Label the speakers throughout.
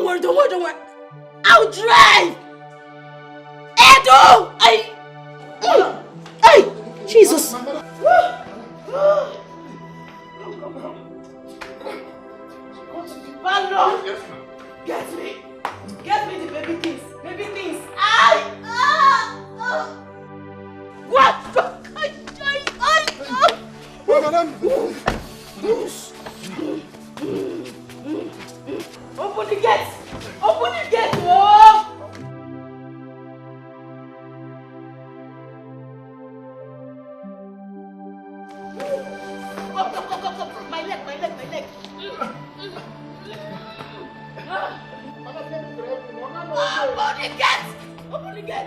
Speaker 1: Don't worry, don't worry, don't worry. I'll drive! Edo! Hey! Jesus! Get me! Get me the baby things! Baby things! What?
Speaker 2: Madam!
Speaker 1: Open the gate! Open the gate! Oh! Come. My leg. Open the gate!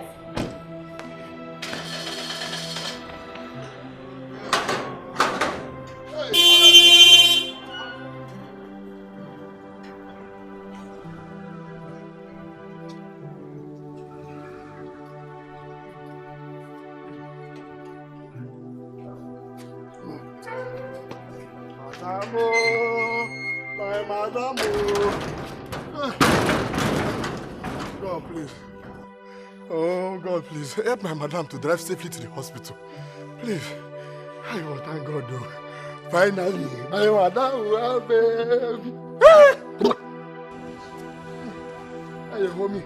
Speaker 2: My madam. God, please. Oh, God, please. Help my madam to drive safely to the hospital. Please. I will thank God, though. Finally, my madam will have him. Hey, mommy.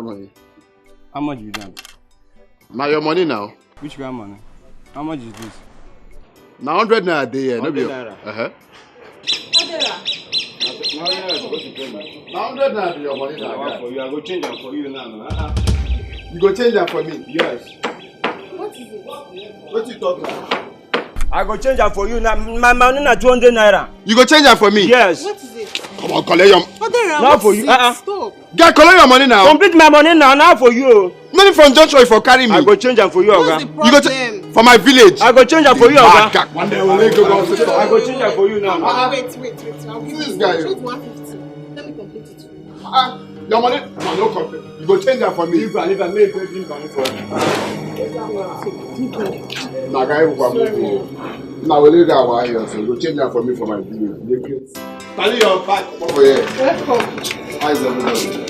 Speaker 2: Money.
Speaker 3: How much you done?
Speaker 2: Now your money now.
Speaker 3: Which kind of money? How much is this?
Speaker 2: Now 100 naira a day, no be.
Speaker 3: 100 naira.
Speaker 2: Now 100 naira be your money now.
Speaker 3: For you, I go change them for you now.
Speaker 2: You go change them for me?
Speaker 3: Yes.
Speaker 1: What is it?
Speaker 2: What you talking about?
Speaker 3: I go change them for you now. My money na 200 naira.
Speaker 2: You go change them for me?
Speaker 3: Yes.
Speaker 1: What is it?
Speaker 2: Come on, collect your.
Speaker 3: Not for you.
Speaker 1: Stop.
Speaker 2: Get collect your money now.
Speaker 3: Complete my money now. Now for you.
Speaker 2: Money from Joshua for carry me.
Speaker 3: I go change them for you, Oga.
Speaker 2: You go for my village.
Speaker 3: I go change them for you, Oga.
Speaker 2: One day we'll go.
Speaker 3: I go change them for you now.
Speaker 1: Wait. I'll give
Speaker 2: this
Speaker 1: you
Speaker 2: guy.
Speaker 1: 150. Let me complete it.
Speaker 2: Your money? No complete. You go change that for me.
Speaker 3: If I make it for you.
Speaker 2: Now, guy, now we'll leave that one here. So you go change that for me for my village. Tally your back over here.
Speaker 1: Welcome.
Speaker 2: Eyes everybody.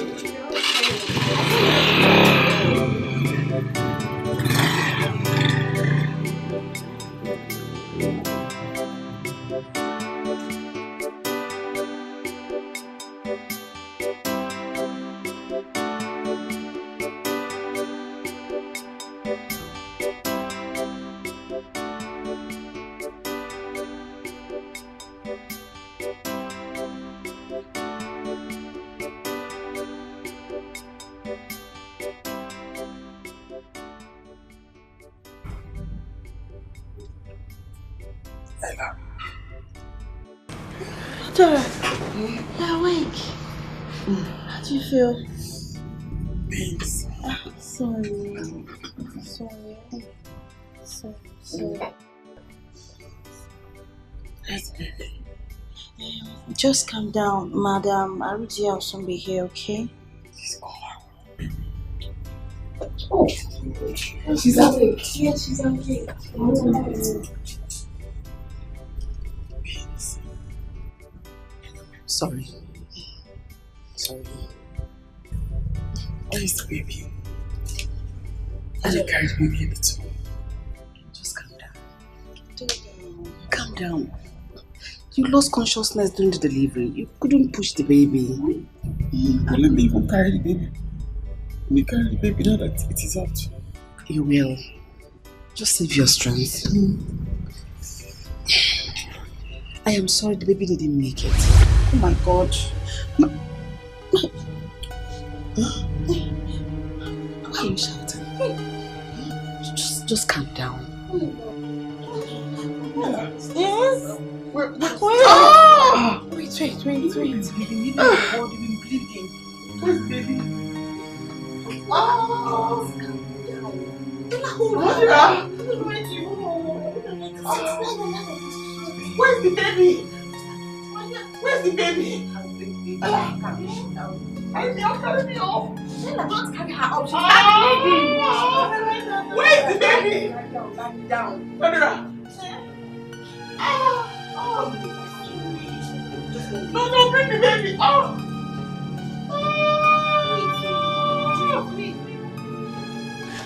Speaker 1: Dora, you're awake. How do you feel?
Speaker 4: Thanks.
Speaker 1: Sorry. Just calm down, madam. Aruti will soon be here, okay?
Speaker 4: Oh, she's awake. Yeah, she's awake. Sorry. Where is the baby? I just carried the baby a little. Just calm down. Calm down. You lost consciousness during the delivery. You couldn't push the baby.
Speaker 5: Let me even carry the baby. Let me carry the baby now that it is out.
Speaker 4: You will. Just save your strength. I am sorry the baby didn't make it. Oh my God. you shouting? Just calm down.
Speaker 1: Yes?
Speaker 4: Wait.
Speaker 1: You've been bleeding. Where's the baby? Where's the baby? Where's the baby? Carry me off. Don't carry her out. Where's the baby? Calm down. No, bring the baby.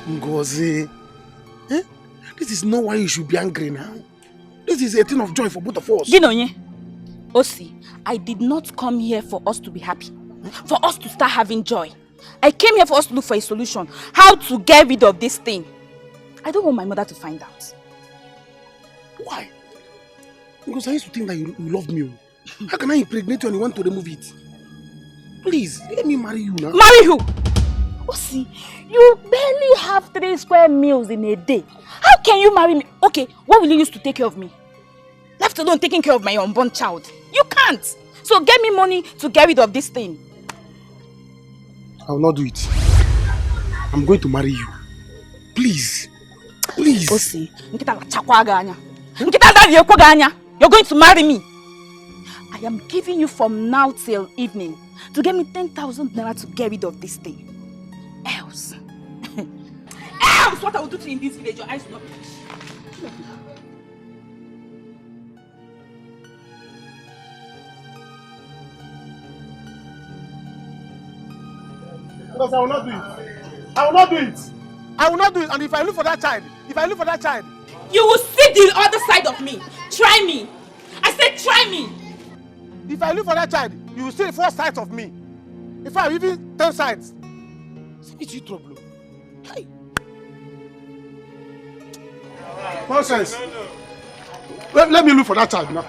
Speaker 2: Ngozi, this is not why you should be angry now. This is a thing of joy for both of us.
Speaker 6: Ginonye, Osi, I did not come here for us to be happy, for us to start having joy. I came here for us to look for a solution, how to get rid of this thing. I don't want my mother to find out.
Speaker 2: Why? Because I used to think that you love me. How can I impregnate you and you want to remove it? Please, let me marry you now.
Speaker 6: Marry who? Osi, you barely have 3 square meals in a day. How can you marry me? Okay, what will you use to take care of me? Left alone taking care of my unborn child. You can't. So get me money to get rid of this thing.
Speaker 2: I will not do it. I'm going to marry you. Please. Please.
Speaker 6: Osi, you're going to marry me. I am giving you from now till evening to get me 10,000 naira to get rid of this thing. Else, what I will do to you in this village, your eyes will not be.
Speaker 2: Because I will not do it. I will not do it. I will not do it. And if I look for that child,
Speaker 6: you will see the other side of me. Try me. I said try me.
Speaker 2: If I look for that child, you will see the 4 sides of me. If I even 10 sides. It's you trouble. Hey. Nonsense. Let me look for that child now.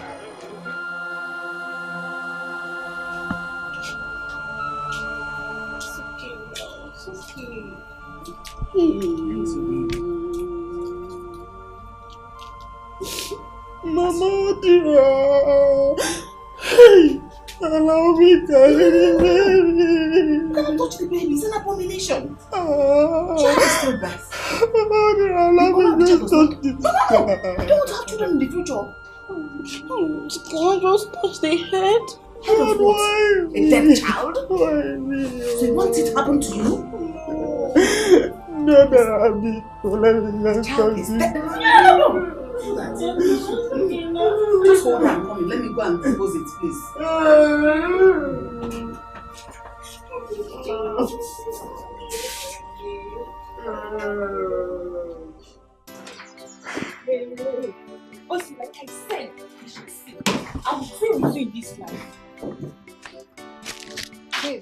Speaker 1: Mama, dear. Hey, allow me to carry the baby.
Speaker 4: Don't touch the baby, it's an abomination.
Speaker 1: Child is still best. Mama, dear, allow me to touch this.
Speaker 4: No, you don't have children in the future.
Speaker 1: Can I just touch the head?
Speaker 4: Head of what? A dead child?
Speaker 1: Why me?
Speaker 4: So you want it to happen to you?
Speaker 1: No, Abi.
Speaker 4: Child is dead. Just hold on, mommy. Let me go and dispose it, please.
Speaker 6: Osi, like I said, you should see. I'm free with you in this life.
Speaker 1: Hey.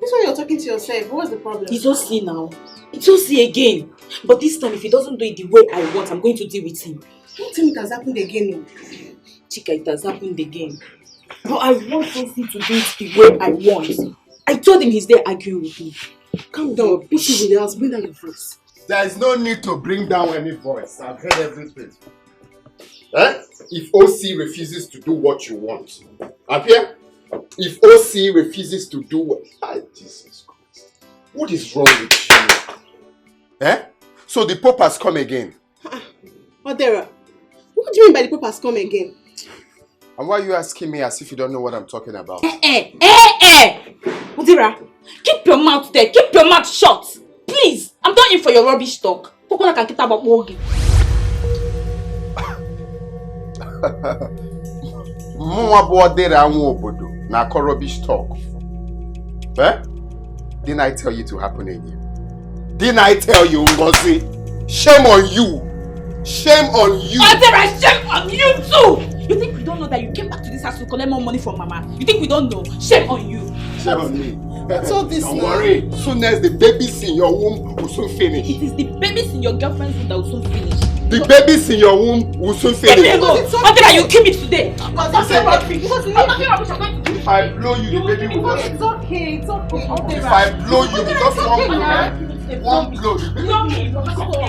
Speaker 1: This one you're talking to yourself. What's the problem?
Speaker 6: It's Osi now. It's Osi again. But this time, if he doesn't do it the way I want, I'm going to deal with him.
Speaker 1: Don't tell me it has happened again.
Speaker 6: Chika, it has happened again. But I want Osi to do it the way I want. I told him he's there arguing with me.
Speaker 1: Calm down. Push it in the house. Bring down your voice.
Speaker 2: There is no need to bring down any voice. I've heard everything. If OC refuses to do what you want, up here? If OC refuses to do what... Jesus Christ. What is wrong with you? So the Pope has come again?
Speaker 1: Odera, what do you mean by the Pope has come again?
Speaker 2: And why are you asking me as if you don't know what I'm talking about?
Speaker 6: Odera, keep your mouth there. Keep your mouth shut. Please, I'm not in for your rubbish talk. Coconut can get about Mogi.
Speaker 2: Na rubbish talk. Didn't I tell you to happen again? Didn't I tell you, Ngozi? Shame on you! Shame on you!
Speaker 6: Odera, shame on you too! You think we don't know that you came back to this house to collect more money from Mama? You think we don't know? Shame on you!
Speaker 2: Shame on me.
Speaker 1: What's all this
Speaker 2: Don't
Speaker 1: now?
Speaker 2: worry. Soon as the babies in your womb will soon finish.
Speaker 6: It is the babies in your girlfriend's womb that will soon finish.
Speaker 2: The babies in your womb will soon finish.
Speaker 6: Odera, you kill me today!
Speaker 1: I'm talking rubbish. I'm going to give you
Speaker 2: I blow you, the baby will just...
Speaker 1: It's okay, it's okay.
Speaker 2: If I blow you, just one blow, eh? One blow.
Speaker 1: Blow me. Stop.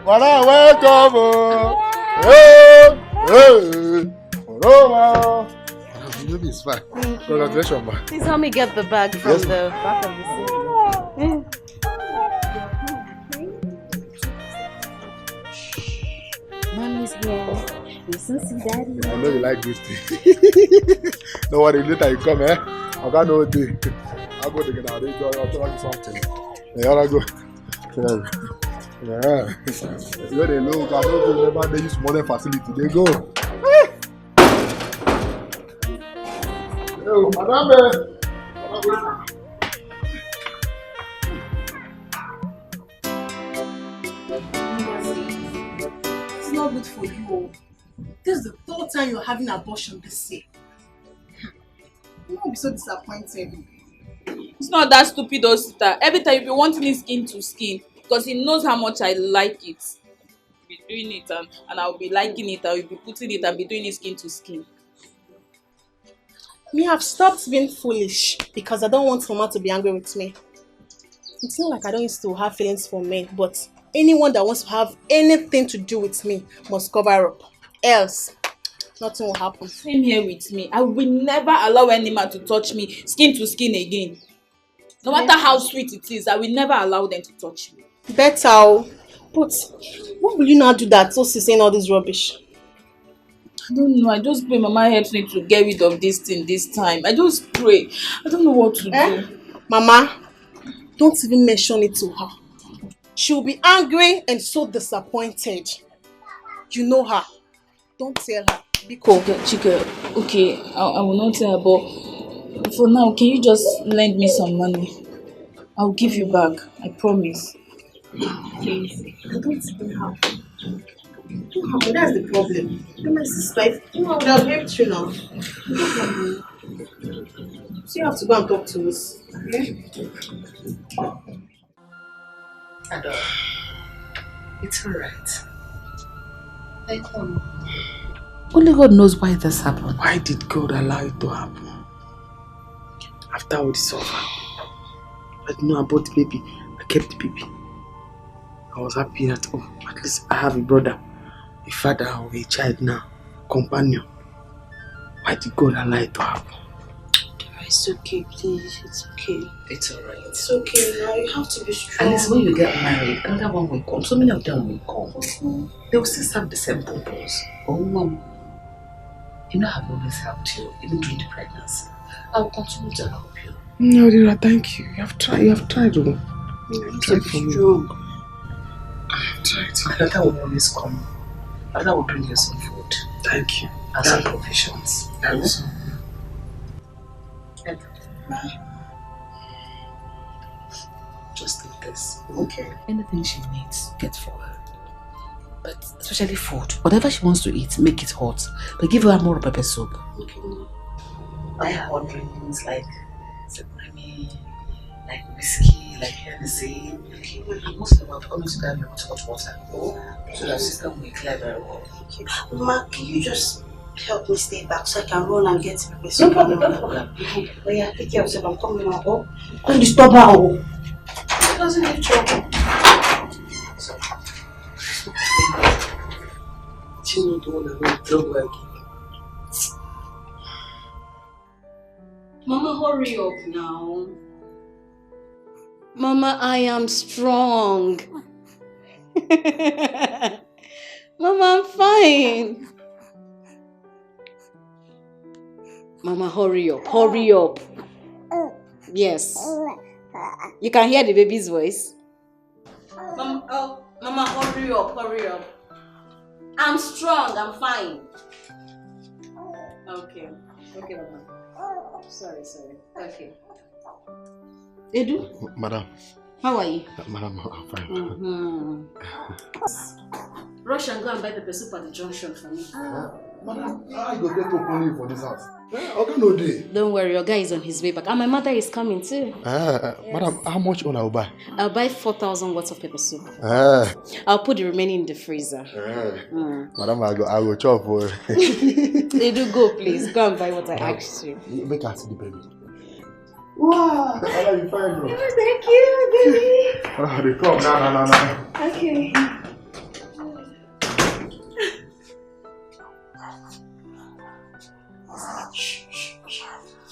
Speaker 2: Madam, welcome. Hey, hey. Hello, the baby is fine. Congratulations, ma.
Speaker 7: Please help me get the bag from the back of the seat. Mommy's here. You still see daddy?
Speaker 2: I know you like this thing. Don't worry, later you come, eh? I've got no day. I'll go to get out. I'll tell you something. Yeah, I'll go. Yeah. Where they look, I don't remember they use modern facility. They go. Yo, madame.
Speaker 4: It's not good for you. This is the third time you're having abortion this year. You won't be so disappointed.
Speaker 6: It's not that stupid, though, sister. Every time you'll be wanting it skin to skin because he knows how much I like it. I'll be doing it and I'll be liking it. I'll be putting it and be doing it skin to skin.
Speaker 4: Me have stopped being foolish because I don't want Mama to be angry with me. It's not like I don't used to have feelings for men, but anyone that wants to have anything to do with me must cover up. Else, nothing will happen.
Speaker 6: Same here with me. I will never allow any man to touch me skin to skin again. No matter how sweet it is, I will never allow them to touch me.
Speaker 4: Better. But what will you now do that so she's saying all this rubbish?
Speaker 6: I don't know. I just pray Mama helps me to get rid of this thing this time. I just pray. I don't know what to do.
Speaker 4: Mama, don't even mention it to her. She'll be angry and so disappointed. You know her. Don't tell her. Be cool.
Speaker 6: Chika, okay, I will not tell her, but for now, can you just lend me some money? I'll give you back. I promise.
Speaker 4: Please. I don't even have. That's the problem. You're my sister. You know, I would have helped you now. So you have to go and talk to us. Okay?
Speaker 7: Adore. It's alright. Only God knows why this happened.
Speaker 5: Why did God allow it to happen? After all this over, I didn't know about the baby. I kept the baby. I was happy that, at least I have a brother, a father, or a child now, companion. Why did God allow it to happen?
Speaker 7: It's okay, please. It's okay. It's alright.
Speaker 4: It's okay now. You have to be strong.
Speaker 7: At least when you get married, another one will come. So many of them will come. They will still serve the same purpose. Oh, Mom. You know I've always helped you, even during the pregnancy. I will continue to help you.
Speaker 5: No, Dira, thank you. You have tried. You have tried. You
Speaker 7: have tried for me. Strong.
Speaker 5: I have tried.
Speaker 7: Another will always come. Another will bring you some food.
Speaker 5: Thank you.
Speaker 7: And some provisions.
Speaker 5: Thanks.
Speaker 7: Just take this. Okay. Anything she needs, get for her. But especially food. Whatever she wants to eat, make it hot. But give her more pepper soup. Okay. Buy her hot drinks like money, like whiskey, like Hennessy. Okay. And most of them have always done with hot water. So that system will clear very well.
Speaker 4: Okay. Mama, can you just help me stay back so I can run and get pepper
Speaker 7: soup? No problem.
Speaker 4: But yeah, take care of yourself. I'm coming now. Don't disturb her.
Speaker 7: She doesn't need trouble.
Speaker 5: She not the one that will trouble like you.
Speaker 4: Mama, hurry up now. Mama, I am strong. Mama, I'm fine. Mama, hurry up, hurry up.
Speaker 8: Yes. You can hear the baby's voice.
Speaker 1: Mama, hurry up, hurry up. I'm strong, I'm fine. Okay, Mama. Sorry. Okay.
Speaker 8: Edu?
Speaker 2: Madam.
Speaker 8: How are you?
Speaker 2: Madam, I'm fine.
Speaker 8: Rush and go and buy pepper soup at the junction for me.
Speaker 2: Madam, I go get open for this house. Okay, no day.
Speaker 8: Don't worry, your guy is on his way back. And my mother is coming too.
Speaker 2: Madam, how much will I buy?
Speaker 8: I'll buy 4,000 watts of pepper soup. I'll put the remaining in the freezer.
Speaker 2: Madam, I go chop for
Speaker 8: They do go, please. Go and buy what I asked you.
Speaker 2: Make her see the baby. Wow! You fine, bro.
Speaker 8: Thank you, baby.
Speaker 2: They come now.
Speaker 8: Okay.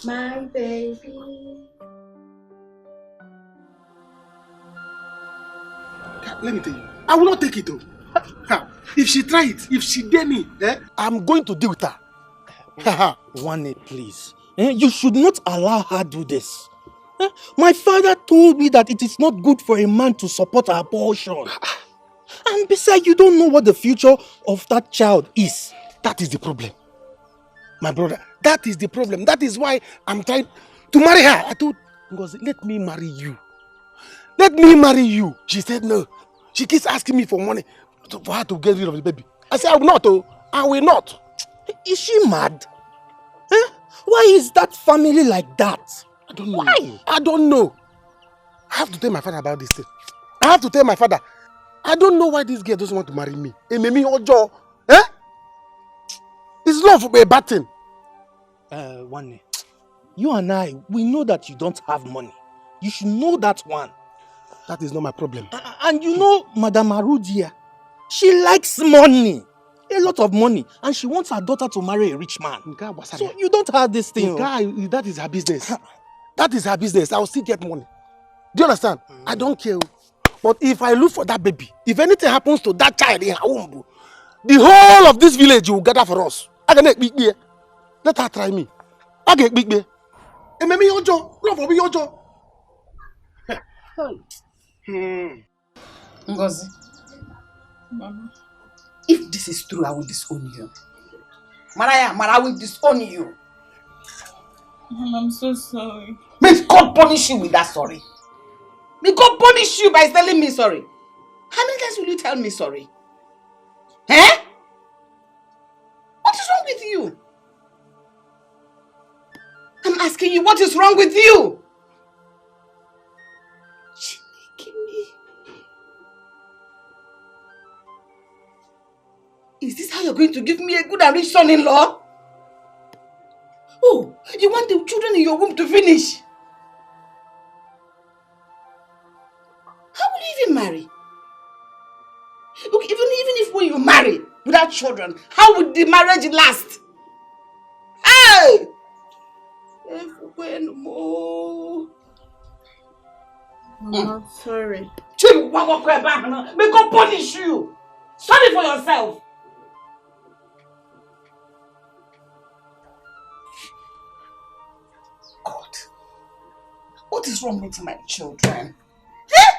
Speaker 8: My baby.
Speaker 2: Let me tell you, I will not take it though. If she try it, if she dare me, I'm going to deal with her.
Speaker 9: One, please. You should not allow her do this. My father told me that it is not good for a man to support abortion. And besides, you don't know what the future of that child is.
Speaker 2: That is the problem. My brother, that is the problem. That is why I'm trying to marry her. I told Ngozi, let me marry you. Let me marry you. She said no. She keeps asking me for money for her to get rid of the baby. I said, I will not. I will not.
Speaker 9: Is she mad? Why is that family like that?
Speaker 2: I don't know.
Speaker 9: Why?
Speaker 2: I don't know. I have to tell my father about this thing. I have to tell my father. I don't know why this girl doesn't want to marry me. Ojo. Is love a bad thing?
Speaker 9: One, you and I, we know that you don't have money. You should know that one.
Speaker 2: That is not my problem.
Speaker 9: And you know, Madame Arudia, she likes money. A lot of money. And she wants her daughter to marry a rich man. So you don't have this thing.
Speaker 2: That is her business. That is her business. I will still get money. Do you understand? I don't care. But if I look for that baby, if anything happens to that child in her womb, the whole of this village will gather for us. I can make big beer. Let her try me. I get big beer. And maybe your jaw. Love for me, your jaw.
Speaker 7: Ngozi. Mama. If this is true, I will disown you. Maraya, I will disown you.
Speaker 1: Mama, I'm so sorry.
Speaker 7: May God punish you with that sorry. May God punish you by telling me sorry. How many times will you tell me sorry? Eh? What is wrong with you? I'm asking you, what is wrong with you? Is this how you're going to give me a good and rich son-in-law? Oh, you want the children in your womb to finish? How will you even marry? Look, even if when you marry without children, how would the marriage last? Hey!
Speaker 1: Mama, sorry.
Speaker 7: May God punish you. Sorry for yourself. God, what is wrong with my children? Eh?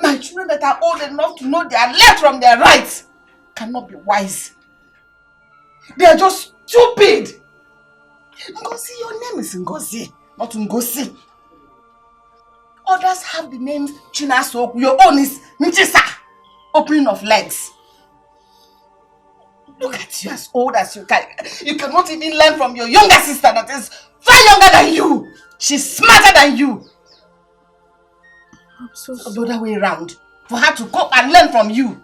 Speaker 7: My children that are old enough to know their left from their right cannot be wise. They are just stupid. Ngozi, your name is Ngozi, not Ngozi. Others have the names Chinasoku. Your own is Nchisa, opening of legs. Look at you, as old as you can. You cannot even learn from your younger sister that is far younger than you. She's smarter than you.
Speaker 1: I'm so sorry.
Speaker 7: The other way around. For her to go and learn from you.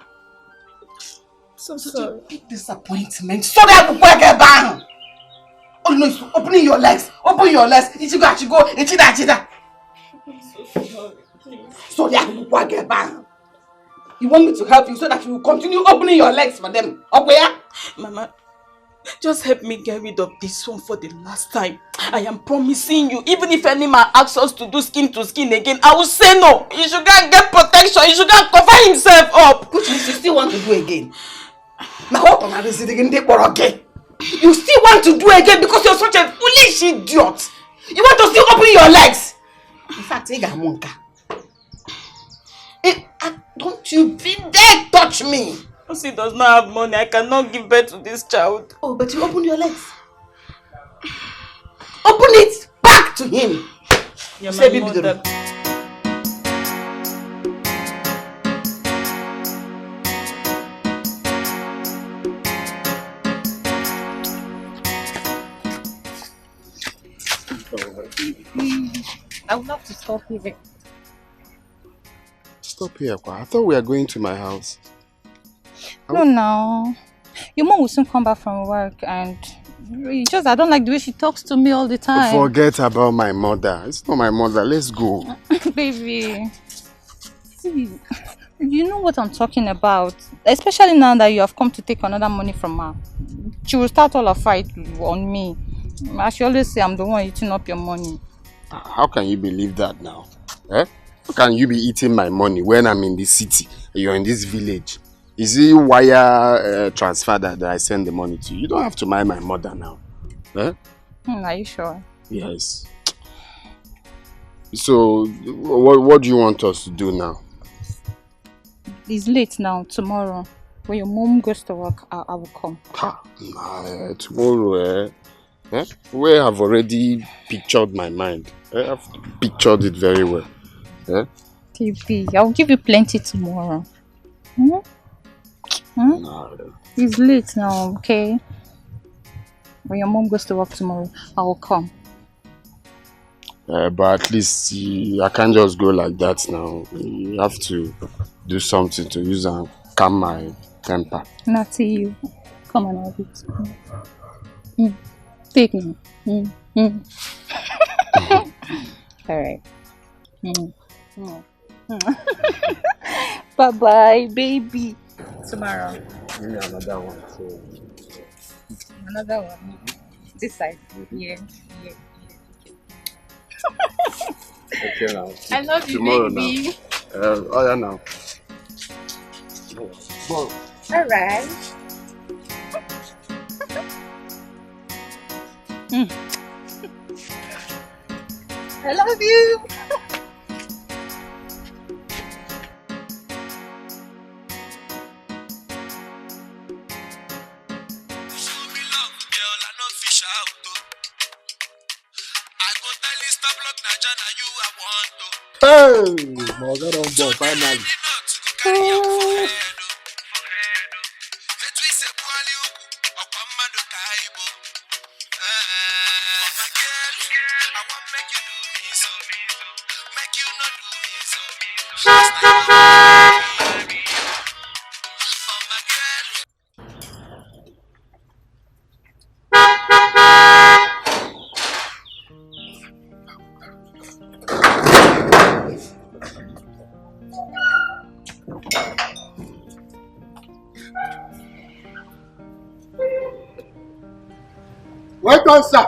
Speaker 1: So sorry.
Speaker 7: Big disappointment. So that will get bang. Oh no, it's opening your legs. Open your legs. Ichigo. Ichida.
Speaker 1: I'm so sorry. Please.
Speaker 7: So that will get bang. You want me to help you so that you will continue opening your legs for them? Up where?
Speaker 1: Mama, just help me get rid of this one for the last time. I am promising you, even if any man asks us to do skin to skin again, I will say no. He should go and get protection. He should go and cover himself up.
Speaker 7: Which means you still want to do again. Now what am I again? You still want to do again because you're such a foolish idiot. You want to still open your legs? In fact, don't you dare touch me!
Speaker 1: He does not have money. I cannot give birth to this child.
Speaker 7: Oh, but you open your legs. Open it back to him.
Speaker 1: You're my mother.
Speaker 6: I would love to stop here.
Speaker 2: Stop here, Kwa. I thought we were going to my house.
Speaker 6: No. Your mom will soon come back from work and I don't like the way she talks to me all the time.
Speaker 2: Forget about my mother. It's not my mother. Let's go.
Speaker 6: Baby. See, you know what I'm talking about. Especially now that you have come to take another money from her. She will start all a fight on me. As she always say, I'm the one eating up your money.
Speaker 2: How can you believe that now? Eh? How can you be eating my money when I'm in this city? You're in this village. Is it wire transfer that I send the money to you? You don't have to mind my mother now. Eh?
Speaker 6: Are you sure?
Speaker 2: Yes. So, what do you want us to do now?
Speaker 6: It's late now. Tomorrow, when your mom goes to work, I will come.
Speaker 2: Tomorrow, we have already pictured my mind. I've pictured it very well.
Speaker 6: TV, I'll give you plenty tomorrow. It's late now, okay? When your mom goes to work tomorrow, I will come.
Speaker 2: But at least I can't just go like that now. You have to do something to use and calm my temper.
Speaker 6: Not to you. Come on, have it. Take me. Alright. Bye-bye, baby. Tomorrow.
Speaker 2: Give me another one. So.
Speaker 6: Another one. This side. Yeah.
Speaker 2: Okay now.
Speaker 6: I love you,
Speaker 2: tomorrow
Speaker 6: baby.
Speaker 2: Now. Oh yeah now.
Speaker 6: Alright. I love you.
Speaker 2: Hey, my God, on board finally. Welcome, sir.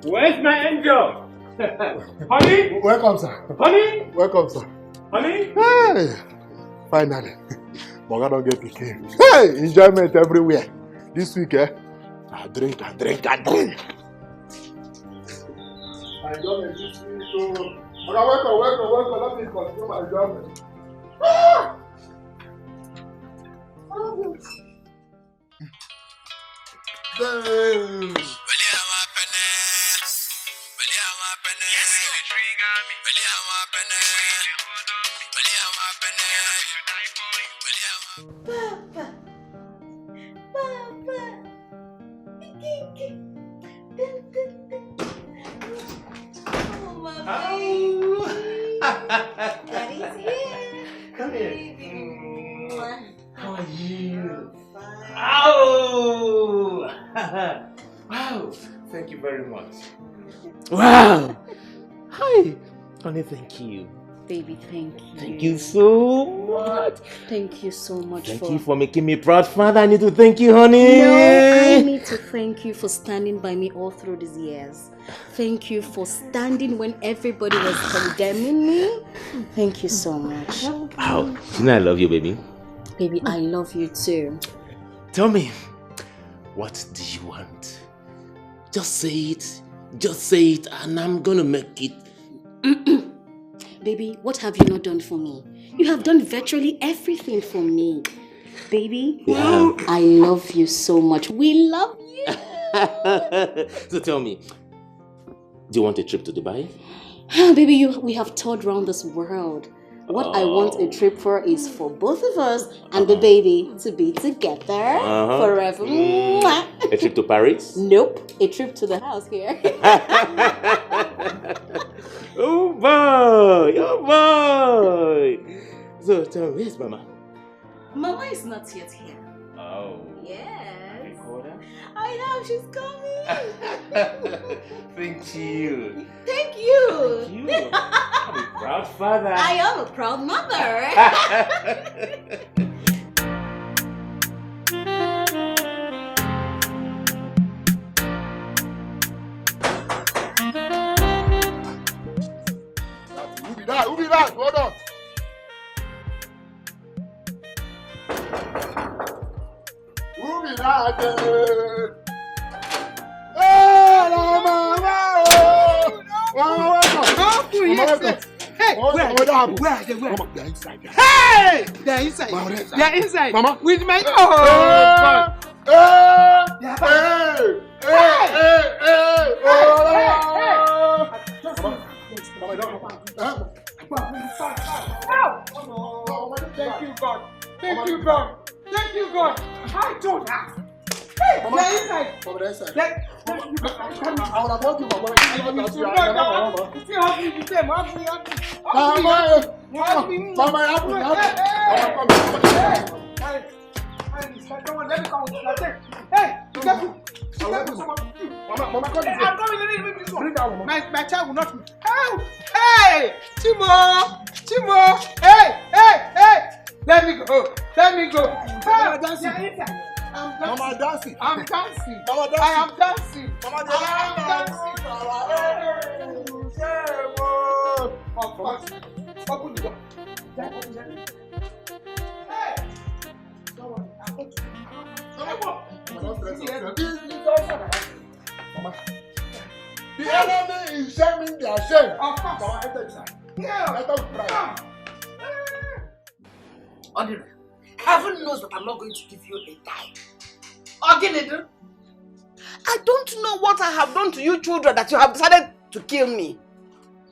Speaker 3: Where's my angel? Honey?
Speaker 2: Welcome, sir.
Speaker 3: Honey?
Speaker 2: Welcome, sir.
Speaker 3: Honey?
Speaker 2: Hey, finally. Moga don't get picky. Hey, enjoyment everywhere. This week, I drink. Enjoyment this week, so. Welcome. Let me continue my enjoyment.
Speaker 10: Daddy's here.
Speaker 3: Come here. How are you?
Speaker 10: Fine.
Speaker 3: Oh! Wow! Thank you very much. Wow! Hi! Honey, thank you.
Speaker 8: Baby, thank you.
Speaker 9: Thank you so much.
Speaker 8: Thank you so much.
Speaker 9: Thank you for making me proud, father. I need to thank you, honey.
Speaker 8: No, I need to thank you for standing by me all through these years. Thank you for standing when everybody was condemning me. Thank you so much.
Speaker 9: Wow. You know I love you, baby.
Speaker 8: Baby, I love you too.
Speaker 9: Tell me, what do you want? Just say it. Just say it and I'm gonna make it.
Speaker 8: Baby, what have you not done for me? You have done virtually everything for me. Baby, I love you so much. We love you.
Speaker 9: So tell me, do you want a trip to Dubai?
Speaker 8: Baby, we have toured around this world. What I want a trip for is for both of us and the baby to be together forever.
Speaker 9: A trip to Paris?
Speaker 8: Nope. A trip to the house here.
Speaker 9: Oh boy! Oh boy! So tell me, where's Mama?
Speaker 8: Mama is not yet here.
Speaker 9: Oh.
Speaker 8: Yes.
Speaker 9: Recorder?
Speaker 8: I know, she's coming.
Speaker 9: Thank you.
Speaker 8: Thank you.
Speaker 9: Thank you. I'm a proud father.
Speaker 8: I am a proud mother.
Speaker 2: Who be that? Hold on. Who be that? Hey, Mama!
Speaker 11: Hey, where are they? Mama, they're inside. Hey! They're inside. Mama, they're inside. Mama, with my God. Thank you, God. Thank you, God. Thank you, God. I told her. Hey, they're inside.
Speaker 2: Mama, they're inside.
Speaker 11: I would have told you, Mama. You still have me the same. Mama, come on, let me come. Hey, you got me. Mama, come here. I'm coming. Let me this one. My child will not. Help! Hey, Timo. Hey. Let me go. Mama dancing.
Speaker 2: Mama dancing.
Speaker 11: I'm dancing.
Speaker 2: Mama dancing.
Speaker 11: I am dancing.
Speaker 2: Mama dancing.
Speaker 11: Open the door. Hey!
Speaker 2: The enemy is shaming their shame.
Speaker 11: Mama, enter inside. Yeah.
Speaker 7: Odira, heaven knows that I'm not going to give you a dime. Oginidi,
Speaker 1: I don't know what I have done to you children that you have decided to kill me.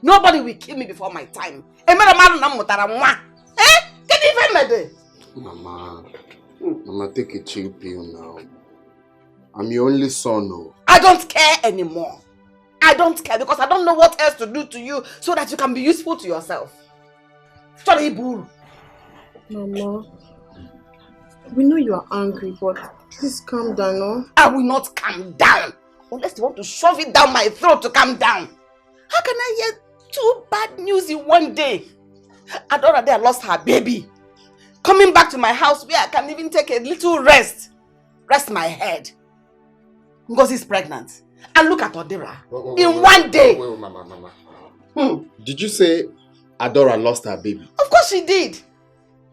Speaker 1: Nobody will kill me before my time.
Speaker 2: Mama, take a chill pill now. I'm your only son, no.
Speaker 1: I don't care anymore. I don't care because I don't know what else to do to you so that you can be useful to yourself. Sorry, Boo.
Speaker 12: Mama, we know you are angry, but please calm down, no?
Speaker 1: I will not calm down unless you want to shove it down my throat to calm down. How can I hear 2 bad news in one day? Adora there lost her baby. Coming back to my house where I can even take a little rest my head. Because he's pregnant. And look at Odira. In one day.
Speaker 2: Wait, Mama. Did you say Adora lost her baby?
Speaker 1: Of course she did.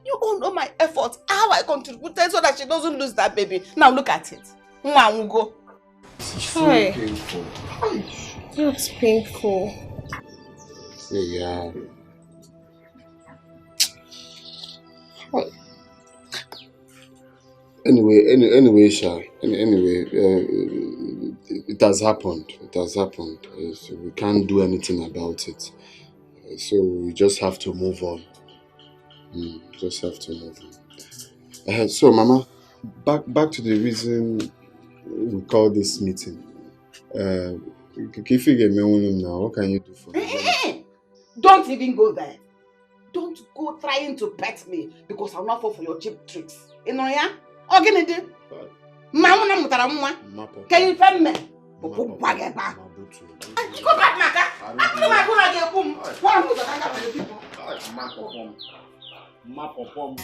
Speaker 1: You all know my efforts, how I contributed so that she doesn't lose that baby. Now look at it. Go.
Speaker 2: It's so painful.
Speaker 12: It's painful.
Speaker 2: Yeah. Anyway, Sha. Anyway, it has happened. So we can't do anything about it. So we just have to move on. So, Mama, back to the reason we call this meeting. If you get me now, what can you do for me?
Speaker 1: Don't even go there. Don't go trying to pet me because I'll not fall for your cheap tricks. You know, yeah? Oginidi. Mama mutara mwa. Can you find me? Go back, Maka. I'm going to go
Speaker 2: Mama Popom.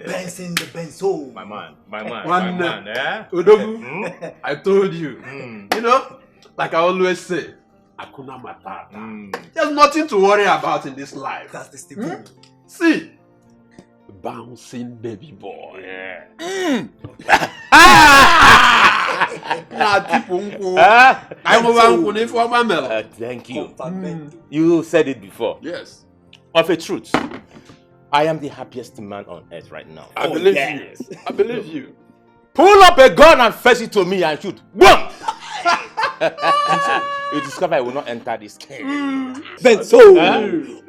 Speaker 13: Benson the Benzo.
Speaker 14: My man, eh?
Speaker 2: Udogu, I told you. You know, like I always say, Akuna Matata. There's nothing to worry about in this life.
Speaker 13: That's the stipend.
Speaker 2: See, bouncing baby boy.
Speaker 14: Yeah. Thank you. You said it before.
Speaker 2: Yes.
Speaker 14: Of a truth, I am the happiest man on earth right now.
Speaker 2: I believe you. I believe you.
Speaker 14: Pull up a gun and fetch it to me and shoot. Boom! You discover I will not enter this cave.
Speaker 13: Benzo!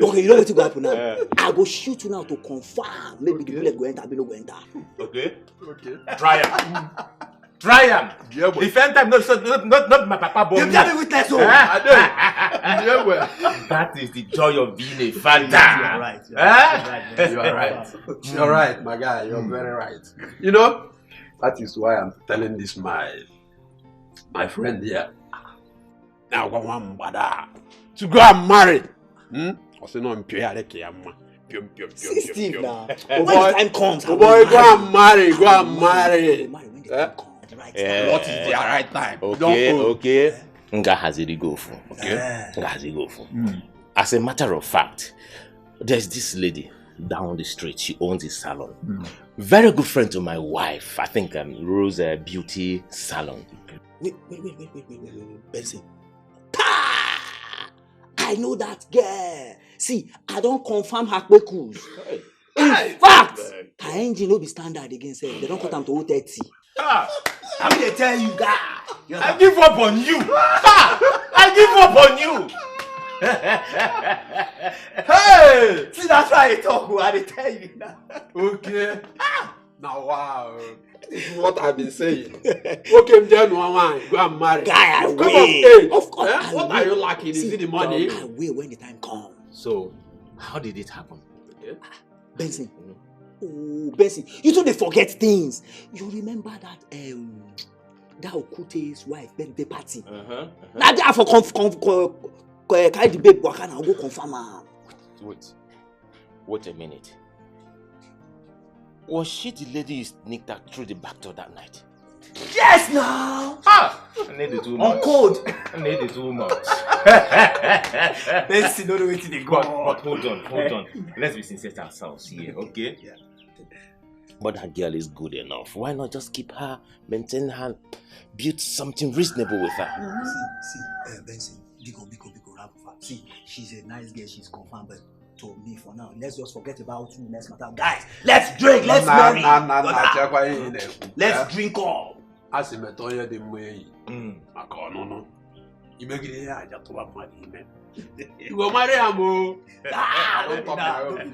Speaker 13: Okay, you know what to go happen now? I go shoot you now to confirm. Maybe the bullet go enter, I no go enter.
Speaker 14: Okay? Try him. Try him. Defend time, not my papa bomb.
Speaker 13: You tell me witness, oh!
Speaker 14: That is the joy of being a father.
Speaker 13: You are right.
Speaker 2: You're right. You're right, my guy. You're very right. You know, that is why I'm telling this my friend here. Now go one bada to go and marry.
Speaker 13: See Steve now. When the time comes,
Speaker 2: go and marry. Go and marry.
Speaker 14: What is the right time? Okay. Nga haziri go for. Okay. Nga haziri go for. As a matter of fact, there's this lady down the street. She owns a salon. Very good friend to my wife. I think Rose Beauty Salon.
Speaker 13: Wait. Benson. I know that girl. See, I don't confirm her quickos. In fact, her engine will be standard again. They don't cut them to 30. I'm going to tell you that.
Speaker 14: I give up on you. I give up on you.
Speaker 13: Hey! See, that's why I talk. I tell you now.
Speaker 2: Okay. Now, wow. This is what I've been saying. Okay, go and marry.
Speaker 13: Guy, I will.
Speaker 2: Of course. What are you lacking? Is it the money?
Speaker 13: I will when the time comes.
Speaker 14: So, how did it happen?
Speaker 13: Benson. Oh, Benson. You don't forget things. You remember that Okute's wife birthday party? Now they have for carry the babe work and I'll go confirm her.
Speaker 14: Wait a minute. Was she the lady you sneaked out through the back door that night?
Speaker 13: Yes, now!
Speaker 14: I need it too much.
Speaker 13: On code!
Speaker 14: I need it too much.
Speaker 13: Let's see, no way to the go.
Speaker 14: But hold on. Let's be sincere to ourselves here, okay?
Speaker 13: Yeah.
Speaker 14: But that girl is good enough. Why not just keep her, maintain her, build something reasonable with her?
Speaker 13: See, Benson, Biko, see, she's a nice girl, she's confirmed, but to me for now, let's just forget about you next matter. Guys, let's drink, let's marry. Let's drink all.
Speaker 2: As a metoya de way, no. You make it here, I just want my email. You go marry Amo.
Speaker 13: Don't be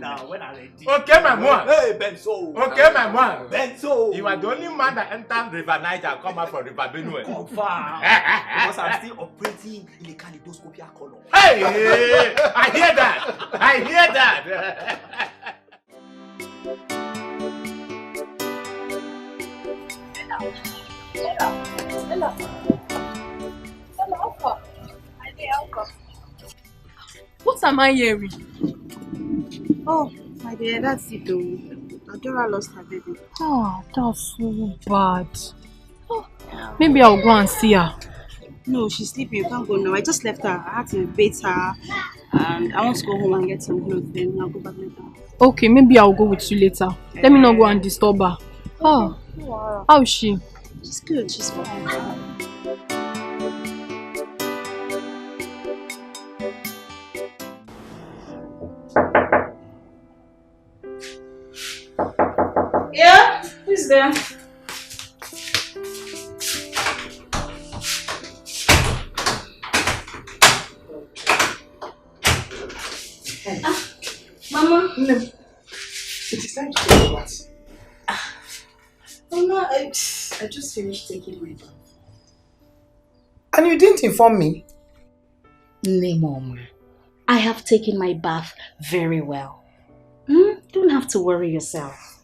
Speaker 13: now. When I ready.
Speaker 14: Okay, my man.
Speaker 13: Hey, Benzo.
Speaker 14: Okay, my man.
Speaker 13: Benzo.
Speaker 14: You are the only man that entered River Niger and come out from River Benue.
Speaker 13: Confirm. Because I'm still operating in the kaleidoscopic color.
Speaker 14: Hey, I hear that.
Speaker 12: Hello. What am I hearing? Oh, my dear, that's it though. Adora lost her baby. Oh, that's so bad. Oh, maybe I'll go and see her. No, she's sleeping. You can't go now. I just left her. I had to bathe her. And I want to go home and get some clothes. Then I'll go back later. Okay, maybe I'll go with you later. Let me not go and disturb her. Oh, how is she? She's good. She's fine.
Speaker 6: Yeah? Who's there? Mama? No. It is time to go back. Mama, I just finished taking my bath.
Speaker 11: And you didn't inform me?
Speaker 8: No, Mama. I have taken my bath very well. You don't have to worry yourself.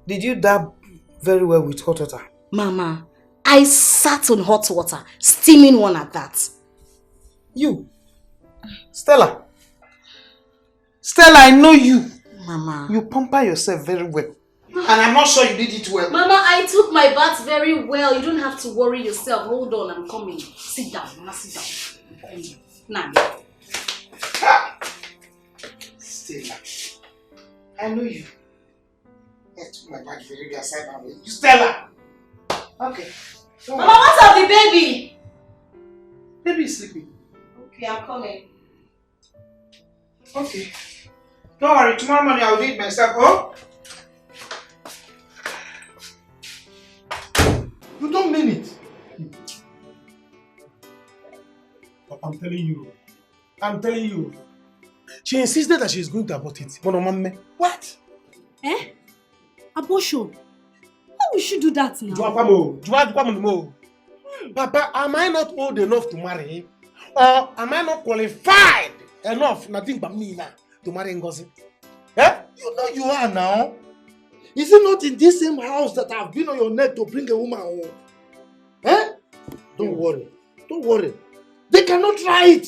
Speaker 9: Did you dab very well with hot water?
Speaker 8: Mama, I sat on hot water, steaming one at that.
Speaker 9: You? Stella? Stella, I know you.
Speaker 8: Mama.
Speaker 9: You pamper yourself very well. And I'm not sure you did it well.
Speaker 8: Mama, I took my bath very well. You don't have to worry yourself. Hold on, I'm coming. Sit down, Mama, sit down. Now.
Speaker 9: Stella, I know you. I took my bath very well. Aside now. You Stella! Okay.
Speaker 8: Mama, what's up the baby?
Speaker 9: Baby is sleeping.
Speaker 8: Okay, I'm coming.
Speaker 9: Okay. Don't worry, tomorrow morning I'll do it myself, oh? You don't mean it. I'm telling you. She insisted that she's going to abort it. What?
Speaker 8: Eh? Abortion? How will she do that now?
Speaker 2: Papa, am I not old enough to marry? Or am I not qualified enough, nothing but me now, to marry Ngozi? Eh? You know you are now. Is it not in this same house that I've been on your neck to bring a woman home? Eh? Don't worry. They cannot try it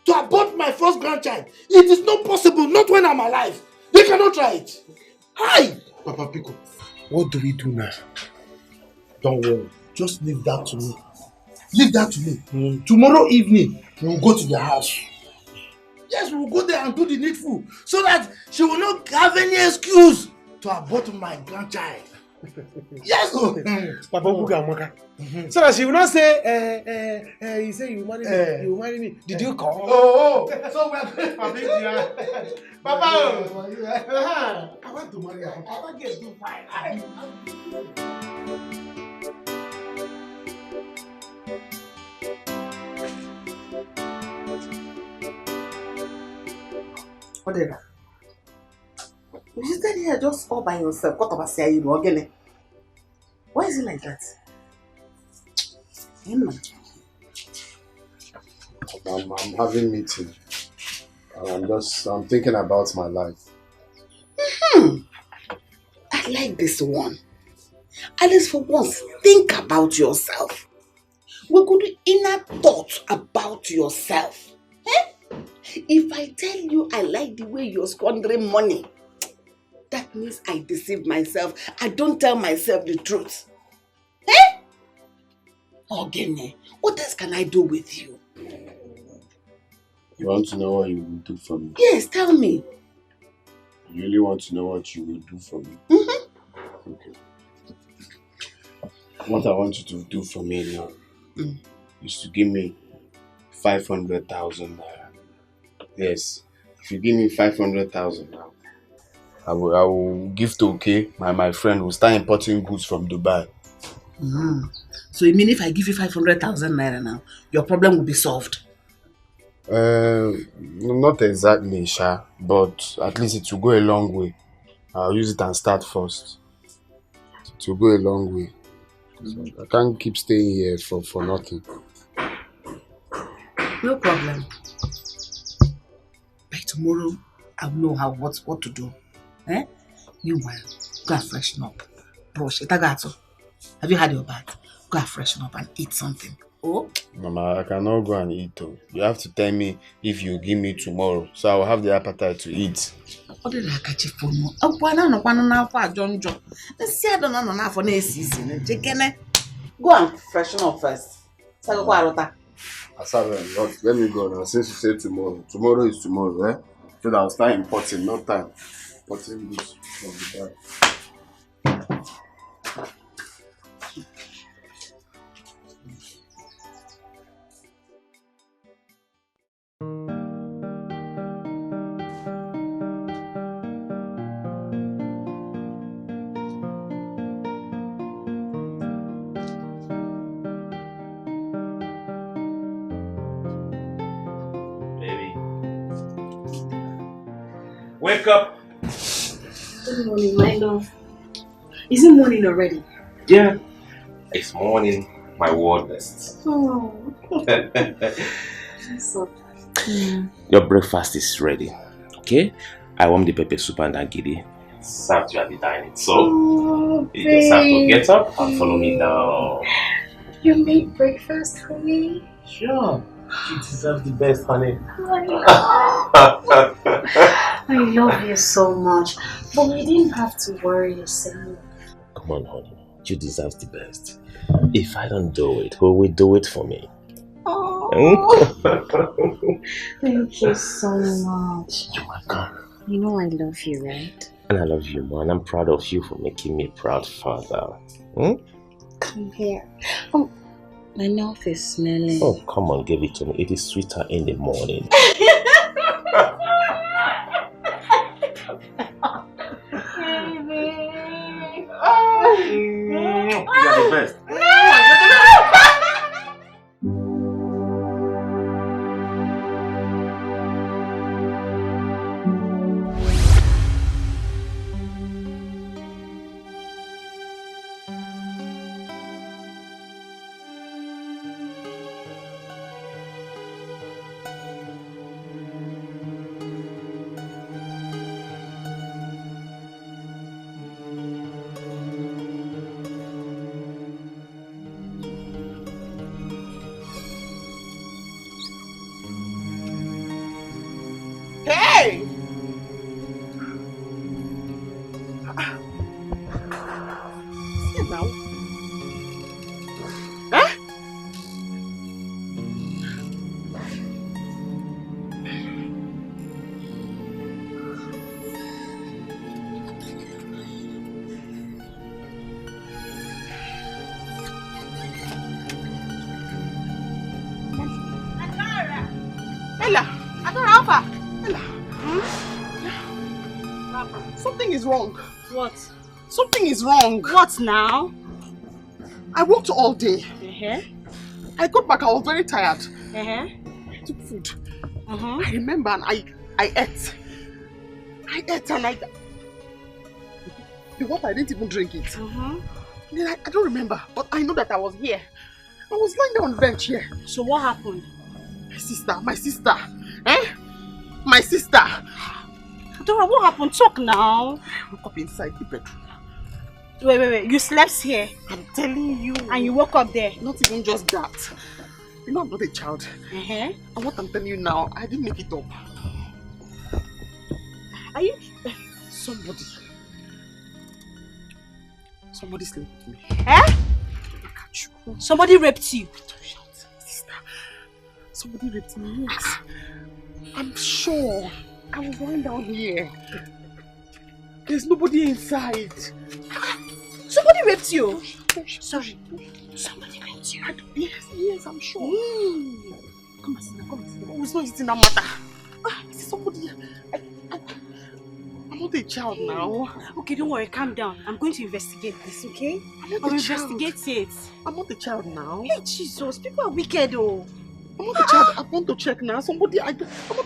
Speaker 2: to abort my first grandchild. It is not possible, not when I'm alive. They cannot try it. Hi! Papa Pico, what do we do now? Don't worry. Just leave that to me. Tomorrow evening, we will go to the house. Yes, we will go there and do the needful so that she will not have any excuse to abort my grandchild. Yes,
Speaker 9: Papa Buga. So that she will not say, you say you marry me. Did you call?
Speaker 2: Oh, so we are going for big deal. Papa, I want to marry her. I want to get too fine.
Speaker 7: What is that? You stay here just all by yourself. What about say you again? Why is it like that?
Speaker 2: I'm having meeting. And I'm thinking about my life.
Speaker 7: I like this one. At least for once, think about yourself. We could do inner thought about yourself. Eh? If I tell you I like the way you're squandering money, that means I deceive myself. I don't tell myself the truth. Eh? Ogene, what else can I do with you?
Speaker 2: You want to know what you will do for me?
Speaker 7: Yes, tell me.
Speaker 2: You really want to know what you will do for me? Okay. What I want you to do for me now is to give me 500,000 naira. Yes. If you give me 500,000 now, I will give to my friend who start importing goods from Dubai.
Speaker 7: So you mean if I give you 500,000 naira now, your problem will be solved?
Speaker 2: Not exactly, Sha, but at least it will go a long way. I'll use it and start first. It will go a long way. So I can't keep staying here for nothing.
Speaker 7: No problem. By tomorrow, I will know what to do. Eh? You will go and freshen up. Brush. Have you had your bath? Go and freshen up and eat something. Oh?
Speaker 2: Mama, I cannot go and eat though. You have to tell me if you give me tomorrow, so I will have the appetite to eat.
Speaker 7: What did I catch you for? Go and freshen up first.
Speaker 2: Asabe, let me go now. Since you say tomorrow. Tomorrow is tomorrow, eh? So that I'll start importing, no time. Importing goods from the bag.
Speaker 3: Wake up!
Speaker 12: Good morning, my love. Is it morning already?
Speaker 14: Yeah, it's morning, my word best.
Speaker 12: Oh.
Speaker 14: Your breakfast is ready, okay? I warmed the pepper soup and agidi. Served you at the dining. So, you just have to get up and follow me down.
Speaker 10: You made breakfast for me?
Speaker 14: Sure. You deserve the best, honey.
Speaker 10: I love you so much. But you didn't have to worry yourself.
Speaker 14: Come on, honey. You deserve the best. If I don't do it, who will do it for me?
Speaker 10: Oh. Thank you so much.
Speaker 14: You're welcome.
Speaker 10: You know I love you, right?
Speaker 14: And I love you more, and I'm proud of you for making me a proud father.
Speaker 10: Come here. Oh, my mouth is smelling.
Speaker 14: Oh, come on, give it to me. It is sweeter in the morning. You are the best.
Speaker 11: Hey! See now? Huh? Ella! Adora Alpha! Something is wrong.
Speaker 8: What?
Speaker 11: Something is wrong.
Speaker 8: What now?
Speaker 11: I worked all day.
Speaker 8: Uh-huh.
Speaker 11: I got back, I was very tired.
Speaker 8: Uh-huh.
Speaker 11: I took food.
Speaker 8: Uh-huh.
Speaker 11: I remember and I ate. I ate and the water, I didn't even drink it.
Speaker 8: Uh-huh.
Speaker 11: Then I don't remember, but I know that I was here. I was lying down on the bench here.
Speaker 8: So what happened?
Speaker 11: My sister. Eh? My sister.
Speaker 8: Dora, what happened? Talk now.
Speaker 11: I woke up inside the bedroom.
Speaker 8: Wait. You slept here?
Speaker 11: I'm telling you.
Speaker 8: And you woke up there?
Speaker 11: Not even just that. You know I'm not a child.
Speaker 8: Uh-huh.
Speaker 11: And what I'm telling you now, I didn't make it up.
Speaker 8: Are you...
Speaker 11: Somebody slept with me.
Speaker 8: Eh? Somebody raped you?
Speaker 11: Sister. Somebody raped me, yes. I'm sure. I was lying down here. There's nobody inside.
Speaker 8: Somebody raped you? Sorry. Somebody raped you?
Speaker 11: Yes, I'm sure. Come and sit down. Oh, it's not easy that matter. It's somebody. I'm not a child now.
Speaker 8: Okay, don't worry, calm down. I'm going to investigate this, okay?
Speaker 11: I'll
Speaker 8: investigate it.
Speaker 11: I'm not a child now.
Speaker 8: Hey, Jesus, people are wicked, though.
Speaker 11: I'm not a child. I want to check now. I'm not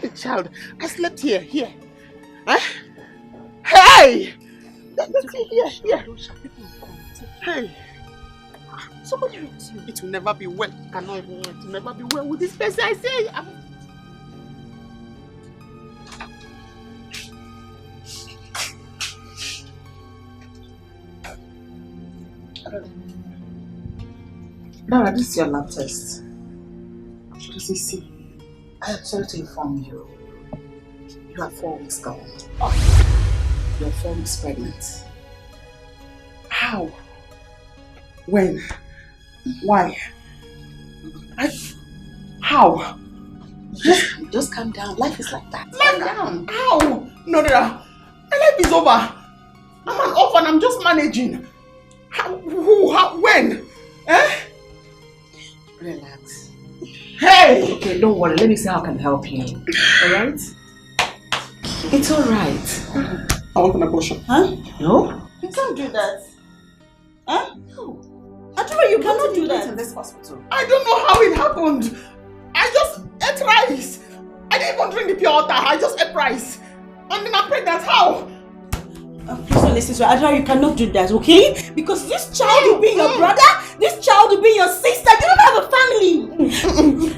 Speaker 11: a child. I slept here. Eh? Hey! Here. Hey.
Speaker 8: Somebody raped you.
Speaker 11: It will never be well. It will never be well with this person. I say.
Speaker 4: Laura, this is your lab test. See, I am sorry to inform you. You are 4 weeks gone. You are 4 weeks pregnant.
Speaker 11: How? When? Why? How?
Speaker 4: Just calm down. Life is like that.
Speaker 11: Calm down. How? No. My life is over. I'm an orphan. I'm just managing. How? Who? How? When? Eh?
Speaker 4: Relax.
Speaker 11: Hey!
Speaker 4: Okay, don't worry. Let me see how I can help you. Alright? It's alright.
Speaker 11: I want an abortion.
Speaker 4: Huh? No?
Speaker 8: You can't do that. Huh? No. Adora, you cannot do that
Speaker 4: in this hospital.
Speaker 11: I don't know how it happened. I just ate rice. I didn't even drink the pure water. I just ate rice. And then I'm pregnant. How?
Speaker 8: Please don't listen to her. Adora, you cannot do that, okay? Because this child will be your brother. This child will be your sister. You don't have a family.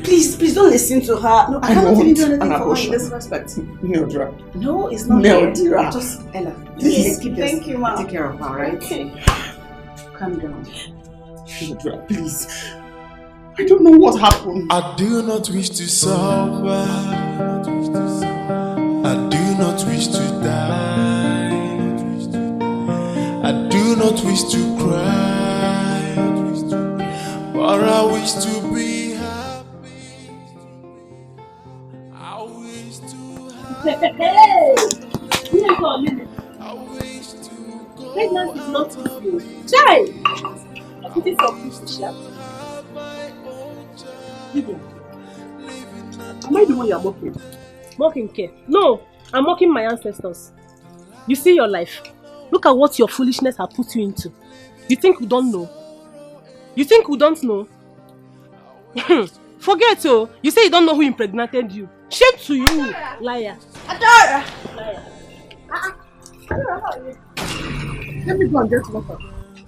Speaker 8: Please don't listen
Speaker 4: listen to her. No, I cannot even do anything for her in this respect.
Speaker 5: Neldra.
Speaker 4: No, it's not
Speaker 5: Neldra.
Speaker 4: Just Ella,
Speaker 5: Please.
Speaker 4: keep this.
Speaker 10: Thank you, Ma.
Speaker 4: Take care of her, right?
Speaker 10: Okay.
Speaker 4: Calm down.
Speaker 5: Neldra, please. I don't know what happened.
Speaker 15: I do not wish to suffer. I do not wish to die. I do not wish to cry. But I wish to be happy. I wish to have.
Speaker 12: Hey! Here for a minute. Pregnancy is not easy. Child! I put it for people, Sha. Lydia, am I the one you are mocking? Mocking care? No, I'm mocking my ancestors. You see your life. Look at what your foolishness has put you into. You think we don't know? You think we don't know? Forget oh. You say you don't know who impregnated you. Shame to you, liar.
Speaker 10: Adora!
Speaker 12: Liar.
Speaker 4: Adora, how are you? Let me go and get water.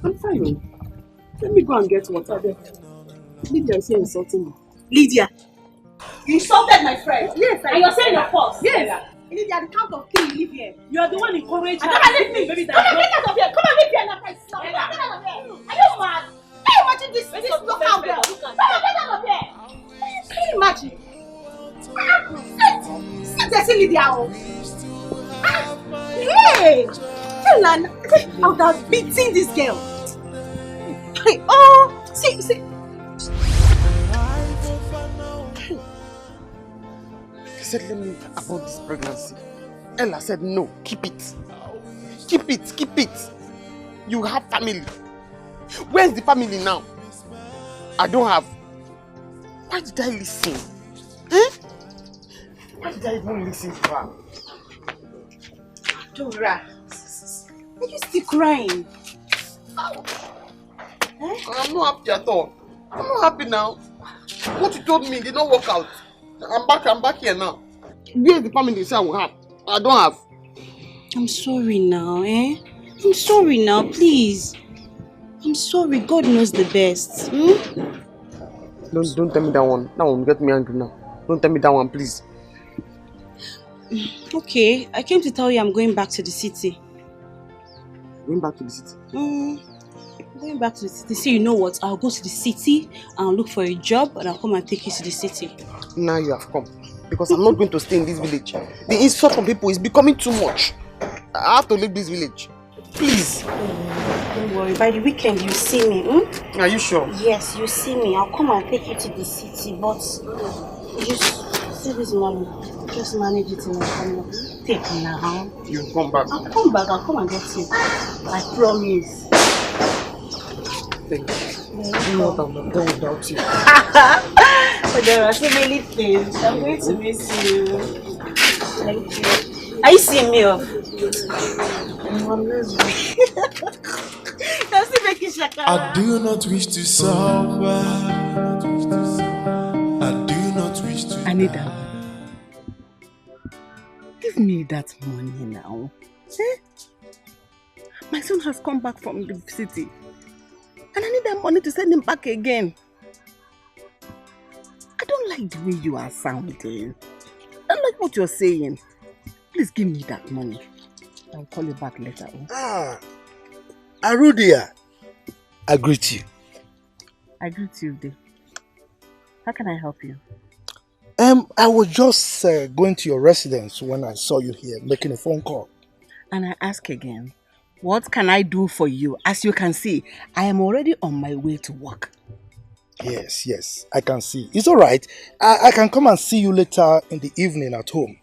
Speaker 4: I'm fine. Let me go and get water there. Lydia is here insulting me.
Speaker 12: Lydia,
Speaker 10: You insulted my friend.
Speaker 12: yes, and you're saying you're false.
Speaker 10: Yes. Lydia, the count of 3 you live here.
Speaker 12: You are the one encouraging her.
Speaker 10: Adora, leave me.
Speaker 12: Baby,
Speaker 10: Come on, get out of here. Come on, leave here now. Come on, get out of here. Are you mad? Can you imagine this local girl? Come on, get out of here. Can you imagine? Sit there, see Lydia. Hey! Tell her, I would have beaten this girl. Oh, see.
Speaker 5: He said, let me abort this pregnancy. Ella said, no, keep it. Keep it. You have family. Where's the family now? I don't have. Why did I listen? Why did I even listen to her?
Speaker 10: Dora, are you still crying?
Speaker 5: I'm not happy at all. I'm not happy now. What you told me did not work out. I'm back here now. Where's the family you say I will have? I don't have.
Speaker 8: I'm sorry now, eh? I'm sorry now, please. I'm sorry, God knows the best.
Speaker 5: Don't tell me that one. That one will get me angry now. Don't tell me that one, please.
Speaker 8: Okay, I came to tell you I'm going back to the city.
Speaker 5: Going back to the city?
Speaker 8: Going back to the city. So you know what? I'll go to the city and look for a job and I'll come and take you to the city.
Speaker 5: Now you have come. Because I'm not going to stay in this village. The insult from people is becoming too much. I have to leave this village. Please.
Speaker 8: Don't worry, by the weekend you see me.
Speaker 5: Are you sure?
Speaker 8: Yes, you see me. I'll come and take you to the city, but just see this money. Just manage it in a corner. Take now.
Speaker 5: You come back.
Speaker 8: I'll come back. I'll come and get you. I promise.
Speaker 5: Thank you. You know what I'm not done without you.
Speaker 8: But there are so many things. I'm going to miss you. Thank you. Are you seeing me off?
Speaker 15: I do not wish to suffer. I do not wish to.
Speaker 7: I need that. Give me that money now. My son has come back from the city. And I need that money to send him back again. I don't like the way you are sounding. I don't like what you're saying. Please give me that money. I'll call you back later.
Speaker 9: Arudia, I greet you.
Speaker 7: I greet you, Dave. How can I help you?
Speaker 9: I was just going to your residence when I saw you here making a phone call.
Speaker 7: And I ask again, what can I do for you? As you can see, I am already on my way to work.
Speaker 9: Yes, I can see. It's all right. I can come and see you later in the evening at home.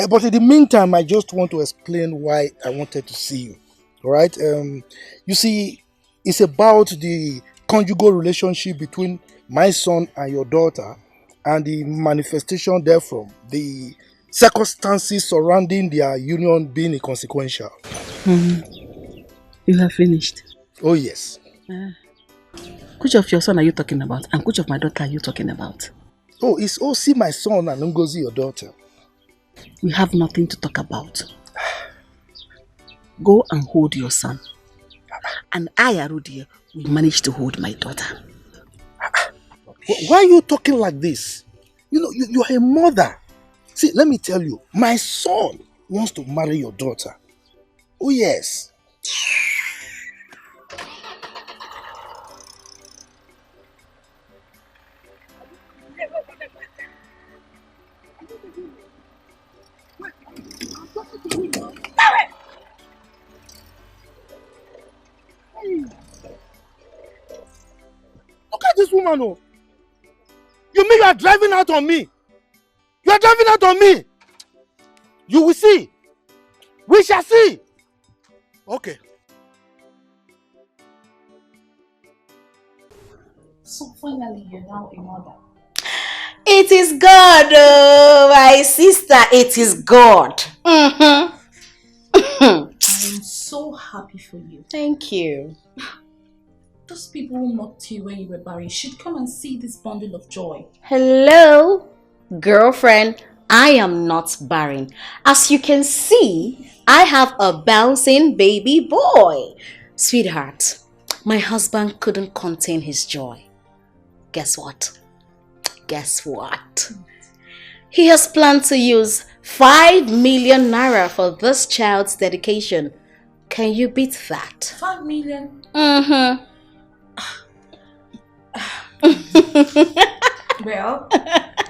Speaker 9: But in the meantime, I just want to explain why I wanted to see you. All right? You see, it's about the conjugal relationship between my son and your daughter and the manifestation therefrom, the circumstances surrounding their union being inconsequential.
Speaker 7: You have finished?
Speaker 9: Oh, yes.
Speaker 7: Which of your son are you talking about? And which of my daughter are you talking about?
Speaker 9: Oh, it's Osi, my son, and Ngozi, your daughter.
Speaker 7: We have nothing to talk about. Go and hold your son. And I, Arudia, will manage to hold my daughter.
Speaker 9: Why are you talking like this? You know, you're a mother. See, let me tell you, my son wants to marry your daughter. Oh yes. Look at this woman, oh. You mean you are driving out on me? You are driving out on me. You will see. We shall see. Okay.
Speaker 6: So finally you're now a mother.
Speaker 8: It is God, oh, my sister. It is God.
Speaker 6: I am so happy for you.
Speaker 8: Thank you.
Speaker 6: Those people who mocked you when you were barren should come and see this bundle of joy.
Speaker 8: Hello, girlfriend. I am not barren. As you can see, I have a bouncing baby boy. Sweetheart, my husband couldn't contain his joy. Guess what? Guess what? He has planned to use 5 million naira for this child's dedication. Can you beat that?
Speaker 6: 5 million?
Speaker 8: Mm-hmm.
Speaker 6: Well,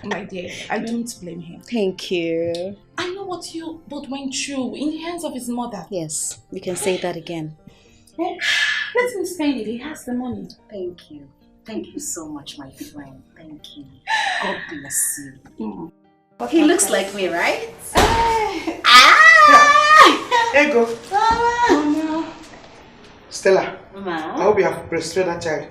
Speaker 6: my dear, I don't blame him.
Speaker 8: Thank you.
Speaker 6: I know what you both went through in the hands of his mother.
Speaker 8: Yes, we can say that again.
Speaker 6: Let him spend it. He has the money.
Speaker 8: Thank you. Thank you so much, my friend. Thank you. God bless you. He looks like me, right?
Speaker 11: Ego.
Speaker 8: Mama.
Speaker 11: Stella.
Speaker 8: Mama.
Speaker 11: I hope you have breastfed that child.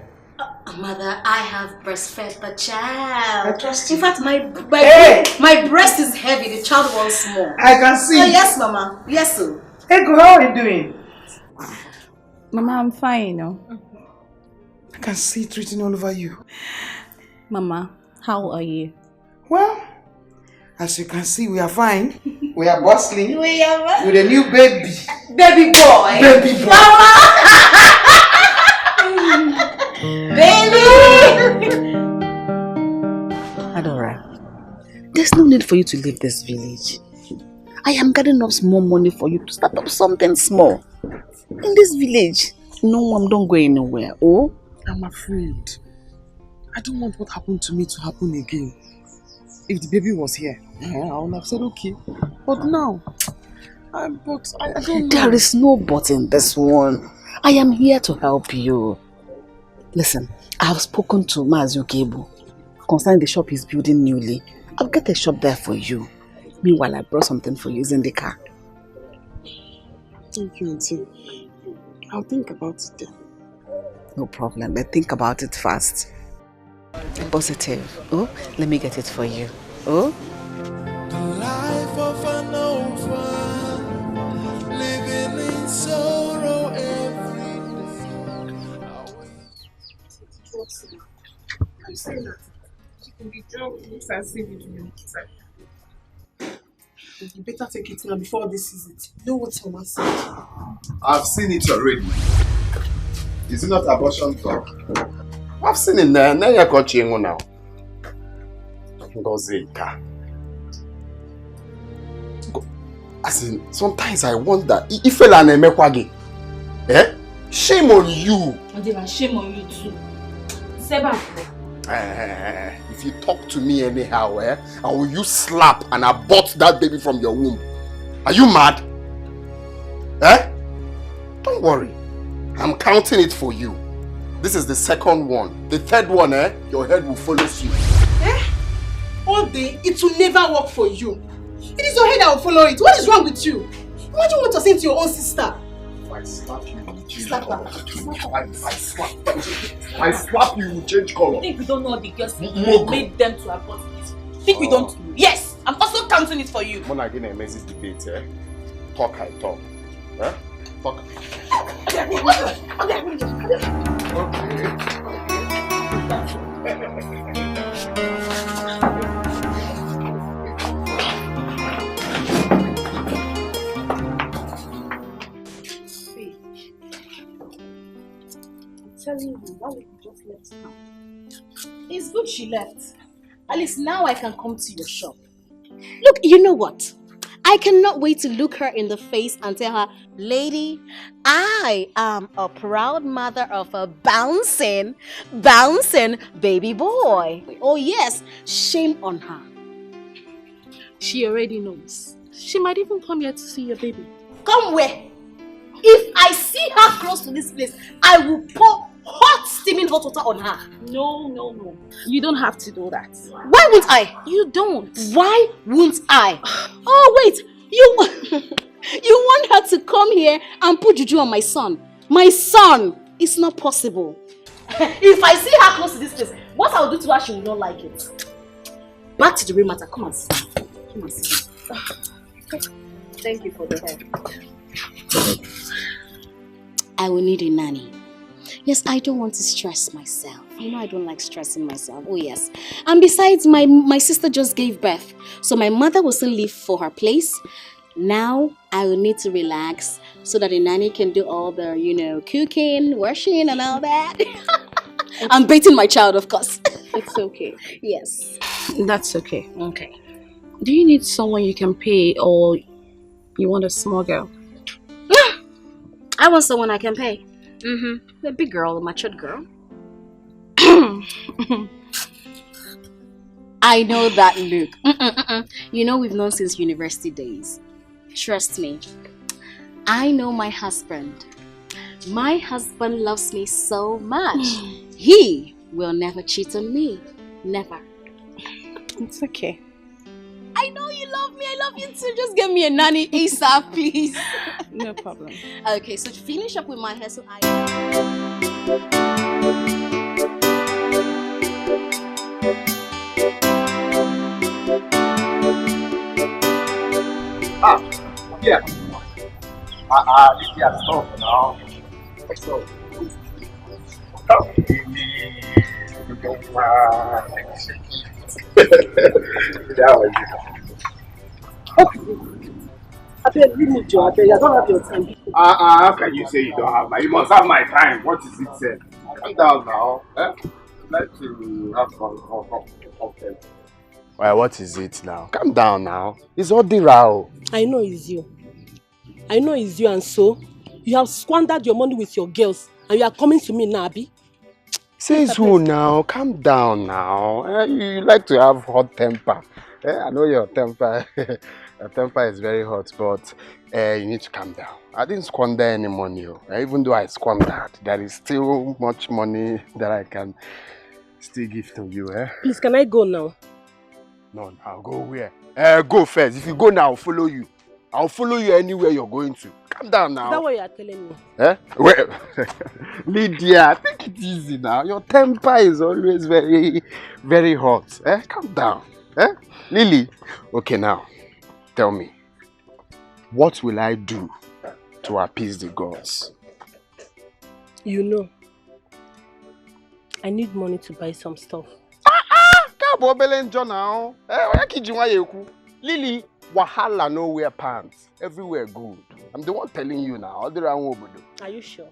Speaker 8: Mother, I have breastfed the child.
Speaker 11: I trust you.
Speaker 8: In fact, my breast is heavy. The child wants more.
Speaker 11: I can see.
Speaker 8: Oh, yes, Mama. Yes, sir.
Speaker 11: Ego, how are you doing?
Speaker 12: Mama, I'm fine, you know.
Speaker 11: I can see it written all over you.
Speaker 12: Mama, how are you?
Speaker 11: Well, as you can see, we are fine. We are bustling.
Speaker 8: We are
Speaker 11: with a new baby.
Speaker 8: Baby boy.
Speaker 11: Baby boy.
Speaker 8: Mama! Baby!
Speaker 7: Adora, there's no need for you to leave this village. I am gathering up small money for you to start up something small. In this village, no one don't go anywhere. Oh?
Speaker 5: I'm afraid. I don't want what happened to me to happen again. If the baby was here, I would have said okay. But now, I don't know.
Speaker 7: There is no but in this one. I am here to help you. Listen, I have spoken to Maazio Kebu concerning the shop he's building newly. I'll get a shop there for you. Meanwhile, I brought something for you. It's in the car.
Speaker 5: Thank you, Auntie. I'll think about it then.
Speaker 7: No problem, but think about it fast. Positive. Oh, let me get it for you. Oh?
Speaker 15: The life of an orphan, living in sorrow every day.
Speaker 12: I'm saying that she can be drunk, looks as if it's really exciting. You better take it now before this is it. You know what Mama said?
Speaker 2: I've seen it already. Is it not abortion talk? I've seen it there. Now you're coaching now. As in, sometimes I wonder if you are a eh? Shame on you.
Speaker 6: Shame on you too. Seba.
Speaker 2: If you talk to me anyhow, I will use slap and abort that baby from your womb. Are you mad? Eh? Don't worry. I'm counting it for you. This is the second one. The third one, your head will follow you.
Speaker 10: Eh? All day, it will never work for you. It is your head that will follow it. What is wrong with you? What do you want to say to your own sister?
Speaker 2: If I slap you, you will change
Speaker 10: Slap her.
Speaker 2: I slap you, you will change color.
Speaker 6: I think we don't know the girls made them to abort this. I think we don't know. Yes, I'm also counting it for you.
Speaker 2: When I get an amazing debate, talk I talk. Talk.
Speaker 6: Telling you, why would you just left now? It's good she left.
Speaker 8: At least now I can come to your shop. Look, you know what? I cannot wait to look her in the face and tell her, lady, I am a proud mother of a bouncing baby boy. Oh yes, shame on her.
Speaker 12: She already knows. She might even come here to see your baby.
Speaker 8: Come where? If I see her close to this place, I will pour hot steaming hot water on her.
Speaker 12: No. You don't have to do that.
Speaker 8: Why won't I?
Speaker 12: You don't.
Speaker 8: Why won't I? Oh wait, you want her to come here and put juju on my son? My son! It's not possible. If I see her close to this place, what I'll do to her, she will not like it. Back to the real matter. Come on, sit. Come on, sit.
Speaker 12: Thank you for the help.
Speaker 8: I will need a nanny. Yes, I don't want to stress myself. You know I don't like stressing myself. Oh yes. And besides, my sister just gave birth. So my mother will still leave for her place. Now I will need to relax so that the nanny can do all the, cooking, washing and all that. I'm baiting my child, of course.
Speaker 12: It's okay.
Speaker 8: Yes.
Speaker 12: That's okay.
Speaker 8: Okay.
Speaker 12: Do you need someone you can pay or you want a small girl?
Speaker 8: I want someone I can pay. A big girl, a matured girl. I know that look. We've known since university days. Trust me. I know my husband. My husband loves me so much. He will never cheat on me. Never.
Speaker 12: It's okay.
Speaker 8: I know you love me. I love you too. Just get me a nanny ASAP, please.
Speaker 12: No problem.
Speaker 8: Okay, so to finish up with my hair, so I...
Speaker 16: Yeah. Yeah, stop now. So,
Speaker 11: I don't have your time.
Speaker 16: how can you say you don't have my? You must have my time. What is it said? Calm down now. Let's have fun. Well, what is it now? Calm down now. It's all the row.
Speaker 11: I know it's you. And so you have squandered your money with your girls and you are coming to me now, Abi?
Speaker 16: Says who now? Calm down now. You like to have hot temper. I know your temper. Your temper is very hot, but you need to calm down. I didn't squander any money. Even though I squandered, there is still much money that I can still give to you.
Speaker 11: Please, can I go now?
Speaker 16: No, I'll go where? Go first. If you go now, I'll follow you. I'll follow you anywhere you're going to. Calm down now.
Speaker 11: Is that what you are telling me?
Speaker 16: Well, Lydia, take it easy now. Your temper is always very, very hot. Calm down. Lily, okay now, tell me, what will I do to appease the gods?
Speaker 11: You know, I need money to buy some stuff.
Speaker 16: Lily, wahala no wear pants. Everywhere good. I'm the one telling you now.
Speaker 11: Are you sure?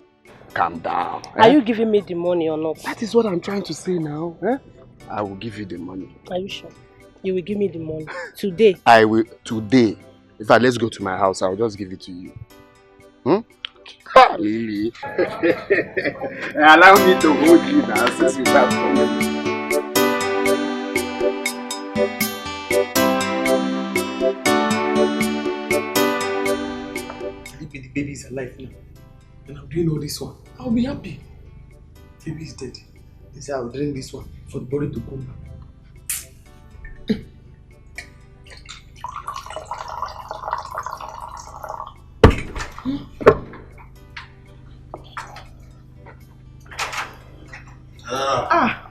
Speaker 16: Calm down.
Speaker 11: Are you giving me the money or not?
Speaker 16: That is what I'm trying to say now. I will give you the money.
Speaker 11: Are you sure? You will give me the money today?
Speaker 16: I will today. In fact, let's go to my house. I'll just give it to you. Lily. Allow me to hold you now since you have come.
Speaker 5: The baby is alive now. And I'm doing all this one. I'll be happy. Baby is dead. They say I'll drink this one for the body to come back.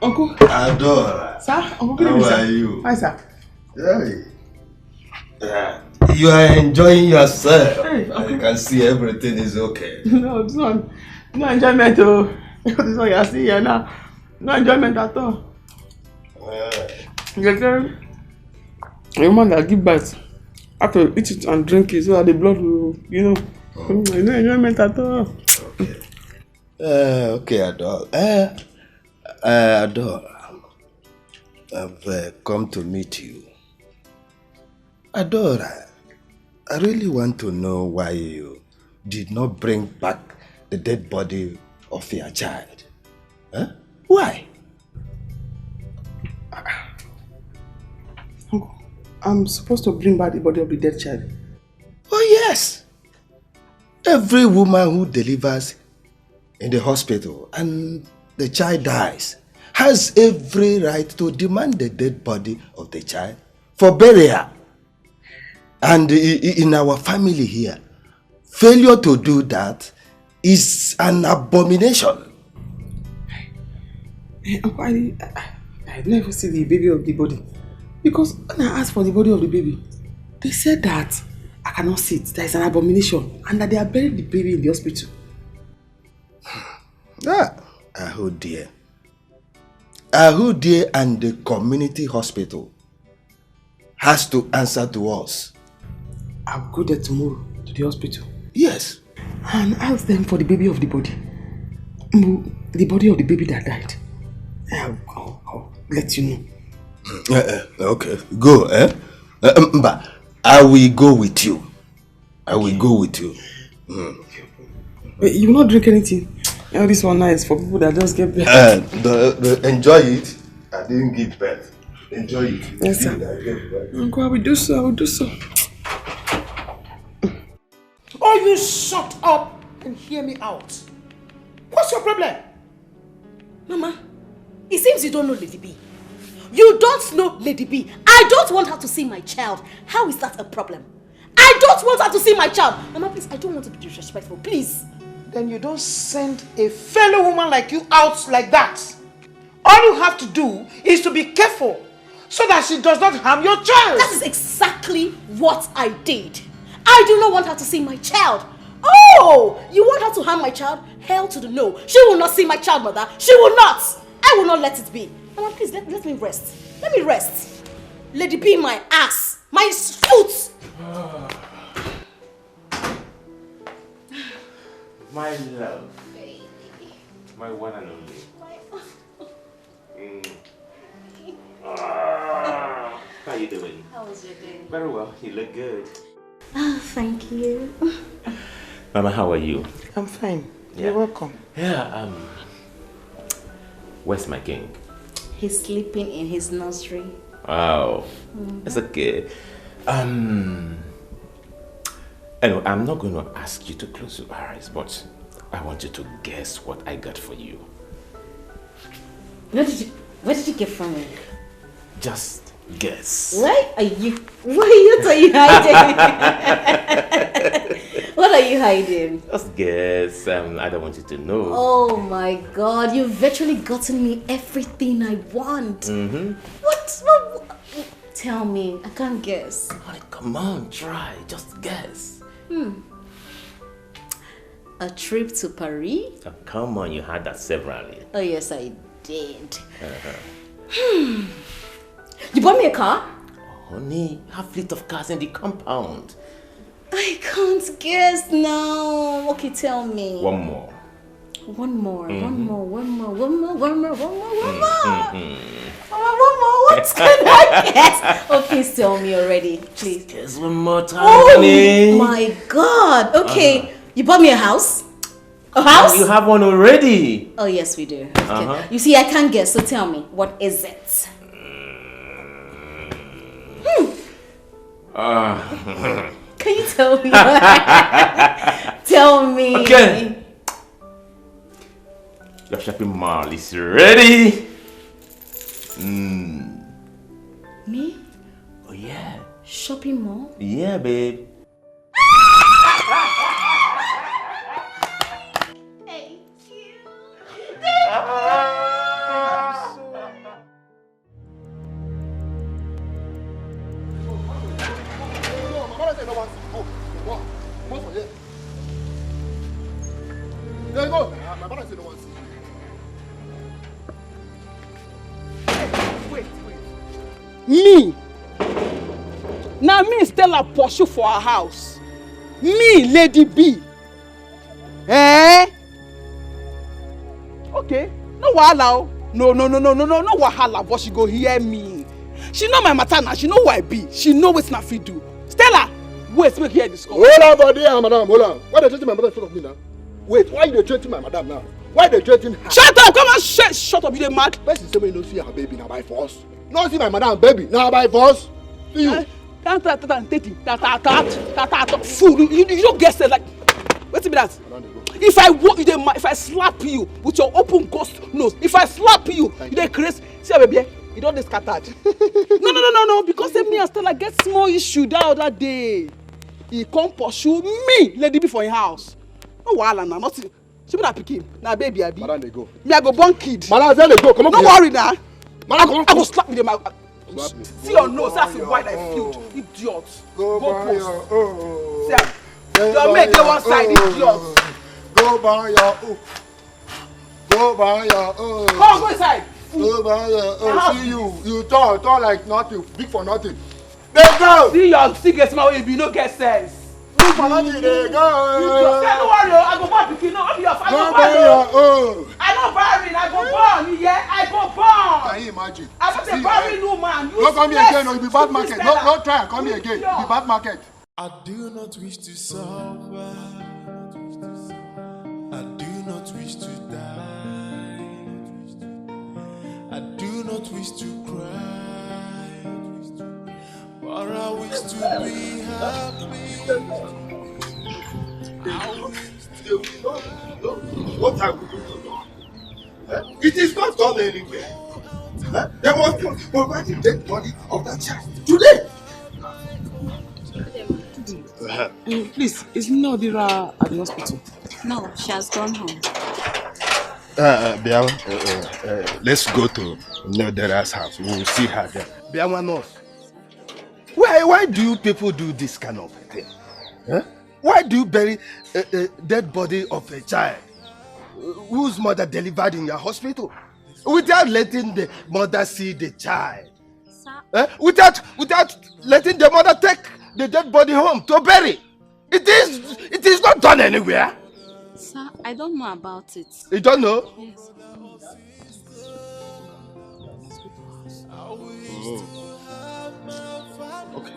Speaker 11: Uncle.
Speaker 17: Adore.
Speaker 11: Sir, Uncle, good evening,
Speaker 17: how
Speaker 11: sir.
Speaker 17: are you?
Speaker 11: Hi, sir.
Speaker 17: You are enjoying yourself.
Speaker 11: Hey,
Speaker 17: I can see everything is okay.
Speaker 11: No, this one, no enjoyment. Oh, this one you are seeing here now, no enjoyment at all. The woman that give birth have to eat it and drink it so that the blood will, no enjoyment at all.
Speaker 17: Okay, Adore. Adore. I've come to meet you. Adora, I really want to know why you did not bring back the dead body of your child. Huh? Why?
Speaker 5: I'm supposed to bring back the body of the dead child.
Speaker 17: Oh yes! Every woman who delivers in the hospital and the child dies has every right to demand the dead body of the child for burial. And in our family here, failure to do that is an abomination.
Speaker 5: I never see the baby of the body. Because when I asked for the body of the baby, they said that I cannot see it. There is an abomination. And that they are burying the baby in the hospital.
Speaker 17: Oh dear. Who dear and the community hospital has to answer to us.
Speaker 5: I'll go there tomorrow to the hospital.
Speaker 17: Yes.
Speaker 5: And ask them for the baby of the body. The body of the baby that died. I'll let you know.
Speaker 17: Okay, go. But I will go with you. I will go with you.
Speaker 5: Wait, you will not drink anything? You know, this one now is for people that just get birth.
Speaker 17: Enjoy it. I didn't give birth. Enjoy it.
Speaker 5: Yes, sir. Uncle, I will do so. I will do so.
Speaker 11: Oh, you shut up and hear me out. What's your problem?
Speaker 10: Mama, it seems you don't know Lady B. You don't know Lady B. I don't want her to see my child. How is that a problem? I don't want her to see my child. Mama, please, I don't want to be disrespectful. Please.
Speaker 11: Then you don't send a fellow woman like you out like that. All you have to do is to be careful so that she does not harm your child.
Speaker 10: That is exactly what I did. I do not want her to see my child. Oh, you want her to harm my child? Hell to the no. She will not see my child, mother. She will not. I will not let it be. Mama, please, let me rest. Let me rest. Lady B, my ass. My foot.
Speaker 14: My love. My one and only. How are you doing?
Speaker 10: How was your day?
Speaker 14: Very well. You look good.
Speaker 10: Oh, thank you.
Speaker 14: Mama, how are you?
Speaker 11: I'm fine.
Speaker 14: Yeah.
Speaker 11: You're welcome.
Speaker 14: Yeah, where's my king?
Speaker 10: He's sleeping in his nursery.
Speaker 14: Wow. It's okay. Anyway, I'm not going to ask you to close your eyes, but I want you to guess what I got for you.
Speaker 10: What did you get from me?
Speaker 14: Just guess.
Speaker 10: What are you hiding? What are you hiding?
Speaker 14: Just guess. I don't want you to know.
Speaker 10: Oh my God, you've virtually gotten me everything I want.
Speaker 14: Mm-hmm.
Speaker 10: What? Tell me, I can't guess.
Speaker 14: Come on, try. Just guess.
Speaker 10: A trip to Paris?
Speaker 14: Oh, come on, you had that severally.
Speaker 10: Oh yes, I did. You bought me a car?
Speaker 14: Honey, I have fleet of cars in the compound.
Speaker 10: I can't guess now. Okay, tell me.
Speaker 14: One more.
Speaker 10: One more.
Speaker 14: Mm-hmm.
Speaker 10: One more. What can I guess? Oh, please tell me already, please.
Speaker 14: Guess one more time,
Speaker 10: Oh
Speaker 14: honey.
Speaker 10: my God. Okay, you bought me a house? A house?
Speaker 14: You have one already.
Speaker 10: Oh yes, we do. Okay. You see, I can't guess, so tell me, what is it? Can you tell me? Tell me.
Speaker 14: Okay. Your shopping mall is ready.
Speaker 10: Me?
Speaker 14: Oh yeah.
Speaker 10: Shopping mall?
Speaker 14: Yeah, babe.
Speaker 1: Me? Now me Stella pursue for her house. Me, Lady B. Eh? Okay, no wahala.
Speaker 11: No wahala, but she go hear me. She know my matter now. She know who I be. She know wetin I fit do. Stella, wait, make here discuss.
Speaker 2: Hold on, body, madam, hold on. Why they treating my mother in front of me now? Wait, why you treating my madam now? Why they treating her?
Speaker 11: Shut up! Come on, shut up! You dey mad?
Speaker 2: Person say me no see her baby now by force. No see my madam baby now by force. See you.
Speaker 11: Fool! You don't get sense like. Wetin be that? If I slap you with your open ghost nose, if I slap you, you dey crazy. See how baby, you don't dey scattered. No, because me and Stella get small issue that other day. He come pursue me, lady before in house. No wahala na, nothing. She be that pikin, na baby I be.
Speaker 2: Madam, they go.
Speaker 11: Me I go born kid.
Speaker 2: Madam, then they go. Come on.
Speaker 11: No worry na.
Speaker 2: Madam,
Speaker 11: I go slap with them. See your nose, that's why I feel. Idiot. Go post. See, your mate dey one side, idiot.
Speaker 2: Go by your Go by your
Speaker 11: Come on, go inside.
Speaker 2: Go by your See you. You talk like nothing. Big for nothing. They go.
Speaker 11: See your stick small way, you no get sense.
Speaker 2: Big for nothing. They go.
Speaker 11: Don't worry, I go born pikin. No, I'll be your father.
Speaker 2: Go by your
Speaker 11: I no barren, I go born. Yeah, I go born.
Speaker 2: Can you imagine?
Speaker 11: I'm not a barren woman.
Speaker 2: Don't come here again, or you'll be bad market. No try and come here again. You'll be bad market.
Speaker 15: I do not wish to suffer. I do not wish to die. I do not wish to cry. But I wish to be happy.
Speaker 2: What are we doing? It is not done anywhere. They want to provide the dead body of that child today.
Speaker 5: Please, is Nodira at the hospital?
Speaker 18: No, she has gone home.
Speaker 17: Let's go to Nodira's house. We'll see her there.
Speaker 2: Biawa nurse.
Speaker 17: Why do you people do this kind of thing? Huh? Why do you bury a dead body of a child whose mother delivered in your hospital without letting the mother see the child? Without letting the mother take the dead body home to bury? It is not done anywhere.
Speaker 18: Sir, I don't know about it.
Speaker 17: You don't know?
Speaker 18: Yes.
Speaker 17: Okay.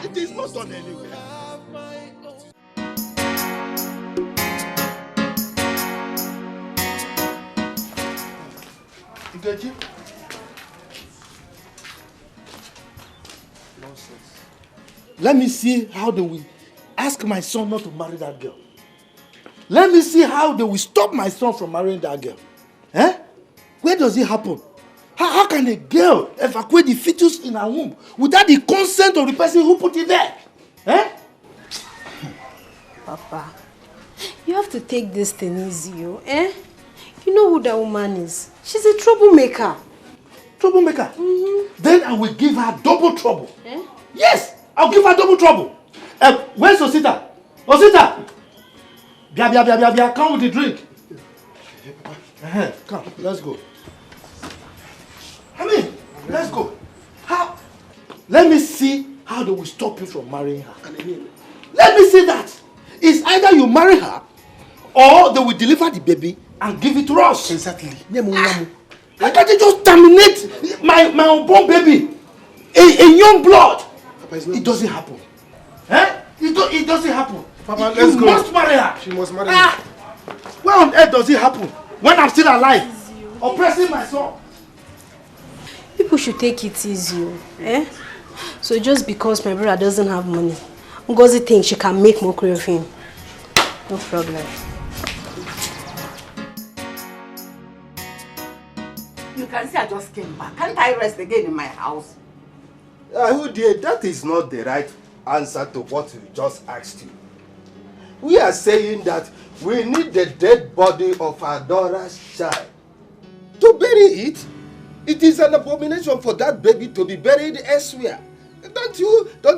Speaker 17: It is not done anywhere.
Speaker 2: Nkechi?
Speaker 9: Let me see how they will ask my son not to marry that girl. Let me see how they will stop my son from marrying that girl. Eh? Where does it happen? How can a girl evacuate the fetus in her womb without the consent of the person who put it there? Eh?
Speaker 10: Papa, you have to take this thing easy, eh? You know who that woman is. She's a troublemaker.
Speaker 9: Troublemaker? Mm-hmm. Then I will give her double trouble.
Speaker 10: Eh?
Speaker 9: Yes, I'll give her double trouble. Where's Osita? Osita! Bia, come with the drink. Come, let's go. Let's go. How? Let me see how they will stop you from marrying her. Let me see that. It's either you marry her or they will deliver the baby and give it to us.
Speaker 2: Exactly.
Speaker 9: Why can't they just terminate my unborn baby? A young blood.
Speaker 2: Papa,
Speaker 9: it doesn't happen. Eh? It doesn't happen.
Speaker 2: Papa, let's go.
Speaker 9: You must marry her.
Speaker 2: She must marry me.
Speaker 9: Where on earth does it happen? When I'm still alive? Oppressing my son.
Speaker 10: People should take it easy, eh? So just because my brother doesn't have money, Ngozi thinks she can make mockery of him. No problem.
Speaker 5: You can see I just came back. Can't I rest again in my house?
Speaker 17: Dear, that is not the right answer to what we just asked you. We are saying that we need the dead body of our daughter's child to bury it. It is an abomination for that baby to be buried elsewhere. Don't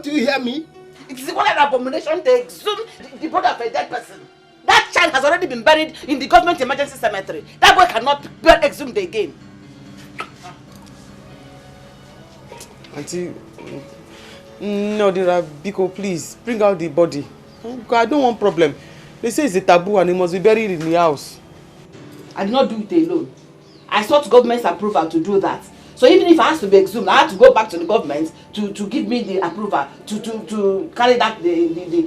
Speaker 17: you hear me?
Speaker 5: It is what an abomination to exhume the body of a dead person. That child has already been buried in the government emergency cemetery. That boy cannot be exhumed again. Auntie, no, Biko, please bring out the body. I don't want problem. They say it's a taboo and it must be buried in the house.
Speaker 10: I did not do it alone. I sought government's approval to do that. So even if I have to be exhumed, I have to go back to the government to give me the approval to carry that the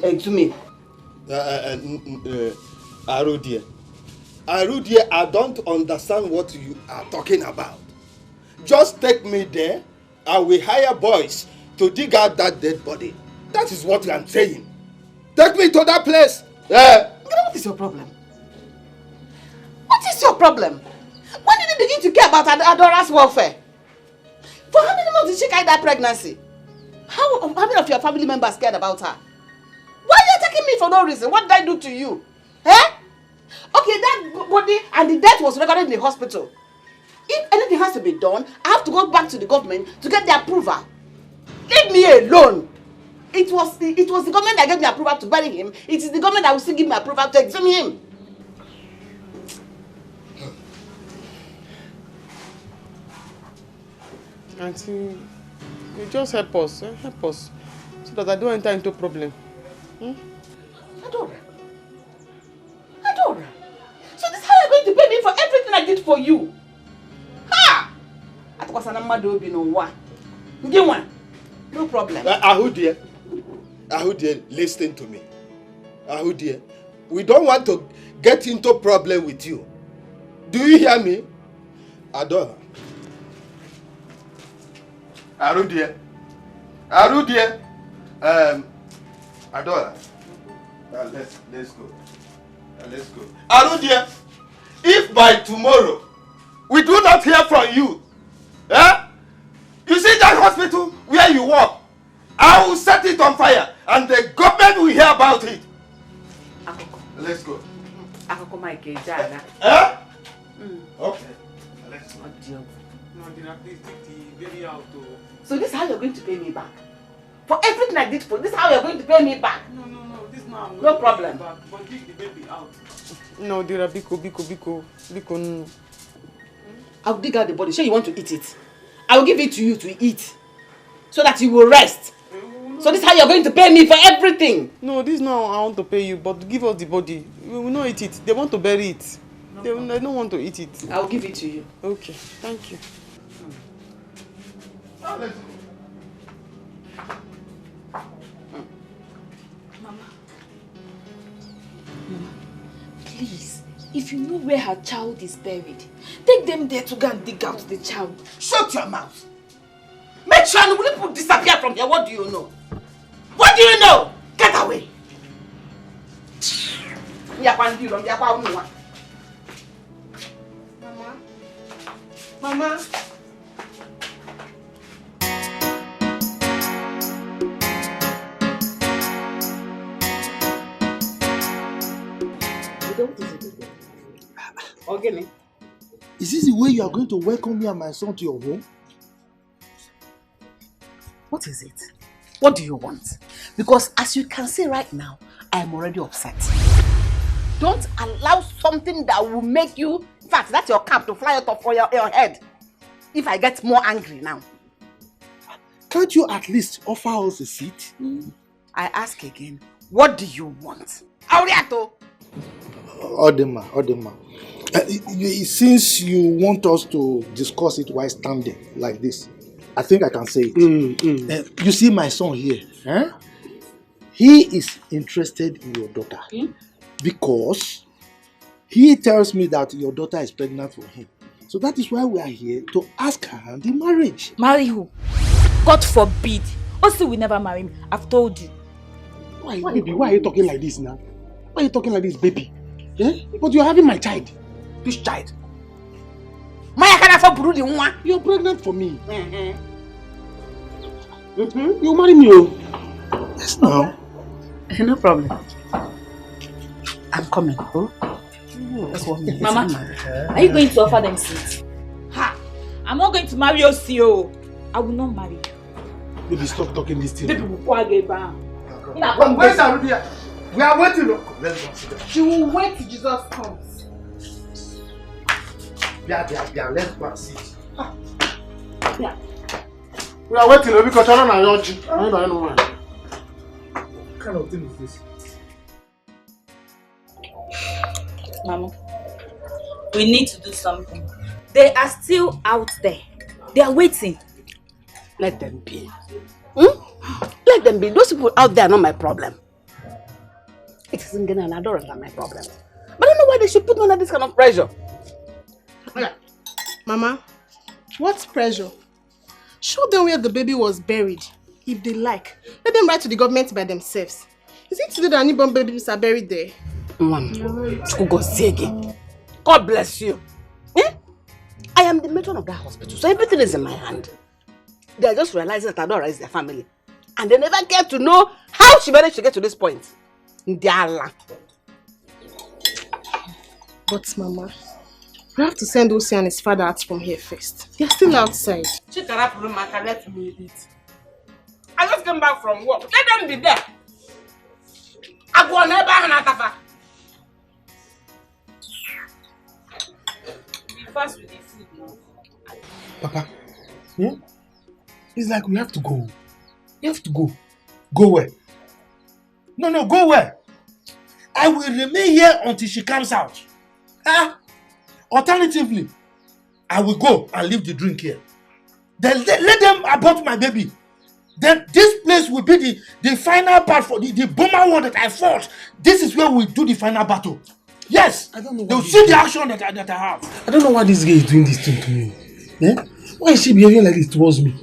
Speaker 10: exhuming.
Speaker 17: Arudie, I don't understand what you are talking about. Just take me there, and we hire boys to dig out that dead body. That is what I'm saying. Take me to that place.
Speaker 10: What is your problem? What is your problem? When did you begin to care about Adora's welfare? For how many months did she carry that pregnancy? How many of your family members cared about her? Why are you attacking me for no reason? What did I do to you? Eh? Okay, that body and the death was recorded in the hospital. If anything has to be done, I have to go back to the government to get the approval. Leave me alone. It was the government that gave me approval to bury him. It is the government that will still give me approval to exhume him.
Speaker 5: Auntie, you just help us, so that I don't enter into problem.
Speaker 10: Adora. So this is how you're going to pay me for everything I did for you? Ha! No problem.
Speaker 17: Ahudie, listen to me. Ahudie, we don't want to get into problem with you. Do you hear me? Adora. Arudie. Adora. Let's go. Let's go. Arudie, if by tomorrow we do not hear from you, you see that hospital where you work, I will set it on fire and the government will hear about it. Let's go. Okay. Let's go.
Speaker 5: Please take the baby out.
Speaker 10: So this is how you're going to pay me back? For everything I did for this is how you're going to pay me back?
Speaker 5: No, this now.
Speaker 10: No problem.
Speaker 5: But take the baby out. No, dear, biko, no.
Speaker 10: I'll dig out the body. Sure you want to eat it? I will give it to you to eat. So that you will rest. So this is how you're going to pay me for everything?
Speaker 5: No, this now I want to pay you, but give us the body. We will not eat it. They want to bury it. They don't want to eat it.
Speaker 10: I'll give it to you.
Speaker 5: Okay, thank you.
Speaker 10: Mama,
Speaker 6: please, if you know where her child is buried, take them there to go and dig out the child.
Speaker 10: Shut your mouth. Make sure Nollywood disappear from here. What do you know? What do you know? Get away. Mama.
Speaker 9: Again. Is this the way you are going to welcome me and my son to your home?
Speaker 10: What is it? What do you want? Because as you can see right now, I am already upset. Don't allow something that will make you, in fact, that's your cap to fly out of your head. If I get more angry now.
Speaker 9: Can't you at least offer us a seat?
Speaker 10: I ask again, what do you want? Auriato!
Speaker 9: Odema. Since you want us to discuss it while standing like this, I think I can say it. You see my son here, he is interested in your daughter because he tells me that your daughter is pregnant for him. So that is why we are here to ask her hand in marriage.
Speaker 6: Marry who? God forbid. Also, we never marry him. I've told you.
Speaker 9: Why are you talking like this now? Why are you talking like this, baby? But you're having my child.
Speaker 10: Which child? You're
Speaker 9: pregnant for me. You marry me, oh. Yes, no.
Speaker 10: No problem. I'm coming. That's what
Speaker 6: Mama, are you going to offer them seats? Ha! I'm not going to marry Osio. I will not marry you.
Speaker 9: Baby, stop talking this thing.
Speaker 6: Baby,
Speaker 11: We are waiting. Let's go sit down.
Speaker 10: She will wait till Jesus comes.
Speaker 11: Yeah, let's go and sit. Yeah. We are waiting because I don't know.
Speaker 9: What kind of thing is this?
Speaker 6: Mama, we need to do something. They are still out there. They are waiting.
Speaker 19: Let them be. Let them be. Those people out there are not my problem. It isn't Gana and Adora that are my problem. But I don't know why they should put me under this kind of pressure.
Speaker 10: Yeah. Mama, what pressure? Show them where the baby was buried. If they like, let them write to the government by themselves. Is it true that newborn babies are buried there?
Speaker 19: Mama, God bless you. I am the matron of that hospital, so everything is in my hand. They are just realizing that Adora is their family. And they never get to know how she managed to get to this point. Ndiala.
Speaker 10: But Mama, we have to send Osi and his father out from here first. They're still outside.
Speaker 19: Let me eat. I just came back from work. Let them be there. I go never Hanatafa.
Speaker 6: Be fast with the food now.
Speaker 9: Papa, it's like we have to go. You have to go. Go where? No, go where? I will remain here until she comes out. Alternatively, I will go and leave the drink here. Then let them abort my baby. Then this place will be the final part for the bomber war that I fought. This is where we do the final battle. Yes, I don't know. They'll see the action that I have. I don't know why this girl is doing this thing to me. Why is she behaving like this towards me?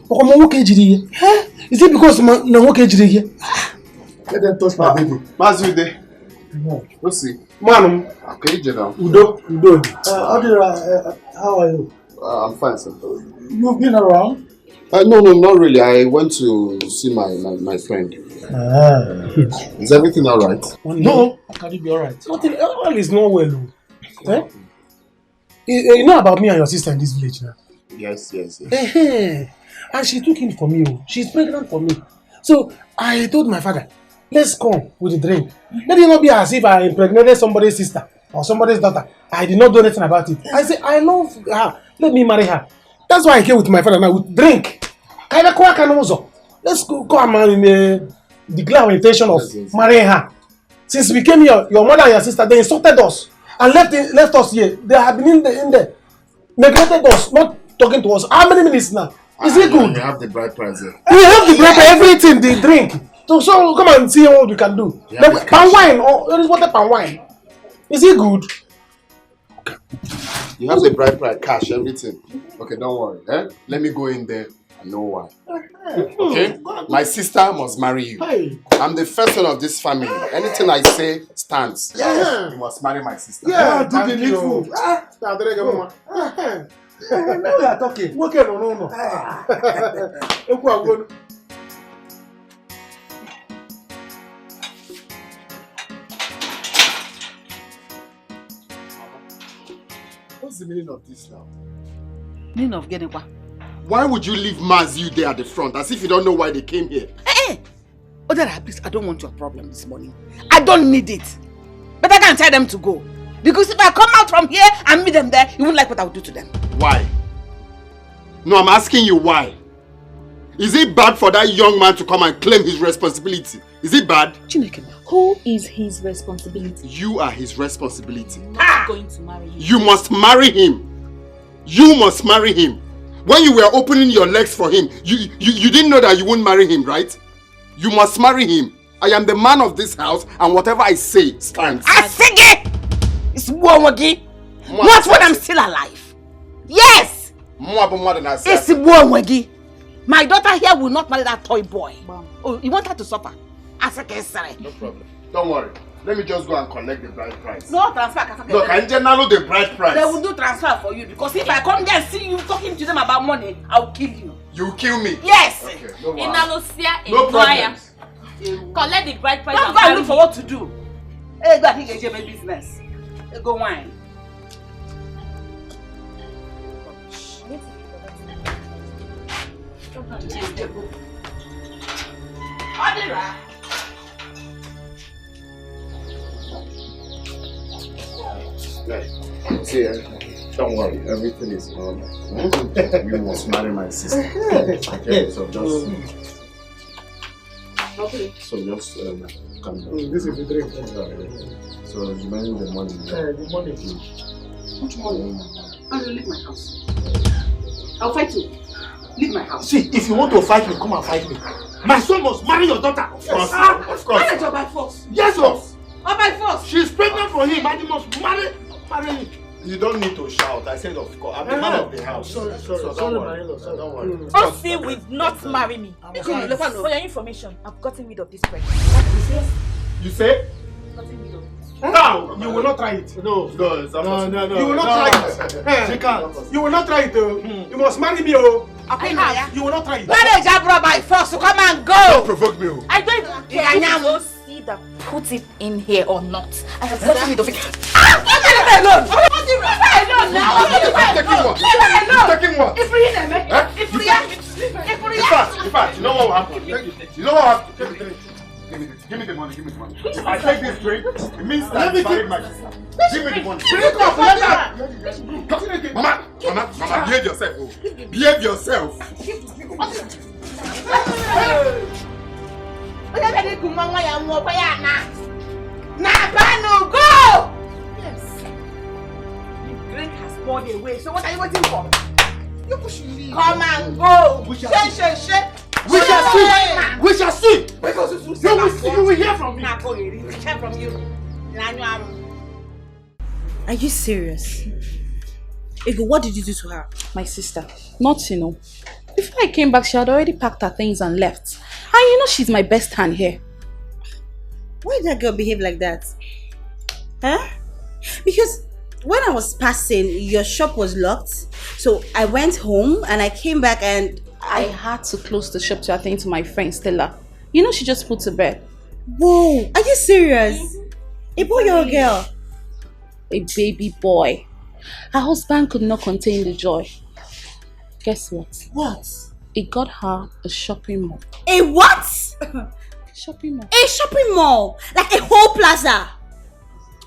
Speaker 9: Is it because I'm okay here?
Speaker 16: Let them touch my baby. Mazude. Let's see.
Speaker 9: Man,
Speaker 16: okay, General.
Speaker 9: Udo. How are you?
Speaker 16: I'm fine, sir.
Speaker 9: You've been around?
Speaker 16: No, not really. I went to see my friend. Is everything all right?
Speaker 9: No. How can it be all right? All is not well. You know about me and your sister in this village now?
Speaker 16: Yes.
Speaker 9: And she took in for me. She's pregnant for me. So I told my father, let's come with the drink. Let it not be as if I impregnated somebody's sister or somebody's daughter. I did not do anything about it. I said, I love her. Let me marry her. That's why I came with my father now with drink. Let's go and declare our intention of marrying her. Since we came here, your mother and your sister, they insulted us and left us here. They have been in there, neglected us, not talking to us. How many minutes now? Is it good?
Speaker 16: We have the bride price there.
Speaker 9: We have the bride price, everything, the drink. So come and see what we can do. Palm wine, there is water palm wine. Is it good?
Speaker 16: You have the bride price, cash, everything. Okay, don't worry. Let me go in there and know why. Okay? My sister must marry you. I'm the first son of this family. Anything I say stands. You must marry my sister.
Speaker 9: Yeah, do the needful. Now we are talking. Okay, no.
Speaker 16: What's the meaning of this now?
Speaker 19: Meaning of getting what?
Speaker 16: Why would you leave Mazu there at the front as if you don't know why they came here?
Speaker 19: Odara, please, I don't want your problem this morning. I don't need it. But I can tell them to go. Because if I come out from here and meet them there, you won't like what I will do to them.
Speaker 16: Why? No, I'm asking you why. Is it bad for that young man to come and claim his responsibility? Is it bad?
Speaker 19: Chineke,
Speaker 6: who is his responsibility?
Speaker 16: You are his responsibility.
Speaker 6: I'm not going to marry him.
Speaker 16: You must marry him. You must marry him. When you were opening your legs for him, you didn't know that you wouldn't marry him, right? You must marry him. I am the man of this house, and whatever I say stands.
Speaker 19: Asige! It's Mwawagi. Not when I'm still alive. Yes! It's Mwawagi. My daughter here will not marry that toy boy. Oh, you want her to suffer? Asige,
Speaker 16: no problem. Don't worry. Let me just go and collect the bride price.
Speaker 19: No transfer.
Speaker 16: Look, I know the bride price.
Speaker 19: They will do transfer for you because if I come there and see you talking to them about money, I'll kill you.
Speaker 16: You kill me?
Speaker 19: Yes.
Speaker 16: Okay, no
Speaker 6: problem. Collect the bride price.
Speaker 19: Don't go and look for what to do. Hey, go and get my business. Hey, go wine.
Speaker 16: See, don't worry, everything is alright. You must marry my sister. Okay, so just come down.
Speaker 9: This is the drink.
Speaker 16: So it's remaining the money.
Speaker 11: The money.
Speaker 7: Which money? I will leave my house. I'll fight you. Leave my house.
Speaker 11: See, if you want to fight me, come and fight me. My son must marry your daughter.
Speaker 16: Of course.
Speaker 7: Marriage or by force?
Speaker 11: Yes, boss.
Speaker 7: Or by force?
Speaker 11: She's pregnant for him and he must marry him.
Speaker 16: You don't need to shout. I said of course. I'm the man of the house. Sorry,
Speaker 11: sorry,
Speaker 16: my in-law. Don't worry.
Speaker 6: Osi will not marry me. For your information, I've gotten rid of this pregnancy.
Speaker 16: You say?
Speaker 11: No, you will not try it. No,
Speaker 16: it's not possible.
Speaker 11: No. You will not try it. She can't. You will not try it. You must marry me. You will not try it.
Speaker 19: Marriage abroad by force. So come and go.
Speaker 16: Don't provoke me.
Speaker 6: I don't even care if you see that put it in here or not. I have gotten rid of it.
Speaker 19: Leave me alone. Leave me alone now.
Speaker 16: Taking what?
Speaker 19: If
Speaker 16: In fact, you know what will happen? You know what will happen? Give me the money. If I take this drink, it means that I'm married my sister. Give me the money. Mama, behave yourself. Behave yourself.
Speaker 19: Go! Yes. The drink has poured away, so what are you waiting for? Come and go.
Speaker 11: We shall see. You will hear from me.
Speaker 10: Are you serious? Ego, what did you do to her?
Speaker 7: My sister. Nothing. Before I came back, she had already packed her things and left. And you know she's my best hand here.
Speaker 10: Why did that girl behave like that? Huh? Because when I was passing, your shop was locked. So I went home and I came back and
Speaker 7: I had to close the shop to attend to my friend Stella. You know she just put to bed.
Speaker 10: Whoa, are you serious? A boy or a girl?
Speaker 7: A baby boy. Her husband could not contain the joy. Guess what?
Speaker 10: What?
Speaker 7: It got her a shopping mall.
Speaker 10: A what?
Speaker 7: Shopping mall.
Speaker 10: A shopping mall? Like a whole plaza?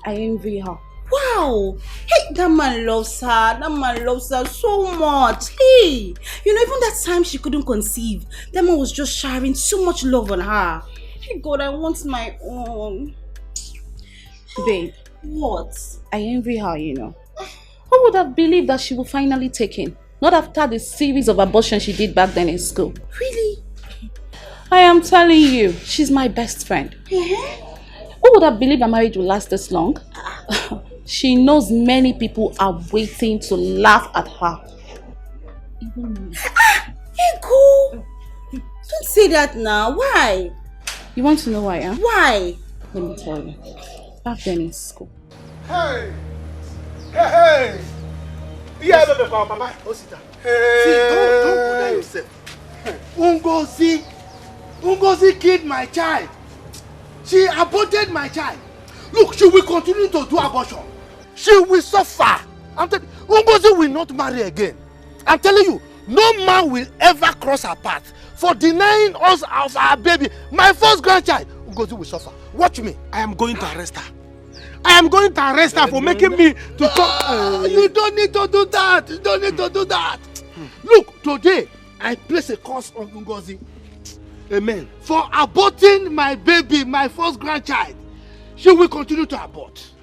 Speaker 7: I envy her.
Speaker 10: Wow! Hey, that man loves her. That man loves her so much. Hey! You know, even that time she couldn't conceive, that man was just showering so much love on her. Hey God, I want my own.
Speaker 7: Babe.
Speaker 10: What?
Speaker 7: I envy her, you know. Who would have believed that she would finally take in? Not after the series of abortions she did back then in school.
Speaker 10: Really?
Speaker 7: I am telling you, she's my best friend. Who would have believed a marriage will last this long? She knows many people are waiting to laugh at her. Even me.
Speaker 10: Ego! Don't say that now. Why?
Speaker 7: You want to know why, huh?
Speaker 10: Why?
Speaker 7: Let me tell you. Back then in school.
Speaker 11: Hey! Yeah, Mama. Hey. See, don't put that yourself. Ungozi killed my child. She aborted my child. Look, she will continue to do abortion. She will suffer. I'm telling you, Ungozi will not marry again. I'm telling you, no man will ever cross her path for denying us of our baby, my first grandchild. Ungozi will suffer. Watch me. I am going to arrest her. I am going to arrest her for making me to come. You don't need to do that. You don't need to do that. Look, today I place a curse on Ungozi. Amen. For aborting my baby, my first grandchild. She will continue to abort.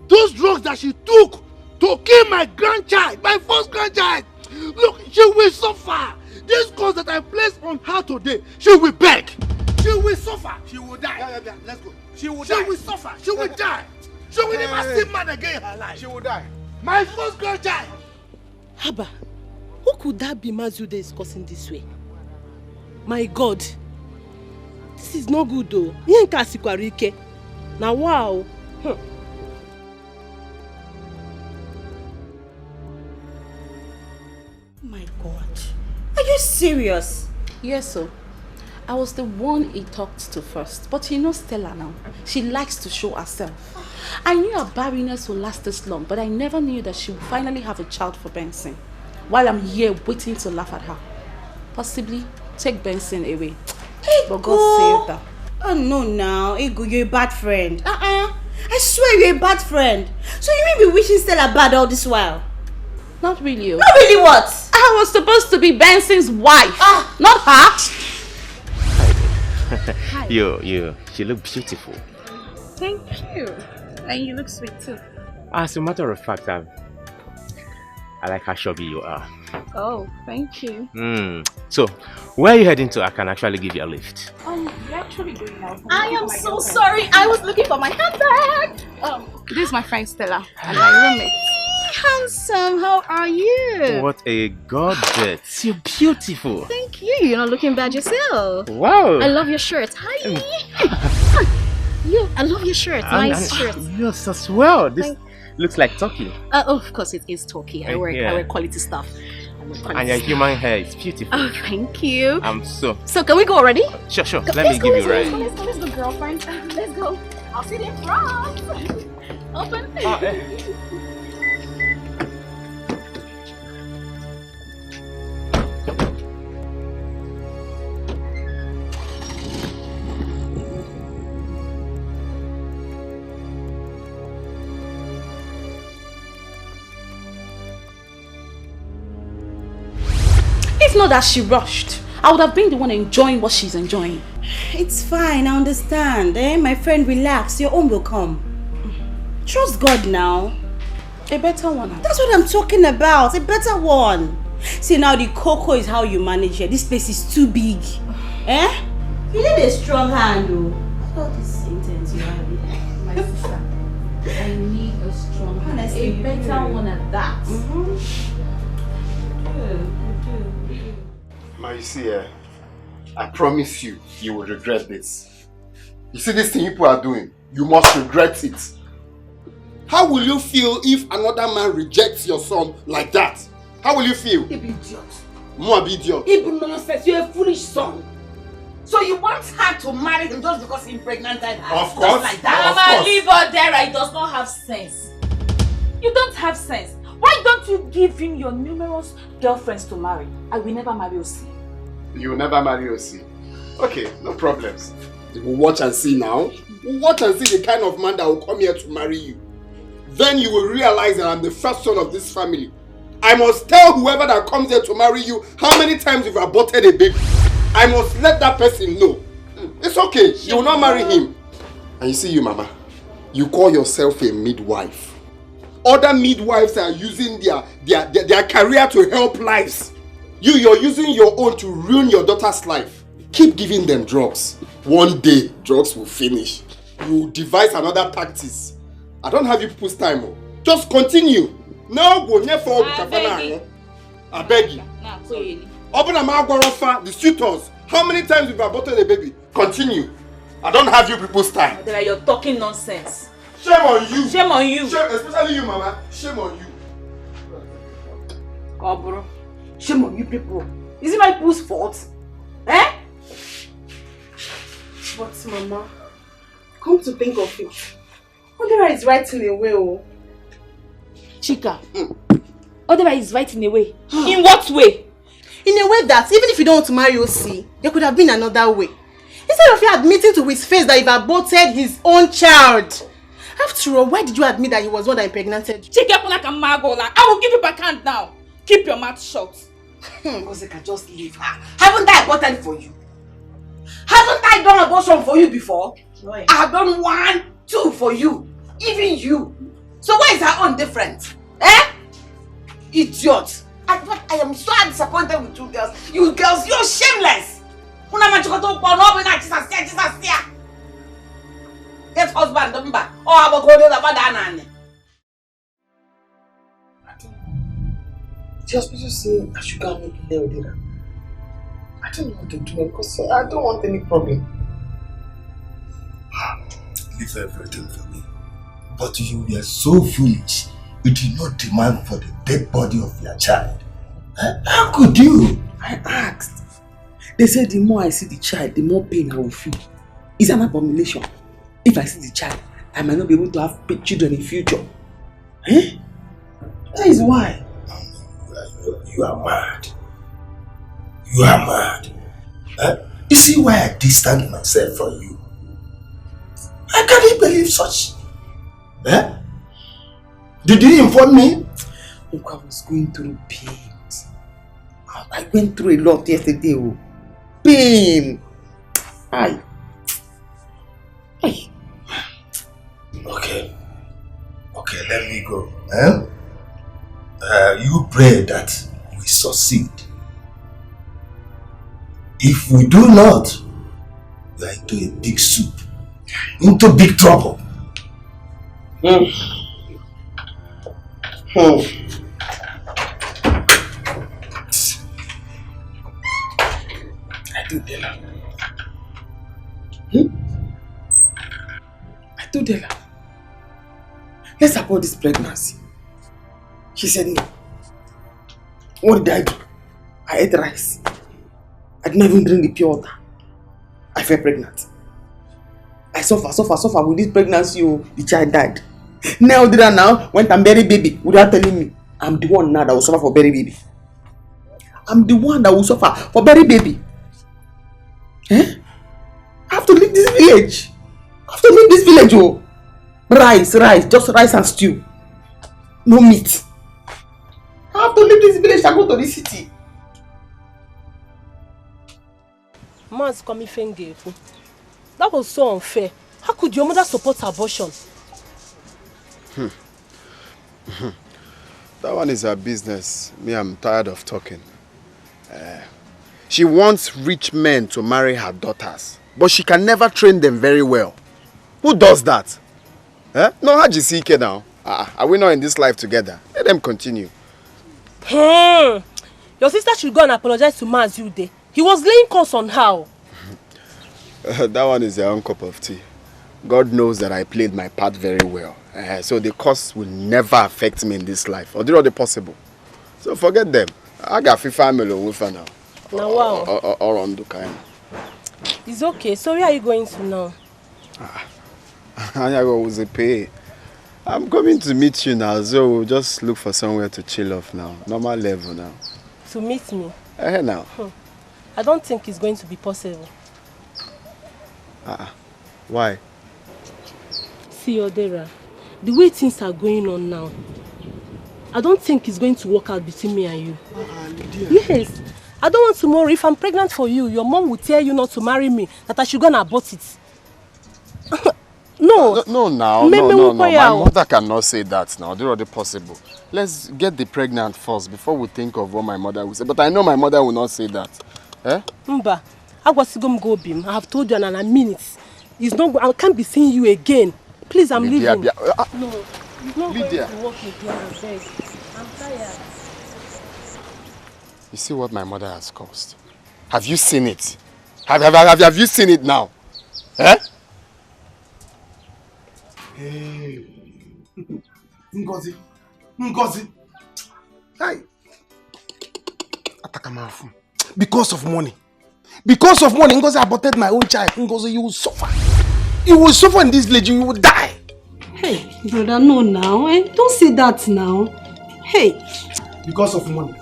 Speaker 11: Those drugs that she took to kill my grandchild, my first grandchild. Look, she will suffer. This curse that I placed on her today, she will beg. She will suffer. She will die. Yeah, let's go. She will suffer. She will die. She will never see man again in her life. She will die. My first grandchild.
Speaker 10: Haba, who could that be Mazude is cursing this way? My God. This is not good though. Now wow. Oh my God. Are you serious?
Speaker 7: Yes, sir. I was the one he talked to first. But you know Stella now. She likes to show herself. I knew her barrenness would last this long, but I never knew that she would finally have a child for Benson. While I'm here waiting to laugh at her. Possibly take Benson away. But God saved her.
Speaker 10: Oh no now. Ego, you're a bad friend. I swear you're a bad friend. So you may be wishing Stella bad all this while?
Speaker 7: Not really.
Speaker 10: Not really what?
Speaker 7: I was supposed to be Benson's wife. Not her.
Speaker 14: Hi. You look beautiful.
Speaker 7: Thank you.
Speaker 12: And you look sweet too.
Speaker 14: As a matter of fact, I like how chubby you are.
Speaker 12: Oh, thank you.
Speaker 14: So, where are you heading to? I can actually give you a lift.
Speaker 12: We're actually going out.
Speaker 10: I am so sorry. I was looking for my handbag.
Speaker 12: This is my friend Stella and my roommate.
Speaker 10: Handsome, how are you?
Speaker 14: What a goddess. You're beautiful.
Speaker 10: Thank you. You're not looking bad yourself.
Speaker 14: Wow.
Speaker 10: I love your shirt. Hi. I love your shirt. Nice shirt.
Speaker 14: Yours as well. This looks like turkey.
Speaker 10: Of course it is turkey. I wear quality stuff.
Speaker 14: And your human hair is beautiful.
Speaker 10: Oh, thank you.
Speaker 14: So
Speaker 10: can we go already?
Speaker 14: Sure. Let me give you a ride.
Speaker 10: Let's go, girlfriend. Let's go. I'll sit in front. Open. It's not that she rushed. I would have been the one enjoying what she's enjoying.
Speaker 19: It's fine, I understand. My friend, relax. Your own will come. Trust God now.
Speaker 10: A better one.
Speaker 19: That's what I'm talking about. A better one. See, now the cocoa is how you manage here. This place is too big. You need a strong hand, though. All this intense you have here.
Speaker 10: My sister, I need a strong hand. A better one at that.
Speaker 16: Ma, you see, I promise you, you will regret this. You see this thing you people are doing, you must regret it. How will you feel if another man rejects your son like that? How will you feel?
Speaker 19: You be idiot.
Speaker 16: More be idiot.
Speaker 19: Even nonsense, you're a foolish son. So you want her to marry him just because he impregnated her?
Speaker 16: Of course.
Speaker 19: Just like that.
Speaker 6: Mama, leave her there. He does not have sense. You don't have sense. Why don't you give him your numerous girlfriends to marry? I will never marry Osi.
Speaker 16: You will never marry Osi. Okay, no problems. We'll watch and see now. We'll watch and see the kind of man that will come here to marry you. Then you will realize that I'm the first son of this family. I must tell whoever that comes here to marry you how many times you've aborted a baby. I must let that person know. It's okay, you will not marry him. And you see you, Mama, you call yourself a midwife. Other midwives are using their career to help lives. You're using your own to ruin your daughter's life. Keep giving them drugs. One day, drugs will finish. You devise another tactics. I don't have you people's time. Just continue. No, go never. I beg you. Open a mouth, the suitors. How many times you've aborted a baby? Continue. I don't have you people's time.
Speaker 6: You're talking nonsense.
Speaker 16: Shame on you.
Speaker 6: Shame on you.
Speaker 16: Shame, especially you, Mama. Shame on you.
Speaker 19: Oh, bro. Shame on you people. Is it my people's fault? But, Mama, come to think of it, Odera is right in a way,
Speaker 6: Chika, Odera is right in a way. In what way?
Speaker 10: In a way that, even if you don't want to marry Osi, there could have been another way. Instead of you admitting to his face that you've aborted his own child. After all, why did you admit that he was one that impregnated you?
Speaker 6: Chika, I will give you back hand now. Keep your mouth shut.
Speaker 19: Osika, just leave her. Haven't I aborted for you? Haven't I done abortion for you before? Right. I have done 1, 2 for you. Even you. So why is her own different? Idiot. I am so disappointed with you girls. You girls, you're shameless. Get husband number. Oh, I'm going to the
Speaker 5: The hospital say I should go and make Leo dinner. I don't know what to do because I don't want any problem.
Speaker 17: Leave everything for me. But you were so foolish. You did not demand for the dead body of your child. How could you?
Speaker 5: I asked. They said the more I see the child, the more pain I will feel. It's an abomination. If I see the child, I might not be able to have children in future. That is why.
Speaker 17: You are mad. You are mad. You see why I distance myself from you? I can't believe such. Did you inform me?
Speaker 5: Look, I was going through pain. I went through a lot yesterday. Pain.
Speaker 17: Okay. Okay, let me go. You pray that we succeed. If we do not, we are into a big soup. Into big trouble.
Speaker 5: I do tell her. I do tell her. Let's abort this pregnancy. She said no. What did I do? I ate rice. I didn't even drink the pure water. I fell pregnant. I suffer with this pregnancy. Oh, the child died. Now did I now went and bury baby without telling me. I'm the one now that will suffer for bury baby. I'm the one that will suffer for bury baby. I have to leave this village. Oh. Rice, just rice and stew. No meat. I have to leave this village and go to the city.
Speaker 10: Man's coming finger. That was so unfair. How could your mother support abortion?
Speaker 16: That one is her business. Me, I'm tired of talking. She wants rich men to marry her daughters, but she can never train them very well. Who does that? No, Hajisike now. Are we not in this life together? Let them continue.
Speaker 10: Your sister should go and apologize to Mazude. He was laying curse on her.
Speaker 16: That one is their own cup of tea. God knows that I played my part very well. So the curse will never affect me in this life. Or do the possible. So forget them. I got family with her now.
Speaker 10: Now wow.
Speaker 16: Or on the kind.
Speaker 10: It's okay. So where are you going to now?
Speaker 16: I'm coming to meet you now, so we'll just look for somewhere to chill off now. Normal level now.
Speaker 10: To meet me?
Speaker 16: Now.
Speaker 10: I don't think it's going to be possible.
Speaker 16: Why?
Speaker 10: See, Odera, the way things are going on now, I don't think it's going to work out between me and you. Yes. I don't want tomorrow, if I'm pregnant for you, your mom will tell you not to marry me, that I should go and abort it. No.
Speaker 16: No. My mother cannot say that now. Do the possible. Let's get the pregnant first before we think of what my mother will say. But I know my mother will not say that.
Speaker 10: Mba, I have told you in a minute. It's not. I can't be seeing you again. Please, I'm leaving. No, it's not
Speaker 16: Lydia.
Speaker 10: going to work again. I'm tired.
Speaker 16: You see what my mother has caused? Have you seen it? Have you seen it now?
Speaker 9: Hey, Ngozi. Hey, Atakamafu. Because of money, Ngozi aborted my own child. Ngozi, you will suffer. You will suffer in this village. You will die.
Speaker 10: Hey, brother, no now. Don't say that now. Hey.
Speaker 9: Because of money.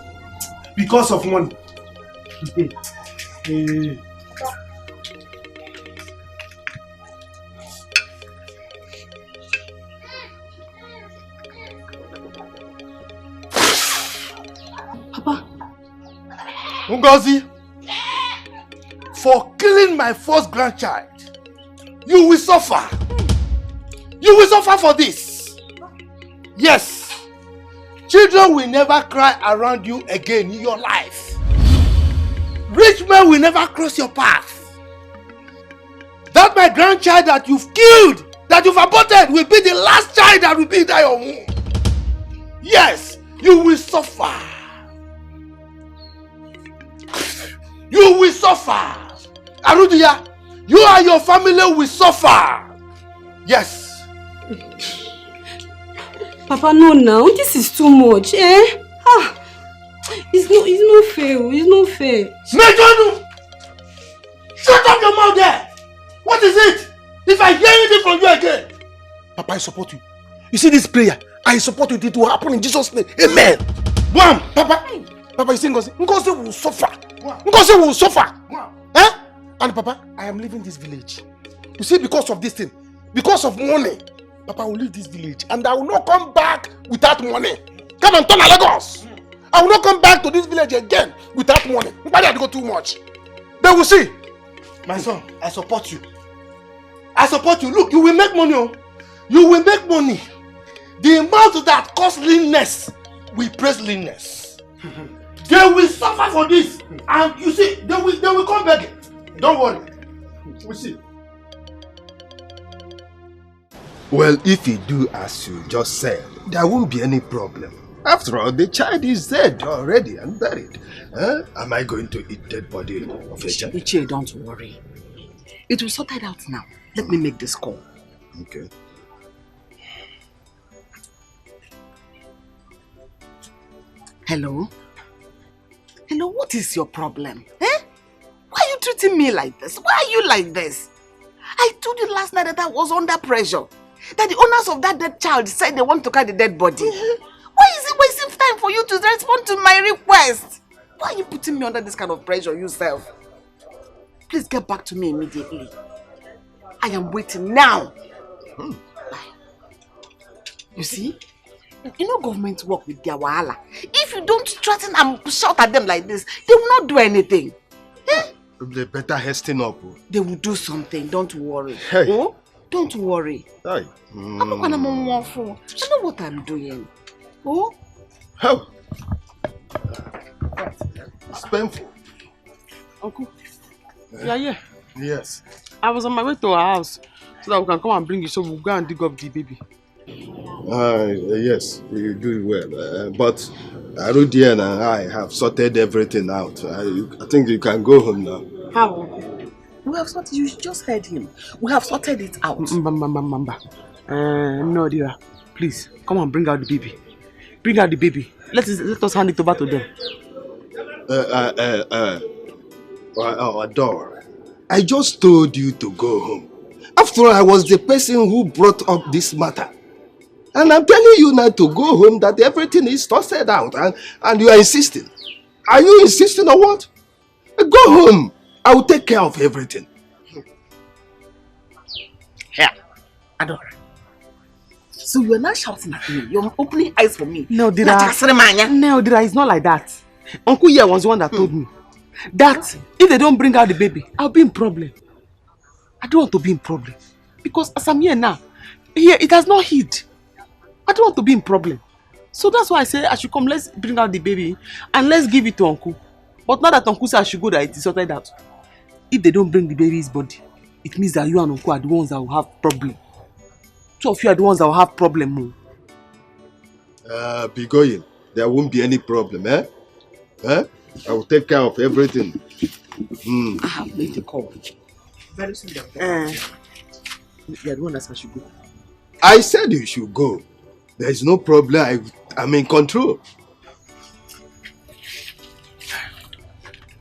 Speaker 9: Hey. Ngozi, for killing my first grandchild, you will suffer. You will suffer for this. Yes. Children will never cry around you again in your life. Rich men will never cross your path. That my grandchild that you've killed, that you've aborted, will be the last child that will be in your womb. Yes, you will suffer. You will suffer. Arudia, you and your family will suffer. Yes.
Speaker 10: Papa, no now. This is too much. It's not fair. It's not fair.
Speaker 9: Mejonu! Shut up your mouth there! What is it? If I hear anything from you again. Papa, I support you. You see this prayer? I support you. It will happen in Jesus' name. Amen. Wham! Papa, you see Ngozi? Ngozi will suffer. Ngozi will suffer. And Papa, I am leaving this village. You see, because of this thing, because of money, Papa, I will leave this village and I will not come back without money. Come and turn Lagos. I will not come back to this village again without money. Why did I go too much? They will see. My son, I support you. I support you. Look, you will make money. You will make money.
Speaker 17: The mouth that cause leanness will praise leanness. They will suffer for this. And you see, they will come back. Don't worry. We see. Well, if you do as you just said, there won't be any problem. After all, the child is dead already and buried. Am I going to eat dead body of a child?
Speaker 19: Ichie, don't worry. It will sort it out now. Let me make this call.
Speaker 17: Okay.
Speaker 19: Hello? Hello, what is your problem? Eh? Why are you treating me like this? Why are you like this? I told you last night that I was under pressure. That the owners of that dead child said they want to carry the dead body. Why is it wasting time for you to respond to my request? Why are you putting me under this kind of pressure yourself? Please get back to me immediately. I am waiting now. You see? You know government work with their wahala. If you don't threaten and shout at them like this, they will not do anything. Eh?
Speaker 17: They better hasten up.
Speaker 19: They will do something, don't worry.
Speaker 17: Hey.
Speaker 19: Oh? Don't worry.
Speaker 17: Hey.
Speaker 19: I'm not gonna I know what I'm doing. Oh?
Speaker 17: How? It's painful.
Speaker 5: Uncle, you are here?
Speaker 17: Yes.
Speaker 5: I was on my way to our house so that we can come and bring you so we'll go and dig up the baby.
Speaker 17: Yes, you do well. But Arudian and I have sorted everything out. I think you can go home now.
Speaker 19: How? We have sorted, you just heard him. We have sorted it out.
Speaker 5: No, dear. Please, come and bring out the baby. Bring out the baby. Let us hand it over to them.
Speaker 17: Adore, I just told you to go home. After all, I was the person who brought up this matter. And I'm telling you now to go home that everything is sorted out and you are insisting. Are you insisting or what? Go home. I will take care of everything.
Speaker 19: Here, Adore. So you are not shouting at me. You're opening eyes for me.
Speaker 5: No, Dira. No, Dira, it's not like that. Uncle here was the one that told me that if they don't bring out the baby, I'll be in problem. I don't want to be in problem. Because as I'm here now, here it has not hid. I don't want to be in problem. So that's why I say I should come, let's bring out the baby and let's give it to Uncle. But now that Uncle said I should go, that it is sorted out. If they don't bring the baby's body, it means that you and Uncle are the ones that will have problem. Two of you are the ones that will have problem.
Speaker 17: Be going. There won't be any problem, eh? I will take care of everything.
Speaker 19: I have made the call. Very soon. You are the one that said I should go.
Speaker 17: I said you should go. There is no problem. I'm in control.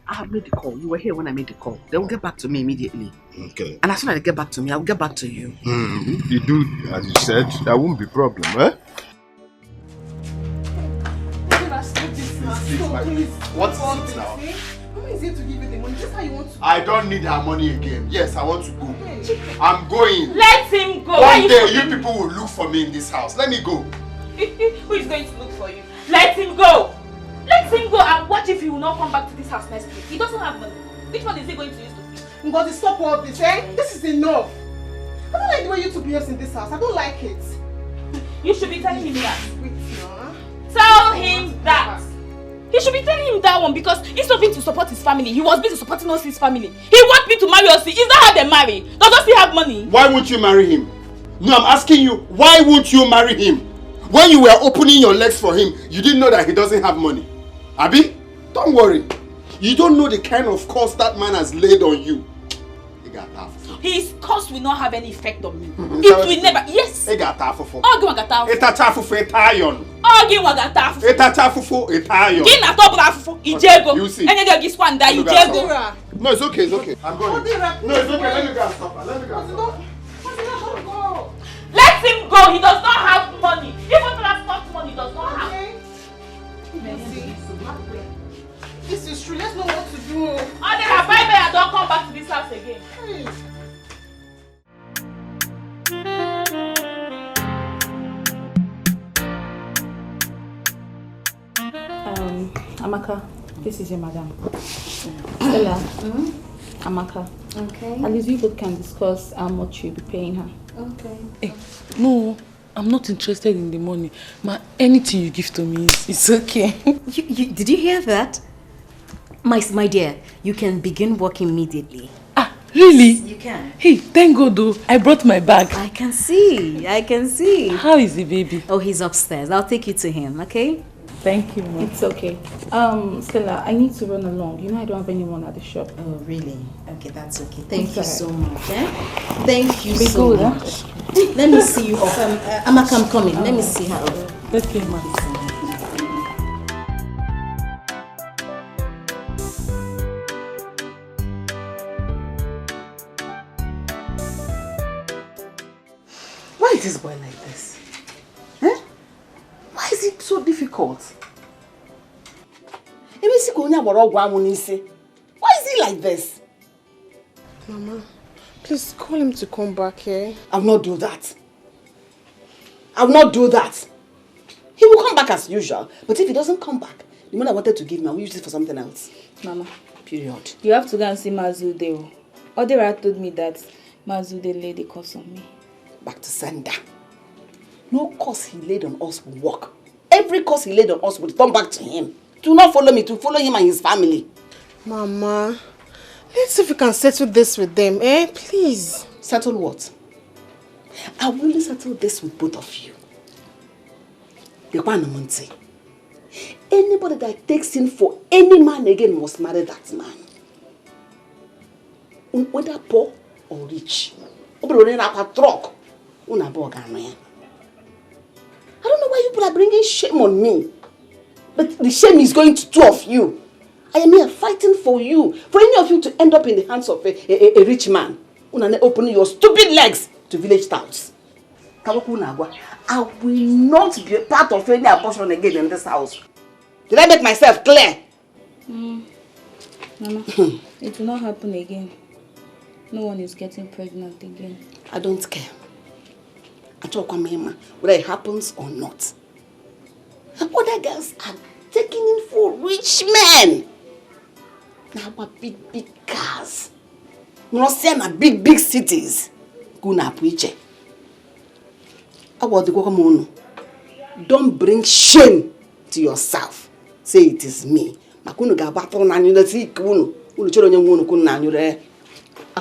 Speaker 19: I have made the call. You were here when I made the call. They will get back to me immediately.
Speaker 17: Okay.
Speaker 19: And as soon as they get back to me, I will get back to you.
Speaker 17: You do, as you said, there won't be problem, eh?
Speaker 11: What's it now? Who is it to give you the money? Just how you want to.
Speaker 2: I don't need her money again. Yes, I want to go. I'm going.
Speaker 6: Let him go.
Speaker 2: One day, you people will look for me in this house. Let me go.
Speaker 6: Who is going to look for you? Let him go. Let him go and watch if he will not come back to this house next week. He doesn't have money. Which one is he going to use to feed?
Speaker 11: But stop all this, eh? This is enough. I don't like the way you two behave in this house. I don't like it.
Speaker 6: You should be telling him that.
Speaker 11: Wait, no.
Speaker 6: Tell him that. He should be telling him that one because instead of him to support his family, he was busy supporting us his family. He wants me to marry us. Is that how they marry? Does he have money?
Speaker 2: Why won't you marry him? No, I'm asking you, why won't you marry him? When you were opening your legs for him, you didn't know that he doesn't have money. Abi, don't worry. You don't know the kind of curse that man has laid on you.
Speaker 6: His curse will not have any effect on me. It will never. Yes.
Speaker 2: He got tafufu.
Speaker 6: Ogi wagata.
Speaker 2: Eta tafufu etayon.
Speaker 6: Ogi wagata.
Speaker 2: Eta tafufu etayon.
Speaker 6: Gina top tafufu. Ijego.
Speaker 2: You see.
Speaker 6: Any of this one that Ijego.
Speaker 2: No, it's okay. It's okay. I'm going. No, it's okay. Let me go and stop her. Let me go and stop her.
Speaker 6: Let him go. He does not have money. Even transport money does not have.
Speaker 11: This is true. Let's know what to do.
Speaker 6: Odera, bye-bye and don't come back to this house again.
Speaker 20: Amaka, this is your madam. Stella, Amaka.
Speaker 18: Okay.
Speaker 20: At least you both can discuss how much you'll be paying her.
Speaker 18: Okay.
Speaker 19: Hey, no,
Speaker 5: I'm not interested in the money. Ma, anything you give to me, it's okay.
Speaker 10: Did you hear that? My dear, you can begin work immediately.
Speaker 5: Ah, really?
Speaker 10: You can.
Speaker 5: Hey, thank God though. I brought my bag.
Speaker 10: I can see.
Speaker 5: How is the baby?
Speaker 10: Oh, he's upstairs. I'll take you to him, okay?
Speaker 5: Thank you, Ma.
Speaker 20: It's okay. Stella, I need to run along. You know I don't have anyone at the shop.
Speaker 10: Oh, really? Okay, that's okay. Thank you so much. Thank you
Speaker 20: Be
Speaker 10: so
Speaker 20: good,
Speaker 10: much. Let me see you off. Amaka, I'm coming. Let me see her.
Speaker 5: Okay, Ma.
Speaker 19: Why is this boy like this? Eh? Why is it so difficult? Why is he like this?
Speaker 11: Mama, please call him to come back here.
Speaker 19: I will not do that. I will not do that. He will come back as usual. But if he doesn't come back, the money I wanted to give me, I will use it for something else.
Speaker 20: Mama.
Speaker 19: Period.
Speaker 20: You have to go and see Mazude. Odera told me that Mazude laid a curse on me.
Speaker 19: Back to sender. No curse he laid on us will work. Every curse he laid on us will come back to him. Do not follow me, to follow him and his family.
Speaker 11: Mama, let's see if we can settle this with them, eh? Please.
Speaker 19: Settle what? I will only settle this with both of you. Anybody that takes in for any man again must marry that man. Whether poor or rich. I don't know why you people are bringing shame on me. But the shame is going to two of you. I am here fighting for you. For any of you to end up in the hands of a rich man. Opening your stupid legs to village towns. I will not be a part of any abortion again in this house. Did I make myself clear?
Speaker 20: Mama, it will not happen again. No one is getting pregnant again.
Speaker 19: I don't care. I talk about whether it happens or not. Other girls are taking in for rich men. Now what big cars. Not saying big cities. Guna preacher. Don't bring shame to yourself. Say it is me. As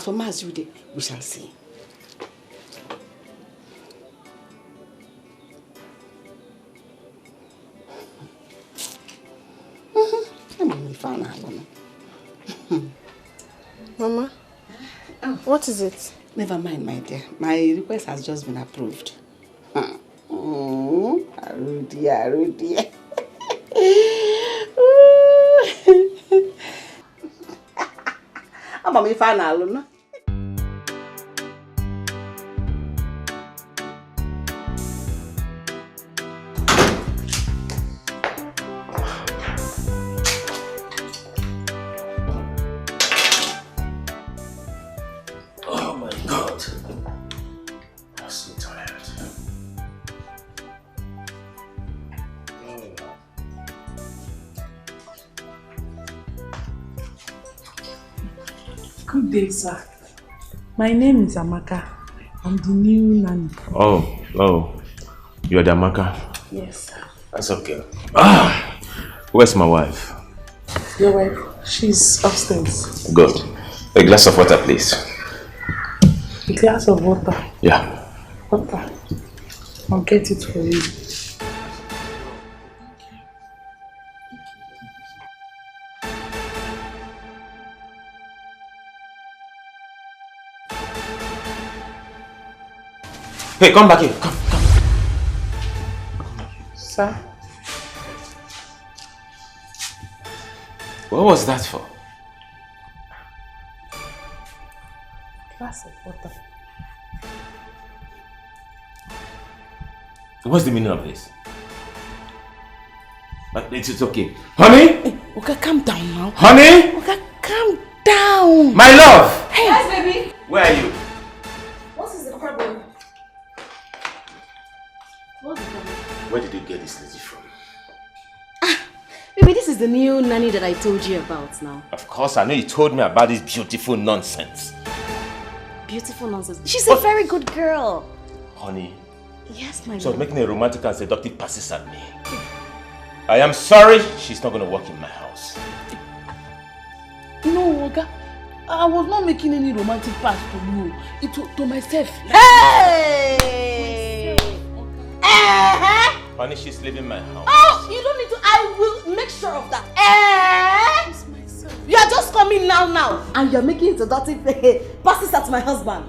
Speaker 19: for Mazude, we shall see.
Speaker 11: Mama, what is it?
Speaker 19: Never mind, my dear. My request has just been approved. Arudi. I'm a fan alone.
Speaker 14: Oh my God. I'm so tired.
Speaker 5: Good day, sir. My name is Amaka. I'm the new nanny.
Speaker 14: Oh. You're the Amaka?
Speaker 5: Yes, sir.
Speaker 14: That's okay. Where's my wife?
Speaker 5: Your wife? She's upstairs.
Speaker 14: Good. A glass of water, please.
Speaker 5: A glass of water?
Speaker 14: Yeah.
Speaker 5: Water. I'll get it for you.
Speaker 14: Hey, come back here. Come.
Speaker 5: Sir?
Speaker 14: What was that for?
Speaker 5: Glass of water.
Speaker 14: What's the meaning of this? It's okay. Honey?
Speaker 5: Hey, okay, calm down now.
Speaker 14: Honey?
Speaker 5: Okay, calm down.
Speaker 14: My love!
Speaker 10: Hey. Yes, baby.
Speaker 14: Where are you?
Speaker 10: What is the problem?
Speaker 14: Where did you get this lady from?
Speaker 10: Baby, this is the new nanny that I told you about now.
Speaker 14: Of course, I know you told me about this beautiful nonsense.
Speaker 10: Beautiful nonsense. She's a very good girl.
Speaker 14: Honey,
Speaker 19: Yes, my
Speaker 14: So
Speaker 19: lord.
Speaker 14: making a romantic and seductive passes at me. I am sorry, she's not going to work in my house.
Speaker 5: No, Oga. I was not making any romantic pass to you. To myself.
Speaker 19: Hey!
Speaker 14: Honey, she's leaving my house.
Speaker 19: Oh, you don't need to. I will make sure of that. You are just coming now, and you're making seductive passes at my husband.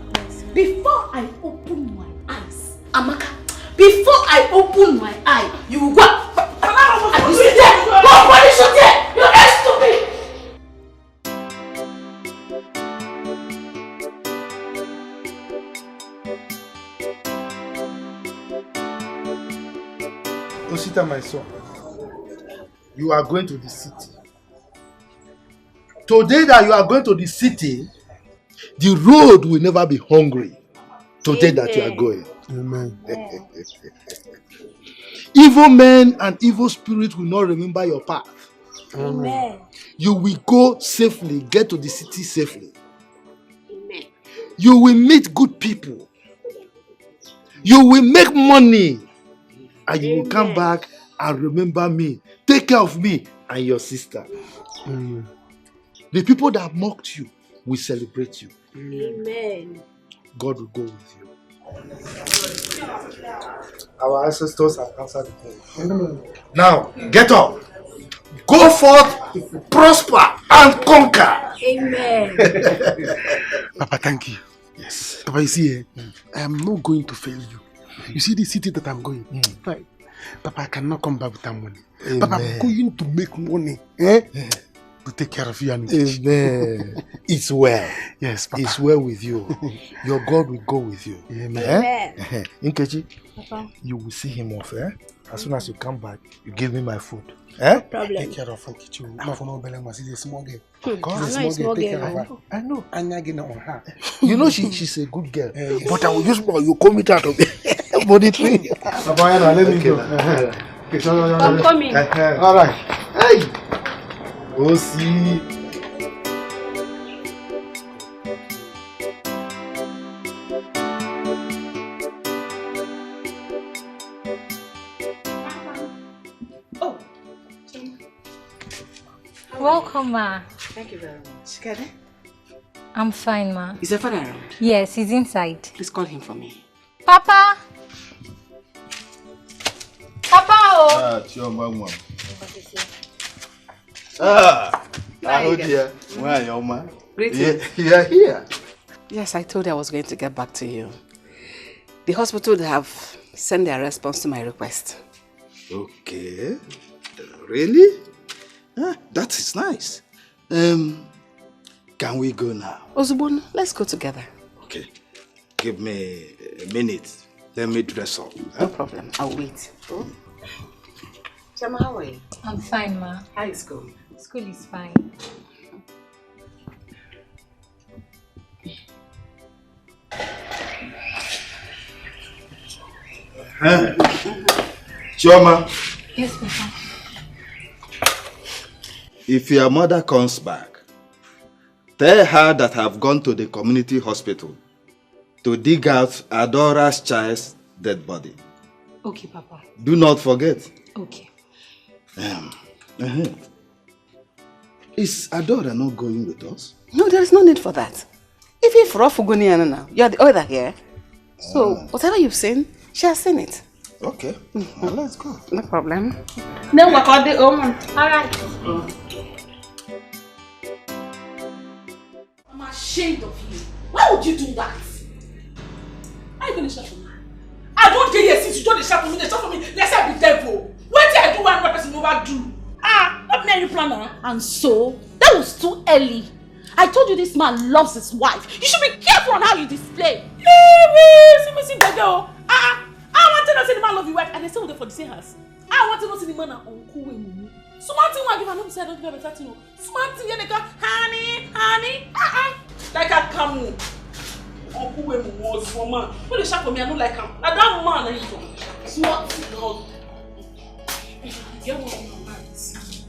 Speaker 19: Before I open my eyes, Amaka, before I open my eye, you will go. And you sit there. Go, punish you there. You're very stupid.
Speaker 9: Osita, my son, you are going to the city. Today that you are going to the city, the road will never be hungry. Today that you are going.
Speaker 2: Amen.
Speaker 9: Evil men and evil spirits will not remember your path.
Speaker 2: Amen.
Speaker 9: You will go safely, get to the city safely. You will meet good people. You will make money. And you will come back and remember me. Take care of me and your sister. The people that mocked you will celebrate you.
Speaker 19: Amen.
Speaker 9: God will go with you. Our ancestors have answered the prayer. Now, get up. Go forth, prosper, and conquer.
Speaker 19: Amen.
Speaker 2: Papa, thank you. Yes. Papa, you see, I am not going to fail you. You see the city that I'm going? Right. Papa, I cannot come back with that money.
Speaker 9: Amen.
Speaker 2: Papa, I'm going to make money. To take care of you and
Speaker 9: Amen. It's well.
Speaker 2: Yes, Papa.
Speaker 9: It's well with you. Your God will go with you.
Speaker 2: Amen.
Speaker 9: Nkechi,
Speaker 19: Papa.
Speaker 9: you will see him off. As soon as you come back, you give me my food.
Speaker 19: No problem.
Speaker 2: Take care of Nkechi. Not for no belly, she's a small girl.
Speaker 19: She's a small
Speaker 2: Take
Speaker 19: girl.
Speaker 2: care of her. I know. I'm not getting on her.
Speaker 9: You know she's a good girl.
Speaker 2: But I will use more. You come it out of it. Body tree. Papa, let me go.
Speaker 19: I'm coming.
Speaker 9: All right. Hey. Go see.
Speaker 21: Welcome, ma.
Speaker 19: Thank you very much. Kade?
Speaker 21: I'm fine, ma.
Speaker 19: Is your father around?
Speaker 21: Yes, he's inside.
Speaker 19: Please call him for me.
Speaker 21: Papa! Papa! Oh!
Speaker 9: Chioma.
Speaker 19: Hello,
Speaker 9: dear. Where are you, ma?
Speaker 19: Greetings.
Speaker 9: You are here.
Speaker 19: Yes, I told you I was going to get back to you. The hospital have sent their response to my request.
Speaker 17: Okay. Really? That is nice. Can we go now?
Speaker 19: Ozubon, let's go together.
Speaker 17: Okay. Give me a minute. Let me dress up.
Speaker 19: No problem. I'll wait. Chama, how are you?
Speaker 21: I'm fine, ma.
Speaker 19: How is school?
Speaker 21: School is fine.
Speaker 17: Chioma,
Speaker 21: Yes, Papa.
Speaker 17: if your mother comes back, tell her that I've gone to the community hospital to dig out Adora's child's dead body.
Speaker 21: Okay, Papa.
Speaker 17: Do not forget.
Speaker 21: Okay.
Speaker 17: Is Adora not going with us?
Speaker 19: No, there is no need for that. If you're Rofuguni now, you're the other here. So, whatever you've seen, she has seen it.
Speaker 17: Okay. Well, let's go.
Speaker 19: No problem.
Speaker 21: Then work on the home. Alright.
Speaker 10: I'm ashamed of you. Why would you do that? Are you going to shout for me? I don't get here since you don't shout for me. They shout for me. Let's have the devil. What did I do one person overdo? Not me any planner.
Speaker 6: And so, that was too early. I told you this man loves his wife. You should be careful on how you display.
Speaker 10: I want to know see the man love your wife and they stay with them for the same house. I want to know see the man and uncle with me. Smart thing I give an upside don't give a better thing. Smart thing they go, honey. Like a camel. Uncle with me was for man. When they shout for me, I don't like him. Now that man I need smart thing no. Get one of my minds.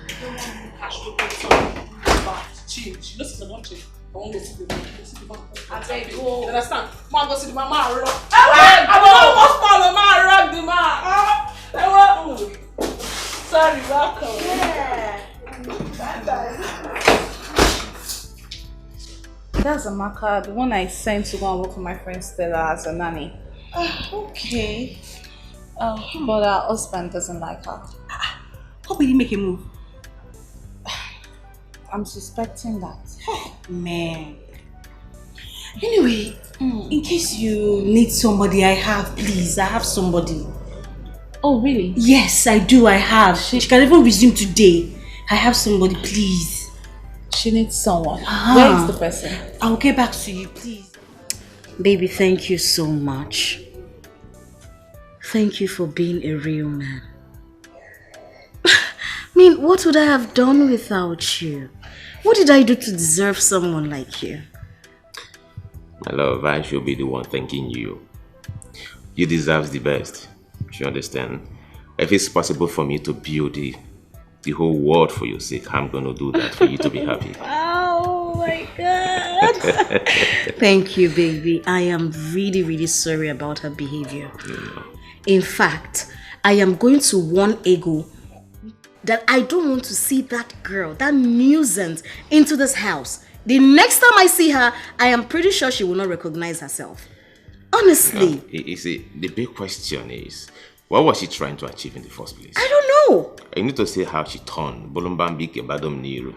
Speaker 10: Get one cash to pay some change. You know since I don't change. I won't go see the man. I beg you. You understand? Man go see the man. I will not
Speaker 1: Sorry, welcome. Yeah.
Speaker 20: That's Amaka, the one I sent to go and work for my friend Stella as a nanny.
Speaker 1: Okay.
Speaker 20: But her husband doesn't like her.
Speaker 1: How will he make a move?
Speaker 20: I'm suspecting that.
Speaker 1: Man. Anyway, in case you need somebody, I have somebody.
Speaker 20: Oh, really?
Speaker 1: Yes, I do, I have. She can even resume today. I have somebody, please.
Speaker 20: She needs someone. Where is the person?
Speaker 1: I'll get back to you, please.
Speaker 8: Baby, thank you so much. Thank you for being a real man. I mean, what would I have done without you? What did I do to deserve someone like you?
Speaker 14: My love, I should be the one thanking you. You deserve the best. You understand? If it's possible for me to build the whole world for your sake, I'm gonna do that for you to be happy.
Speaker 8: Oh my God. Thank you, baby. I am really, really sorry about her behavior. In fact, I am going to warn Ego that I don't want to see that girl, that nuisance, into this house. The next time I see her, I am pretty sure she will not recognize herself. Honestly.
Speaker 14: You see, the big question is, what was she trying to achieve in the first place?
Speaker 8: I don't know.
Speaker 14: I need to say how she turned. Bolumbambike Badom Niru.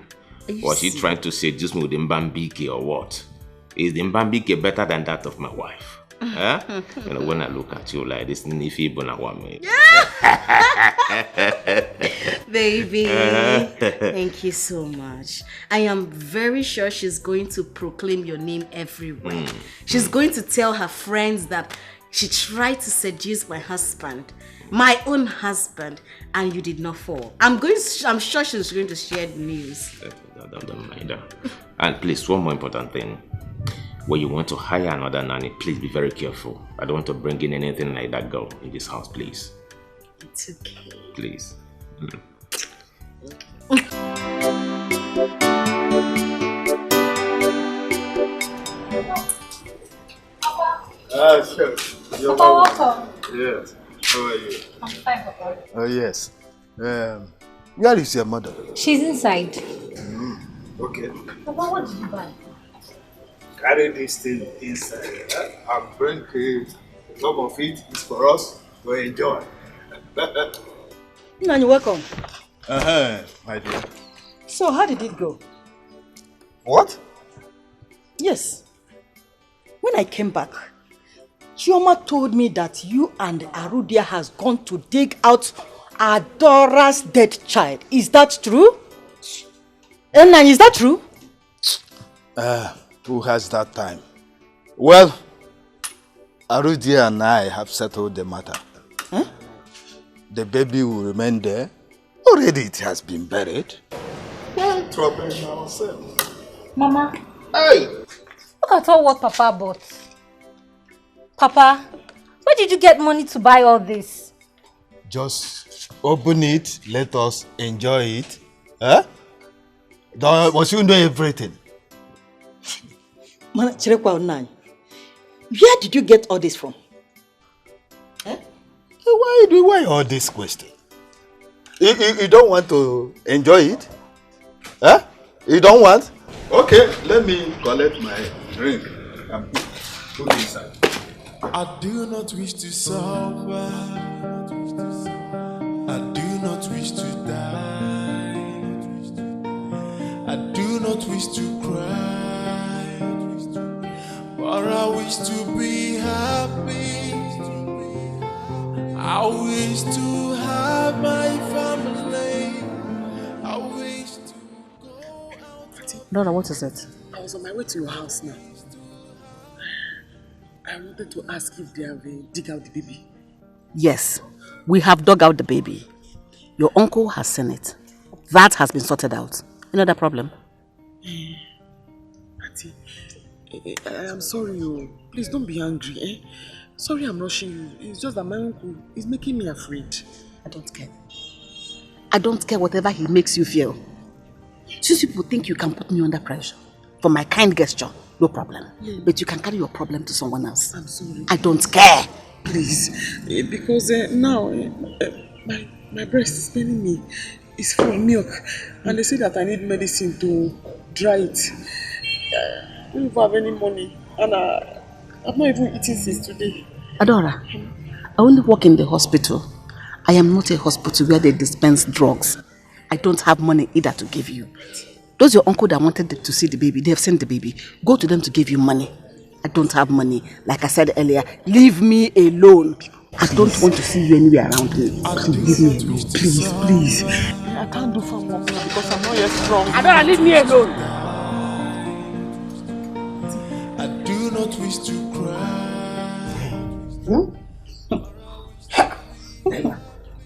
Speaker 14: Was she trying to say just with Mbambike or what? Is the Mbambike better than that of my wife? Huh? You know, when I look at you like this, Nifi Bonawame.
Speaker 8: Baby, thank you so much. I am very sure she's going to proclaim your name everywhere. She's going to tell her friends that she tried to seduce my husband, my own husband, and you did not fall. I'm sure she's going to share the news.
Speaker 14: Don't mind her. And please, one more important thing. When you want to hire another nanny, please be very careful. I don't want to bring in anything like that girl in this house, please.
Speaker 8: It's okay.
Speaker 14: Please.
Speaker 13: Sure. You're
Speaker 12: welcome.
Speaker 13: Yes. How are you?
Speaker 12: I'm fine, Papa.
Speaker 13: Oh, yes. Where is your mother?
Speaker 12: She's inside.
Speaker 13: Okay.
Speaker 12: Papa, what did you buy?
Speaker 13: Carry this thing inside. I'm bringing some of it is for us to enjoy.
Speaker 19: You're welcome.
Speaker 13: My dear.
Speaker 19: So, how did it go?
Speaker 13: What?
Speaker 19: Yes. When I came back, Chioma told me that you and Arudia has gone to dig out Adora's dead child. Is that true? And is that true?
Speaker 13: Who has that time? Well, Arudia and I have settled the matter.
Speaker 19: Huh?
Speaker 13: The baby will remain there. Already it has been buried. Why troubling ourselves?
Speaker 12: Mama.
Speaker 13: Hey!
Speaker 12: Look at all what Papa bought. Papa, where did you get money to buy all this?
Speaker 13: Just open it, let us enjoy it. Huh? Was you know everything?
Speaker 19: Where did you get all this from?
Speaker 13: Huh? Why all this question? You don't want to enjoy it? Huh? You don't want? Okay, let me collect my drink and put it inside.
Speaker 15: I do not wish to suffer. I do not wish to die. I do not wish to cry. But I wish to be happy. I wish to have my family. I wish to
Speaker 19: Donna, what is it?
Speaker 5: I was on my way to your house now. I wanted to ask if they have dig out the baby.
Speaker 19: Yes, we have dug out the baby. Your uncle has seen it. That has been sorted out. Any other problem?
Speaker 5: Auntie, I'm sorry. Please don't be angry. Sorry I'm rushing you. It's just that my uncle is making me afraid.
Speaker 19: I don't care. I don't care whatever he makes you feel. Since people think you can put me under pressure for my kind gesture, no problem. But you can carry your problem to someone else.
Speaker 5: I'm sorry.
Speaker 19: I don't care.
Speaker 5: Please. Because now, My breast is paining me. It's full of milk. And they say that I need medicine to dry it. I don't even have any money. And I've not even eaten since today.
Speaker 19: Adora, I only work in the hospital. I am not a hospital where they dispense drugs. I don't have money either to give you. Those your uncle that wanted to see the baby, they have sent the baby. Go to them to give you money. I don't have money. Like I said earlier, leave me alone. I don't want to see you anywhere around me. Please, leave me alone. Please, please.
Speaker 5: I can't do farm work now because I'm not yet strong.
Speaker 19: Adora, leave me alone.
Speaker 15: I do not wish to cry.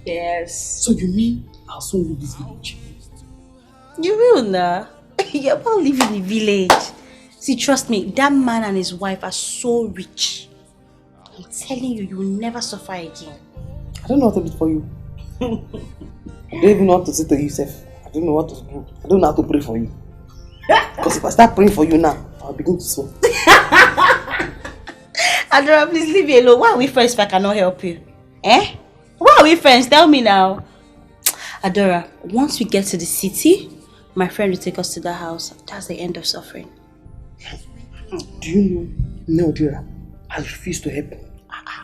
Speaker 19: Yes.
Speaker 5: So you mean I'll soon leave this village?
Speaker 10: You will now. You're about leaving the village. See, trust me, that man and his wife are so rich. I'm telling you, you will never suffer again.
Speaker 5: I don't know what to do for you. I don't even know what to say to you, Seth. I don't know what to do. I don't know how to pray for you. Because if I start praying for you now, I'll begin to sweat.
Speaker 10: Adora, please leave me alone. Why are we friends if I cannot help you? Eh? Why are we friends? Tell me now. Adora, once we get to the city, my friend will take us to the house. That's the end of suffering.
Speaker 5: Do you know, Dear, I refuse to help.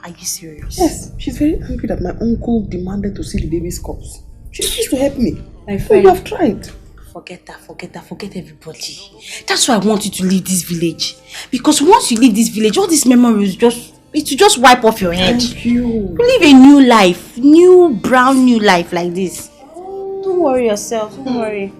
Speaker 10: Are you serious?
Speaker 5: Yes, she's very angry that my uncle demanded to see the baby's corpse. She refused to help me.
Speaker 10: My friend,
Speaker 5: you have tried.
Speaker 10: Forget that, forget everybody. That's why I want you to leave this village. Because once you leave this village, all these memories it will just wipe off your head.
Speaker 5: Thank you.
Speaker 10: Live a new life, new life like this. Don't worry yourself, don't worry.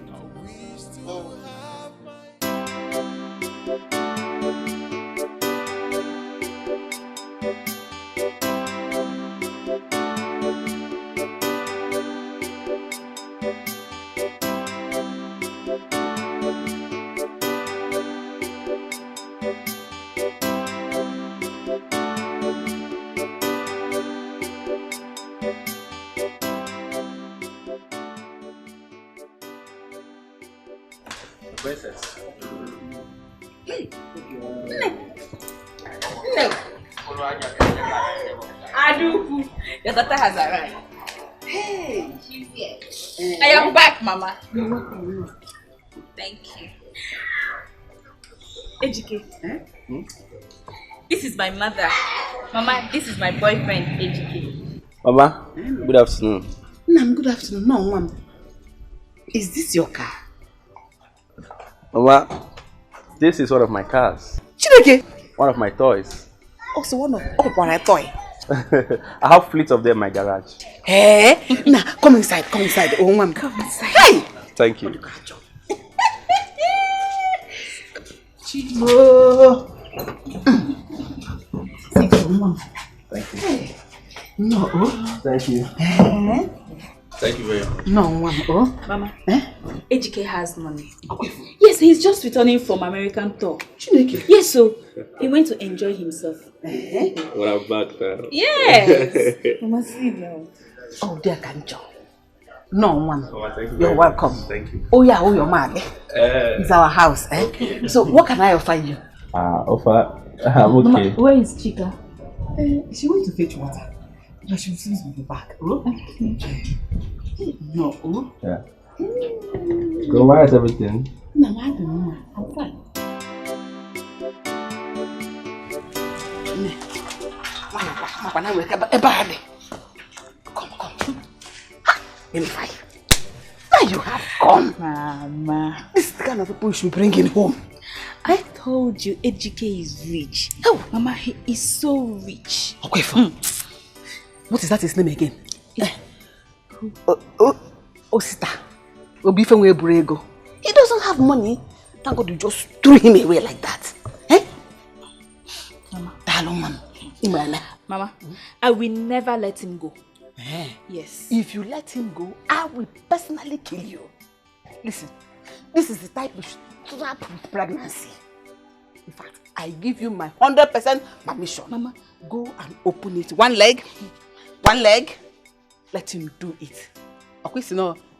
Speaker 14: Princess.
Speaker 6: Aduku, your daughter has arrived.
Speaker 19: Hey, she's here.
Speaker 6: I am back, Mama. Thank you. Ejike. This is my mother. Mama, this is my boyfriend, Ejike.
Speaker 14: Mama, good afternoon.
Speaker 19: Nam, good afternoon. No, Mom. Is this your car?
Speaker 14: Mama, this is one of my cars.
Speaker 19: Chineke?
Speaker 14: One of my toys.
Speaker 19: Also one of my toy.
Speaker 14: I have fleets of them in my garage.
Speaker 19: Hey, nah, come inside. Oh, Mom.
Speaker 6: Come inside.
Speaker 19: Hey!
Speaker 14: Thank you.
Speaker 19: Chibo. Thank you, Mom.
Speaker 14: Thank you.
Speaker 19: Hey. No.
Speaker 14: Thank you. Thank you very much.
Speaker 19: No, Mom.
Speaker 6: Mama, Ejike has money. Yes, he's just returning from American tour. Yes, so he went to enjoy himself.
Speaker 14: What about that?
Speaker 6: Yes. Mama, see now.
Speaker 19: Oh, dear Kanjo. No, Mom.
Speaker 14: Oh, thank you.
Speaker 19: You're welcome.
Speaker 14: Thank you.
Speaker 19: Oh, yeah, your man. It's our house.
Speaker 14: Okay.
Speaker 19: So, what can I offer you?
Speaker 14: Offer? I'm okay.
Speaker 6: Mama, where is Chika?
Speaker 19: She went to fetch water. But she will soon be back. Oh? No. Oh?
Speaker 14: Yeah. So why is everything?
Speaker 19: No, I don't know. I'm fine. Come. Let me fight. Now you have come.
Speaker 6: Mama.
Speaker 19: This is the kind of people you should bring in home.
Speaker 6: I told you Ejike is rich. Oh, Mama, he is so rich.
Speaker 19: Okay, fine. What is that his name again? Osita. He doesn't have money. Thank God you just threw him away like that. Eh?
Speaker 6: Mama, I will never let him go. Yes.
Speaker 19: If you let him go, I will personally kill you. Listen, this is the type of trap pregnancy. In fact, I give you my 100% permission.
Speaker 6: Mama,
Speaker 19: go and open it. One leg. Let him do it. Okay,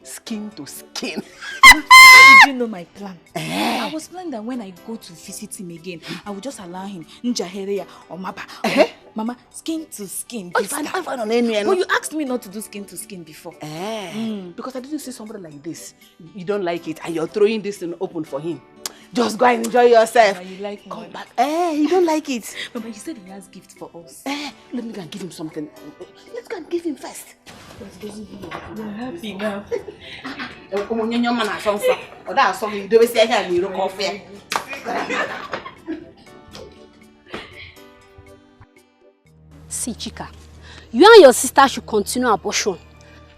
Speaker 19: skin to skin.
Speaker 6: How did you know my plan? I was planning that when I go to visit him again, I will just allow him Njaheria or Maba. Mama, skin to skin.
Speaker 19: Oh, if I find on any.
Speaker 6: But you asked me not to do skin to skin before.
Speaker 19: Because I didn't see somebody like this. You don't like it, and you're throwing this in open for him. Just go and enjoy yourself.
Speaker 6: Mama, you like me.
Speaker 19: Come back. You don't like it.
Speaker 6: Mama, you said he has gift for us.
Speaker 19: Let me go and give him something. Let's go and give him first.
Speaker 6: You're happy now.
Speaker 10: See, Chika, you and your sister should continue abortion.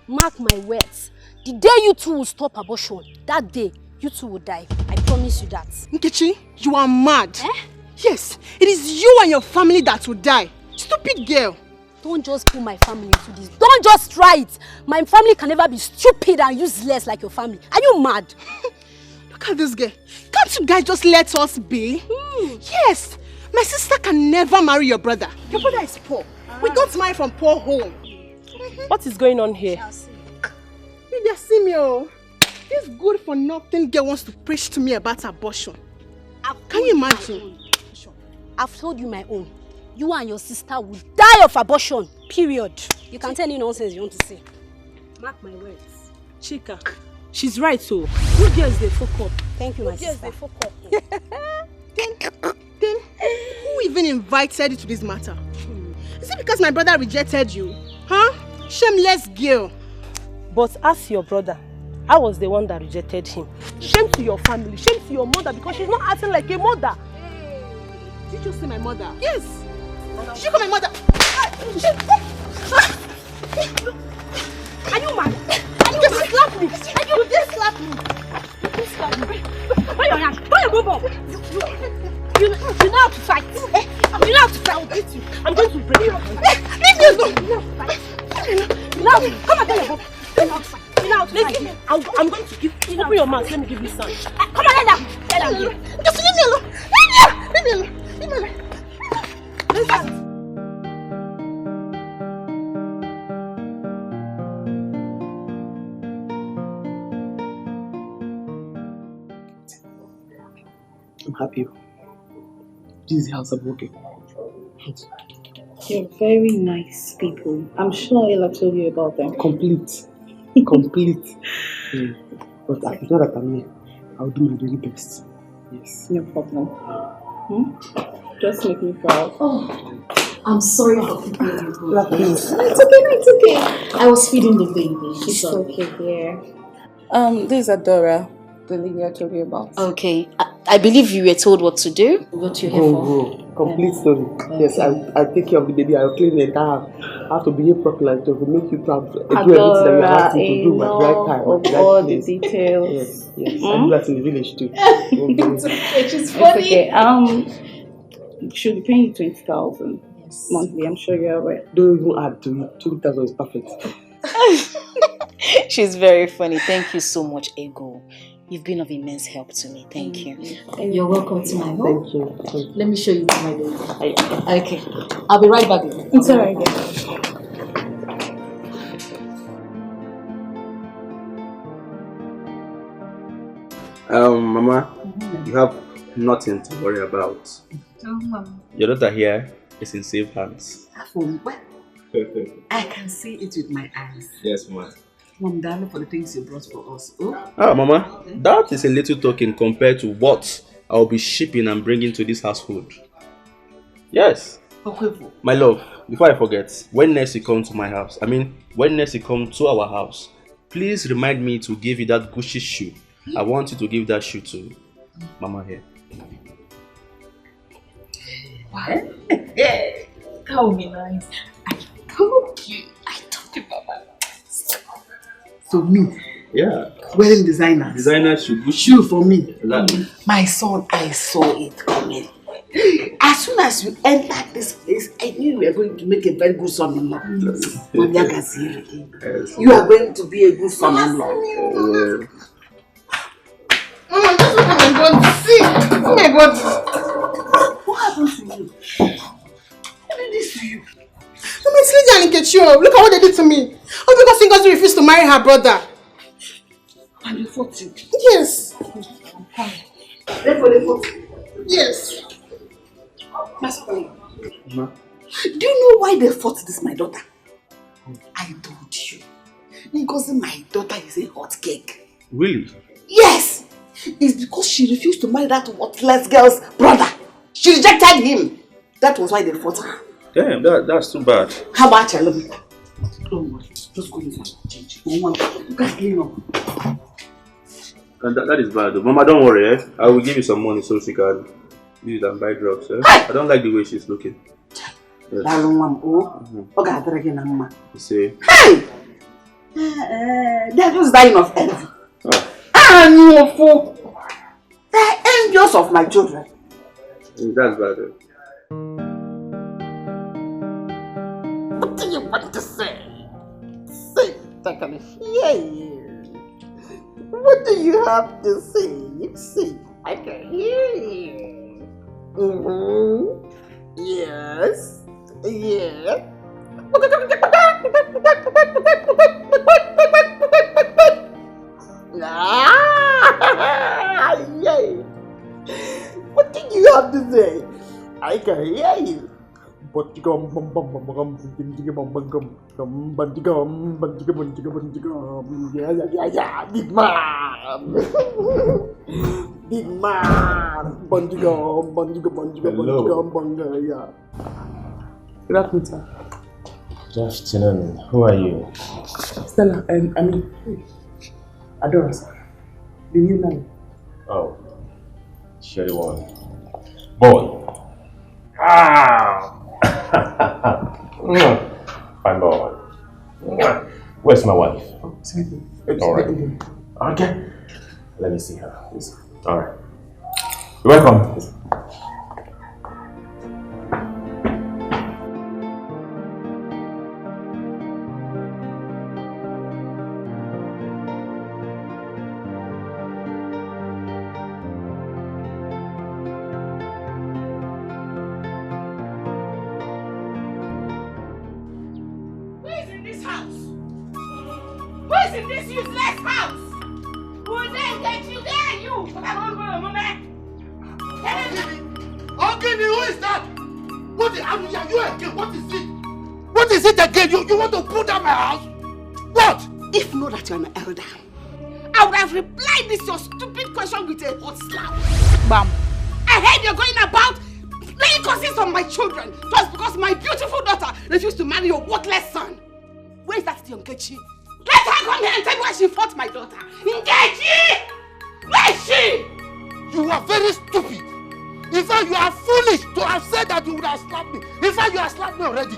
Speaker 10: Mark my words. The day you two will stop abortion, that day you two will die. I promise you that.
Speaker 11: Nkechi, you are mad. Yes, it is you and your family that will die. Stupid girl.
Speaker 10: Don't just put my family into this. Don't just try it. My family can never be stupid and useless like your family. Are you mad?
Speaker 11: Look at this girl. Can't you guys just let us be? Yes, my sister can never marry your brother. Your brother is poor. We got married from poor home.
Speaker 12: What is going on here?
Speaker 11: Baby, see me. This good for nothing girl wants to preach to me about abortion. Can you imagine?
Speaker 10: I've told you my own. You and your sister will die of abortion. Period. You can tell any nonsense you want to say. Mark my words.
Speaker 12: Chika, she's right, so. You girls, they fuck up.
Speaker 10: Thank you, my sister.
Speaker 12: They fuck up.
Speaker 11: Then, who even invited you to this matter? Is it because my brother rejected you? Huh? Shameless girl.
Speaker 12: But as your brother, I was the one that rejected him. Shame to your family, shame to your mother, because she's not acting like a mother.
Speaker 11: Did you see my mother? Yes. She called my mother.
Speaker 10: Are you mad?
Speaker 11: You just slap me. You just slap me.
Speaker 10: You slap me. Where your hand? Where your bum? You know how to fight. You know how to fight. I will beat you. I'm going to break you.
Speaker 11: Leave me alone.
Speaker 10: You know how to fight. Now, come and tell your bum. You know how to fight. You know how to fight.
Speaker 12: I'm going to give you. Open your mouth. Let me give you some.
Speaker 10: Come on, let down.
Speaker 11: Just leave me alone. Leave me alone. Leave me alone. Listen.
Speaker 5: I'm happy. This is the house I'm working.
Speaker 20: They're very nice people. I'm sure Ella told you about them.
Speaker 5: Complete. But now that I'm here, I'll do my very best. Yes.
Speaker 20: No problem. Just make me proud.
Speaker 3: Oh, I'm sorry for keeping you good.
Speaker 5: Please.
Speaker 3: It's okay. I was feeding the baby.
Speaker 20: It's okay, dear. This is Adora, the lady I told you about.
Speaker 8: Okay. I believe you were told what to do. What you're here for.
Speaker 5: Complete story. Yes, I take care of the baby. I'll clean the entire house. I have to behave properly to make you proud. Do everything that you're asking to do at the right time.
Speaker 20: Of all the details.
Speaker 5: Yes. I do that in the village too.
Speaker 3: It's okay. She's funny.
Speaker 20: It's okay. She'll be paying you 20,000 monthly. I'm sure you're aware.
Speaker 5: Don't even add to it. 20,000 is perfect.
Speaker 8: She's very funny. Thank you so much, Ego. You've been of immense help to me. Thank you.
Speaker 3: You're welcome to my home.
Speaker 5: Thank you.
Speaker 3: Let me show you to my baby.
Speaker 8: Okay.
Speaker 3: I'll be right back.
Speaker 20: It's alright.
Speaker 22: Mama, you have nothing to worry about. Your daughter here is in safe hands.
Speaker 5: I can see it with my eyes.
Speaker 22: Yes, Mama.
Speaker 5: Mom, darling, for the things you brought for us.
Speaker 22: Mama, that is a little token compared to what I'll be shipping and bringing to this household. Yes. My love, before I forget, when next you come to my house, when next you come to our house, please remind me to give you that Gucci shoe. I want you to give that shoe to Mama here.
Speaker 3: What? That would be nice. I told you, Mama.
Speaker 5: So me?
Speaker 22: Yeah.
Speaker 5: Wedding designer.
Speaker 22: Designer shoe.
Speaker 5: Shoe for me.
Speaker 22: Exactly.
Speaker 5: My son, I saw it coming. As soon as you entered this place, I knew you were going to make a very good son-in-law.
Speaker 22: Yes.
Speaker 5: You are going to be a good son-in-law.
Speaker 11: Mama, that's what I'm going to see. Oh my God.
Speaker 5: What happened to you? What did this to you?
Speaker 11: Mama, it's Lydia and Nkechi. Look at what they did to me. All because Ngozi refused to marry her brother.
Speaker 5: And you fought you?
Speaker 11: Yes.
Speaker 5: Therefore they fought you?
Speaker 11: Yes.
Speaker 5: That's fine.
Speaker 22: Ma,
Speaker 19: Do you know why they fought this, my daughter? I told you. Because my daughter is a hot cake.
Speaker 22: Really?
Speaker 19: Yes! It's because she refused to marry that worthless girl's brother. She rejected him. That was why they fought her.
Speaker 22: Damn, that's too bad.
Speaker 19: How about you? Don't worry. Just go inside and change. You can't clean up.
Speaker 22: That is bad. Mama, don't worry. I will give you some money so she can use it and buy drugs. I don't like the way she's looking. Yes. You see?
Speaker 19: Hey! They're just dying of envy. And you fool! They're envious of my children.
Speaker 22: That's bad.
Speaker 19: What do you want to say? Say it, I can hear you. What do you have to say? Say, I can hear you. Yes. Yeah. What do you have to say? I can hear you. Yeah, big man. Big man. Yeah.
Speaker 4: Good afternoon, sir.
Speaker 14: Good afternoon. Who are you?
Speaker 4: Stella, Adora, sir. The new line.
Speaker 14: Oh, you're the one. Boy. Ah! Fine boy. Where's my wife? Alright. Okay. Let me see her. Alright. You're welcome.
Speaker 2: You want to put down my house? What?
Speaker 19: If not that you're an elder, I would have replied this your stupid question with a hot slap.
Speaker 6: Bam.
Speaker 19: I heard you're going about laying curses on my children just because my beautiful daughter refused to marry your worthless son. Where is that Nkechi? Let her come here and tell me why she fought my daughter. Nkechi! Where is she?
Speaker 2: You are very stupid. In fact, you are foolish to have said that you would have slapped me. In fact, you have slapped me already.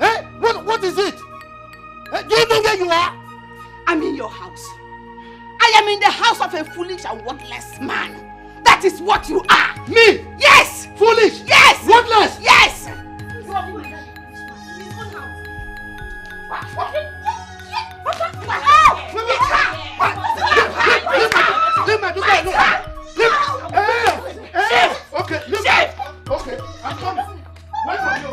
Speaker 2: Eh? What is it? Do you know where you are?
Speaker 19: I'm in your house. I am in the house of a foolish and worthless man. That is what you are.
Speaker 2: Me?
Speaker 19: Yes!
Speaker 2: Foolish?
Speaker 19: Yes!
Speaker 2: Worthless?
Speaker 19: Yes!
Speaker 2: Okay, I'm coming. Wait for you.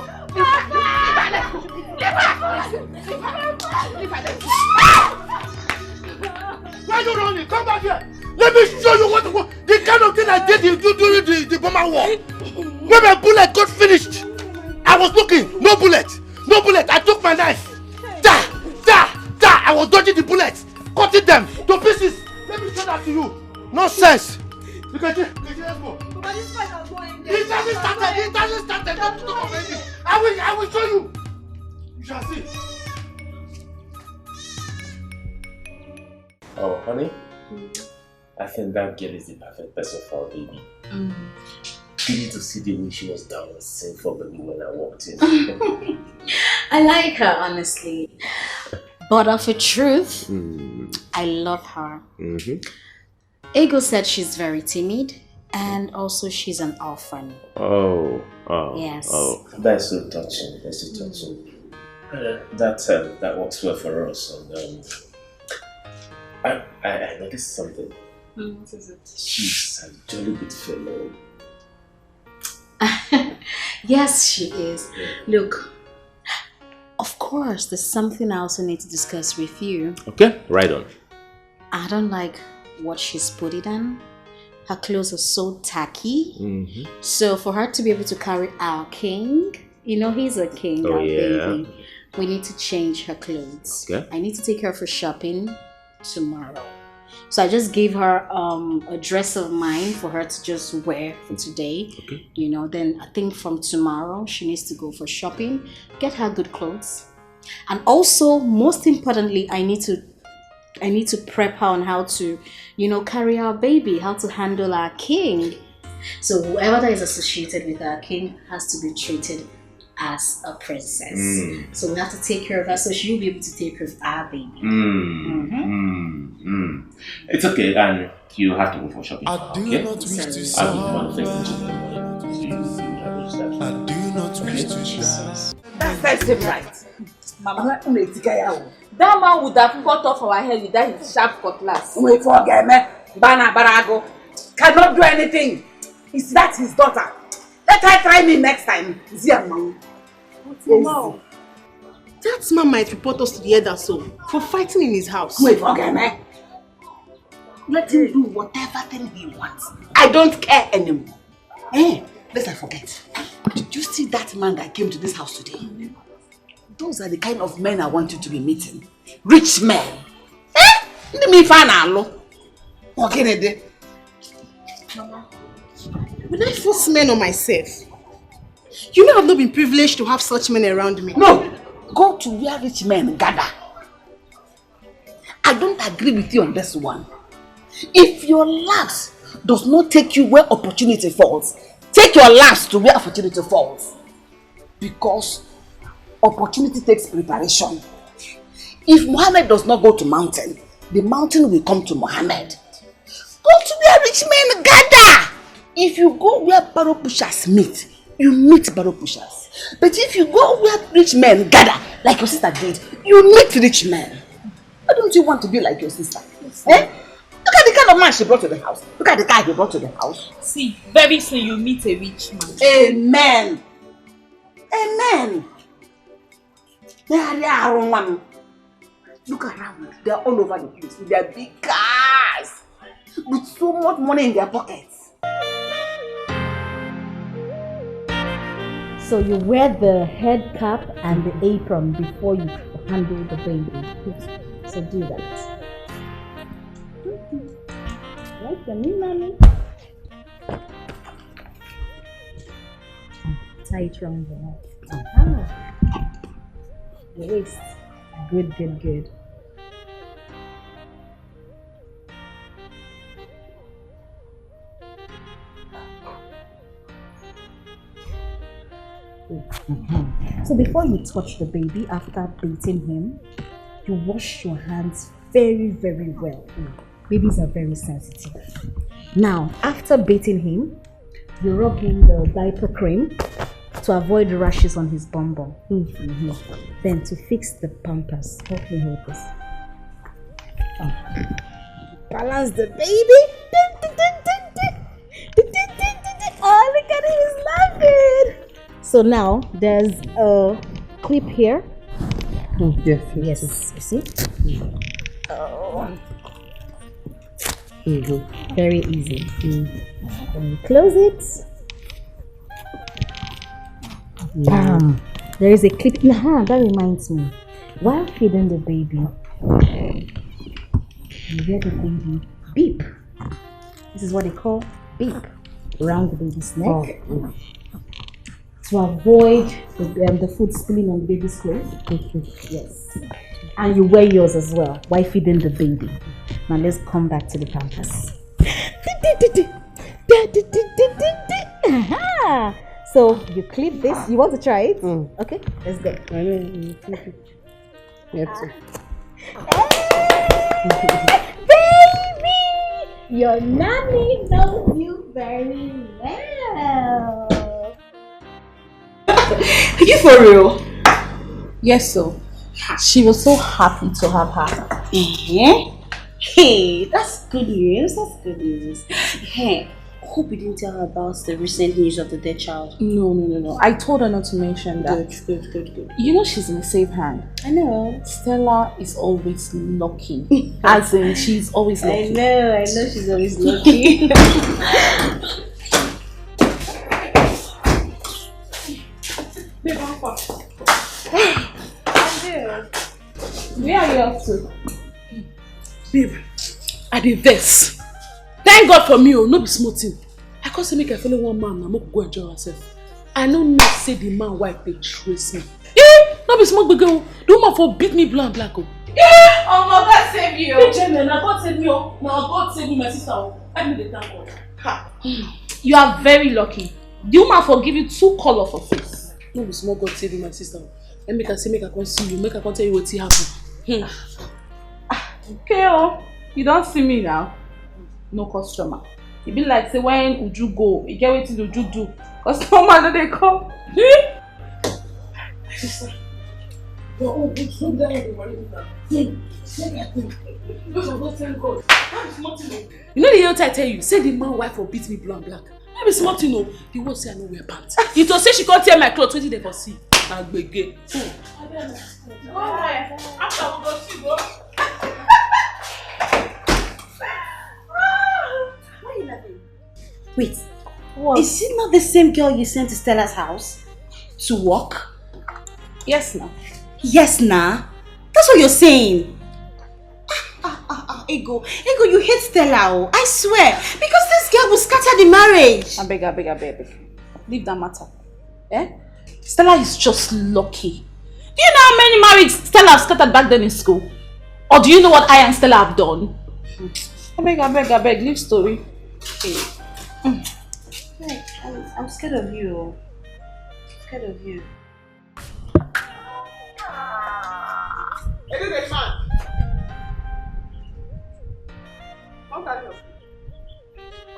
Speaker 2: Why are you running? Come back here. Let me show you what the kind of thing I did during the Burma war. When my bullet got finished, I was looking. No bullet. No bullet. I took my knife. I was dodging the bullets, cutting them to pieces. Let me show that to you. Nonsense. Let's go.
Speaker 12: But this fight has going.
Speaker 2: It doesn't start. Don't talk of anything. I will show you. You shall see.
Speaker 14: Oh, honey, I think that girl is the perfect person for our baby. You need to see the way she was down and sing for baby when I walked in.
Speaker 8: I like her, honestly. But of a truth, I love her. Ego said she's very timid and also she's an orphan.
Speaker 14: Oh.
Speaker 8: Yes.
Speaker 14: Oh, that's so touching. That's so touching. That works well for us. And I noticed something.
Speaker 8: What is it?
Speaker 14: She's a jolly good fellow.
Speaker 8: Yes, she is. Look, of course, there's something I also need to discuss with you.
Speaker 14: Okay, right on.
Speaker 8: I don't like what she's putting on. Her clothes are so tacky. So for her to be able to carry our king, You know, he's a king,
Speaker 14: Oh,
Speaker 8: our
Speaker 14: yeah.
Speaker 8: baby. We need to change her clothes.
Speaker 14: Okay.
Speaker 8: I need to take her for shopping tomorrow. So I just gave her a dress of mine for her to just wear for today.
Speaker 14: Okay.
Speaker 8: You know, then I think from tomorrow she needs to go for shopping, get her good clothes. And also, most importantly, I need to prep her on how to, you know, carry our baby, how to handle our king. So whoever that is associated with our king has to be treated as a princess. So we have to take care of her so she'll be able to take care of our baby.
Speaker 14: It's okay, and you have to go for shopping.
Speaker 15: I do
Speaker 14: Okay?
Speaker 15: not wish to
Speaker 14: I will
Speaker 15: sound.
Speaker 14: manifest
Speaker 15: I do not wish to
Speaker 19: That's it right. Mama,
Speaker 21: That man would have cut off our head with that his sharp cutlass.
Speaker 19: wait for me. Bana Barago cannot do anything. Is that his daughter? Let her try me next time.
Speaker 10: Wow. That man might report us to the elder soul for fighting in his house.
Speaker 19: Wait for me. Let him do whatever thing he wants. I don't care anymore. Lest I forget. Did you see that man that came to this house today? Those are the kind of men I want you to be meeting. Rich men. Let me find out. Okay,
Speaker 10: Will I force men on myself? You know I've not been privileged to have such men around me.
Speaker 19: No! Go to where rich men gather. I don't agree with you on this one. If your lapse does not take you where opportunity falls, take your lapse to where opportunity falls. Because opportunity takes preparation. If Muhammad does not go to mountain, the mountain will come to Muhammad. Go to where rich men gather. If you go where barrow pushers meet, you meet barrow pushers. But if you go where rich men gather, like your sister did, you meet rich men. Why don't you want to be like your sister? Look at the kind of man she brought to the house. Look at the guy he brought to the house.
Speaker 21: See, very soon you meet a rich man.
Speaker 19: Amen. Amen. Look around. They are all over the place with their big cars. With so much money in their pockets.
Speaker 8: So you wear the head cap and the apron before you handle the baby. So do that. Like the new mommy. Tie it around your neck. Your waist. Good, good, good. So before you touch the baby, after bathing him, you wash your hands very, very well. Babies are very sensitive. Now, after bathing him, you rub in the diaper cream to avoid rashes on his bum bum. Then to fix the pampers, help me hold this. Balance the baby. Oh, look at it, he's laughing. So now there's a clip here.
Speaker 4: Yes.
Speaker 8: Yes, you see? Oh. Very easy. Then you close it. There is a clip. That reminds me. While feeding the baby, you hear the baby beep. This is what they call beep around the baby's neck. To avoid the food spilling on the baby's clothes. Yes. And you wear yours as well while feeding the baby. Now let's come back to the pampers. So you clip this. You want to try it? Okay, let's go. Baby! Your mommy knows you very well.
Speaker 10: Are you for real? Yes, so she was so happy to have her.
Speaker 8: Hey, that's good news. That's good news. Hey, hope you didn't tell her about the recent news of the dead child.
Speaker 10: No. I told her not to mention that.
Speaker 8: Good.
Speaker 10: You know she's in a safe hand.
Speaker 8: I know.
Speaker 10: Stella is always lucky. As in, she's always lucky.
Speaker 8: I know she's always lucky.
Speaker 10: Babe,
Speaker 12: comfort. Where are you off to?
Speaker 4: Babe, I did this. Thank God for me, oh, no be small thing. I can't say make I follow one man and make go enjoy herself. I don't know say the man wife they trace me. No be small big girl. The woman for beat me blank black. Oh
Speaker 12: my God save you.
Speaker 4: Now God save me. Now God save me, my sister. I need the thank God.
Speaker 10: Ha. You are very lucky. The woman for give you 2 colors for face.
Speaker 4: No be small God save you, my sister. Let me say make I come see you. Make I come tell you what happened.
Speaker 10: Okay, oh, you don't see me now. No customer. It be like say when Uju go, you get what Uju do. Customer that they come.
Speaker 4: Sister. Oh, it's so down the worry. You know the other I tell you, say the man wife will beat me blue black. Maybe smart you know, he won't say I know wear pants. He to say she can't tear my clothes, what did they for see? And begin.
Speaker 12: After we go see go.
Speaker 10: Why are you laughing?
Speaker 8: Wait, what? Is it not the same girl you sent to Stella's house to work?
Speaker 10: Yes, nah.
Speaker 8: Yes, nah. That's what you're saying. Ego, you hate Stella, oh. I swear. Because this girl will scatter the marriage.
Speaker 10: I beg. Leave that matter. Eh? Stella is just lucky. Do you know how many marriages Stella have scattered back then in school? Or do you know what I and Stella have done? I beg, leave story.
Speaker 8: Hey. I'm scared of you. Scared of you.
Speaker 11: Hey, this man. How can you?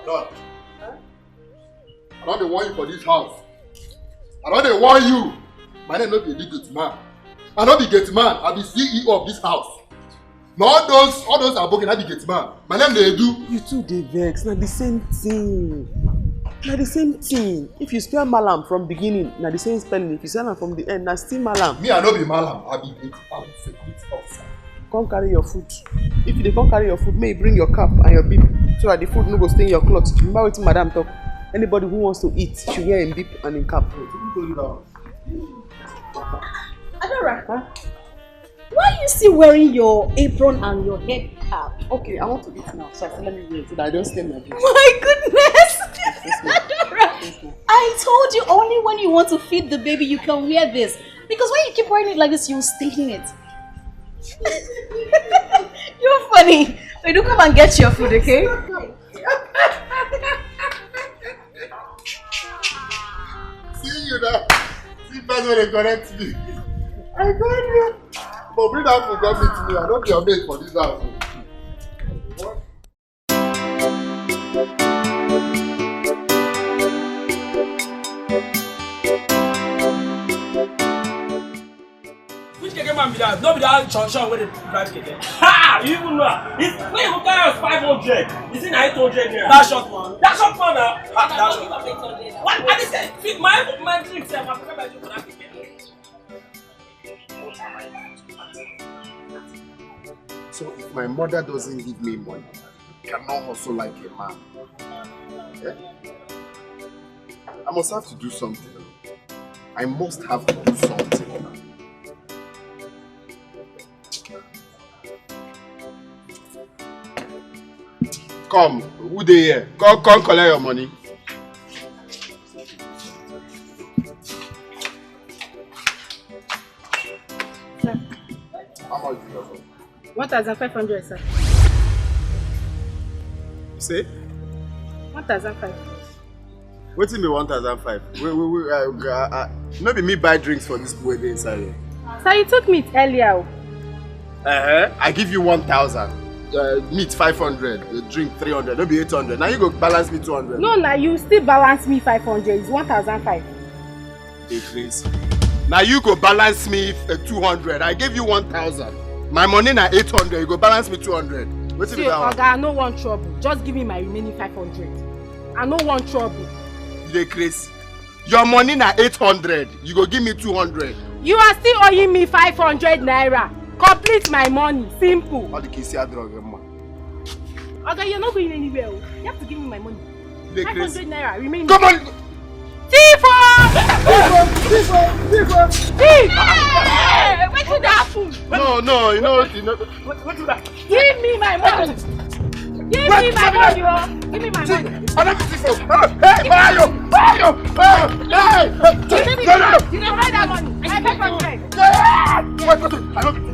Speaker 2: Done. I don't want you for this house. I don't want you. My name not be a gate man. I not be gate man. I be CEO of this house. Now all those are broken. I be gate man. My name they do.
Speaker 5: You two they vex. Not the same thing. Not the same thing. If you spell Malam from beginning, not the same spelling. If you spell from the end, that's still Malam.
Speaker 2: Me, I not be Malam. I be security officer.
Speaker 5: Come carry your food. If you can't carry your food, may you bring your cup and your beep so that the food no go stay in your clothes. Remember what Madam talk. Anybody who wants to eat should wear a beep and a cap.
Speaker 10: Adora, huh? Why are you still wearing your apron and your head cap?
Speaker 5: Okay, I want to eat now, so I said let me wear it so that I don't stain my dress.
Speaker 10: My goodness! Adora, I told you only when you want to feed the baby you can wear this. Because when you keep wearing it like this, you'll stain it. You're funny. So do come and get your food, okay?
Speaker 2: See you now. See that's when they correct me. I got you. But bring that food, come meet me. I don't be your mate for this house.
Speaker 7: Which keke man be that? No be that Chonshan where they drive keke. Ha! You even know. It's when you carry us 500. Is it 800 naira? That short one. That short one now. That short one. What? I just said, feed my drink. Say, I'm going to for that keke.
Speaker 2: So if my mother doesn't give me money, I cannot hustle like a man. Yeah? I must have to do something. I must have to do something. Come, who they here? Come collect your money.
Speaker 12: Sir.
Speaker 2: How much do you have?
Speaker 12: 1,500, sir.
Speaker 2: You say?
Speaker 12: 1,500.
Speaker 2: What's in me 1,500? No be me buy drinks for this boy inside here.
Speaker 12: Sir, you took meat earlier.
Speaker 2: I give you 1,000. Meat 500, drink 300, no be 800. Now you go balance me 200.
Speaker 12: No, now you still balance me 500. It's 1,500.
Speaker 2: Please. Now you go balance me 200. I gave you 1,000. My money na 800. You go balance me 200. What's
Speaker 12: See, Oga, I no want trouble. Just give me my remaining 500. I no want trouble.
Speaker 2: You dey crazy. Your money na 800. You go give me 200.
Speaker 12: You are still owing me 500 naira. Complete my money. Simple.
Speaker 2: All the kids here drug, man.
Speaker 12: Oga, you're not going anywhere. You have to give me my money. 500 naira remaining.
Speaker 2: Come on.
Speaker 12: Tifo!
Speaker 19: Hey, what did that happen?
Speaker 2: No, you know.
Speaker 19: What did that? Give me my money. Give me my money, oh. Give me my money.
Speaker 2: Hey, Mario! Hey!
Speaker 19: You don't hide that money. I pay for rent.
Speaker 2: Wait, I don't.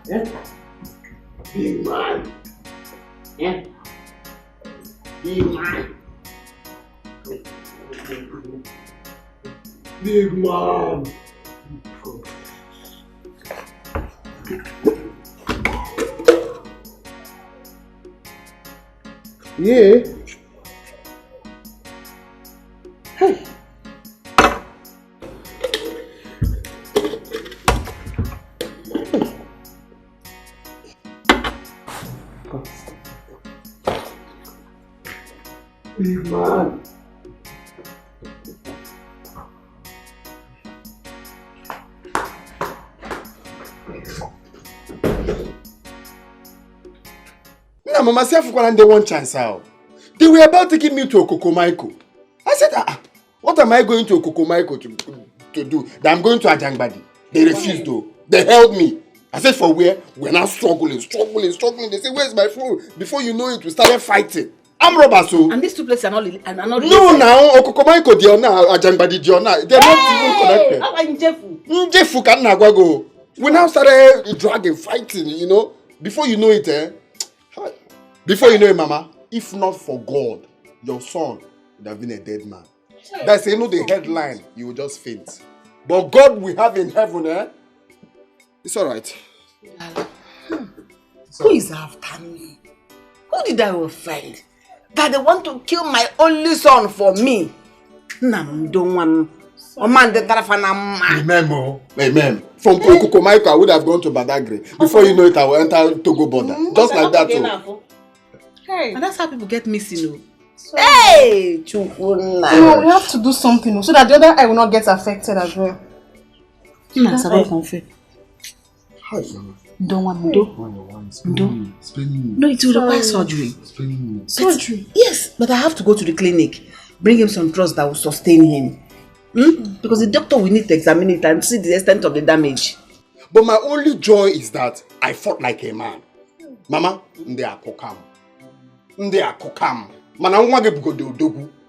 Speaker 5: Yeah. Big man. Yeah. Big man. Big man. Yeah. Hey. Big man.
Speaker 2: Now, Mama, say I one chance out. They were about to give me to Okokomaiko. I said, what am I going to Okokomaiko to do? That I'm going to Ajangbadi. They refused though. They held me. I said, for where? We're now struggling. They say, where's my phone? Before you know it, we started fighting. I'm robber, so.
Speaker 19: And these two places are not
Speaker 2: No, now, Okokomaiko, they are now, Ajangbadi, they are not. They're not even connected.
Speaker 19: How about in Jefu?
Speaker 2: Jefu can now go. We now started dragging, fighting, you know. Before you know it, Before you know it, Mama, if not for God, your son would have been a dead man. That's, you know, the headline, you will just faint. But God we have in heaven, it's alright.
Speaker 19: Who is after me? Who did I offend? That they want to kill my only son for me? Nam don't want.
Speaker 2: Remember, from Okokomaiko, I would have gone to Badagry. Before you know it, I will enter Togo border. Just like that, too.
Speaker 19: Hey. And that's how people get missing.
Speaker 10: So,
Speaker 19: hey!
Speaker 10: No, we have to do something so that the other eye will not get affected as well.
Speaker 19: Don't want No, it will require surgery.
Speaker 10: Surgery?
Speaker 19: Yes, but I have to go to the clinic. Bring him some drugs that will sustain him. Because the doctor will need to examine it and see the extent of the damage.
Speaker 2: But my only joy is that I fought like a man. Mama, they are kokam.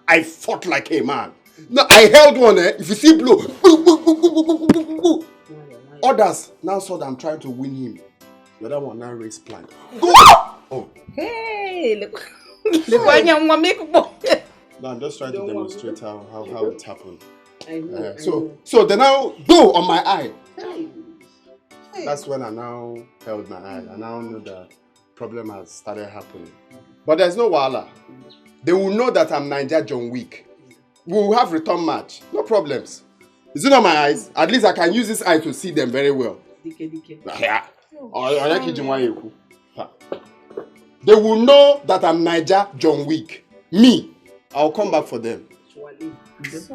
Speaker 2: I fought like a man. No, I held one. If you see blow, others now saw that I'm trying to win him. The other one now raised plank. Go! Oh.
Speaker 19: Hey, look.
Speaker 2: No, I'm just trying to demonstrate how it happened. So they now go on my eye. That's when I now held my eye. I now know that problem has started happening. But there's no wahala. They will know that I'm Niger John Wick. We will have return match. No problems. Is it on my eyes? At least I can use this eye to see them very well. Yeah. They will know that I'm Niger John Wick. Me. I'll come back for them. Just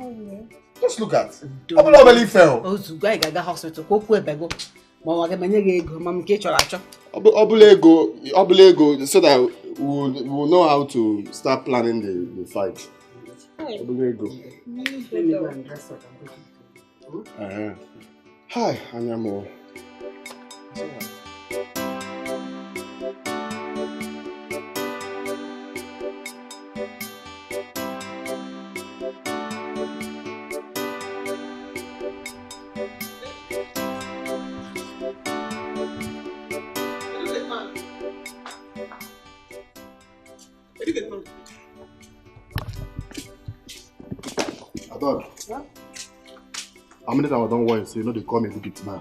Speaker 2: look at. Obele fell. Obele, so that we will know how to start planning the fight. Obele. Hi, Anyamo. How many times I don't worry, so you know they call me Educate Man.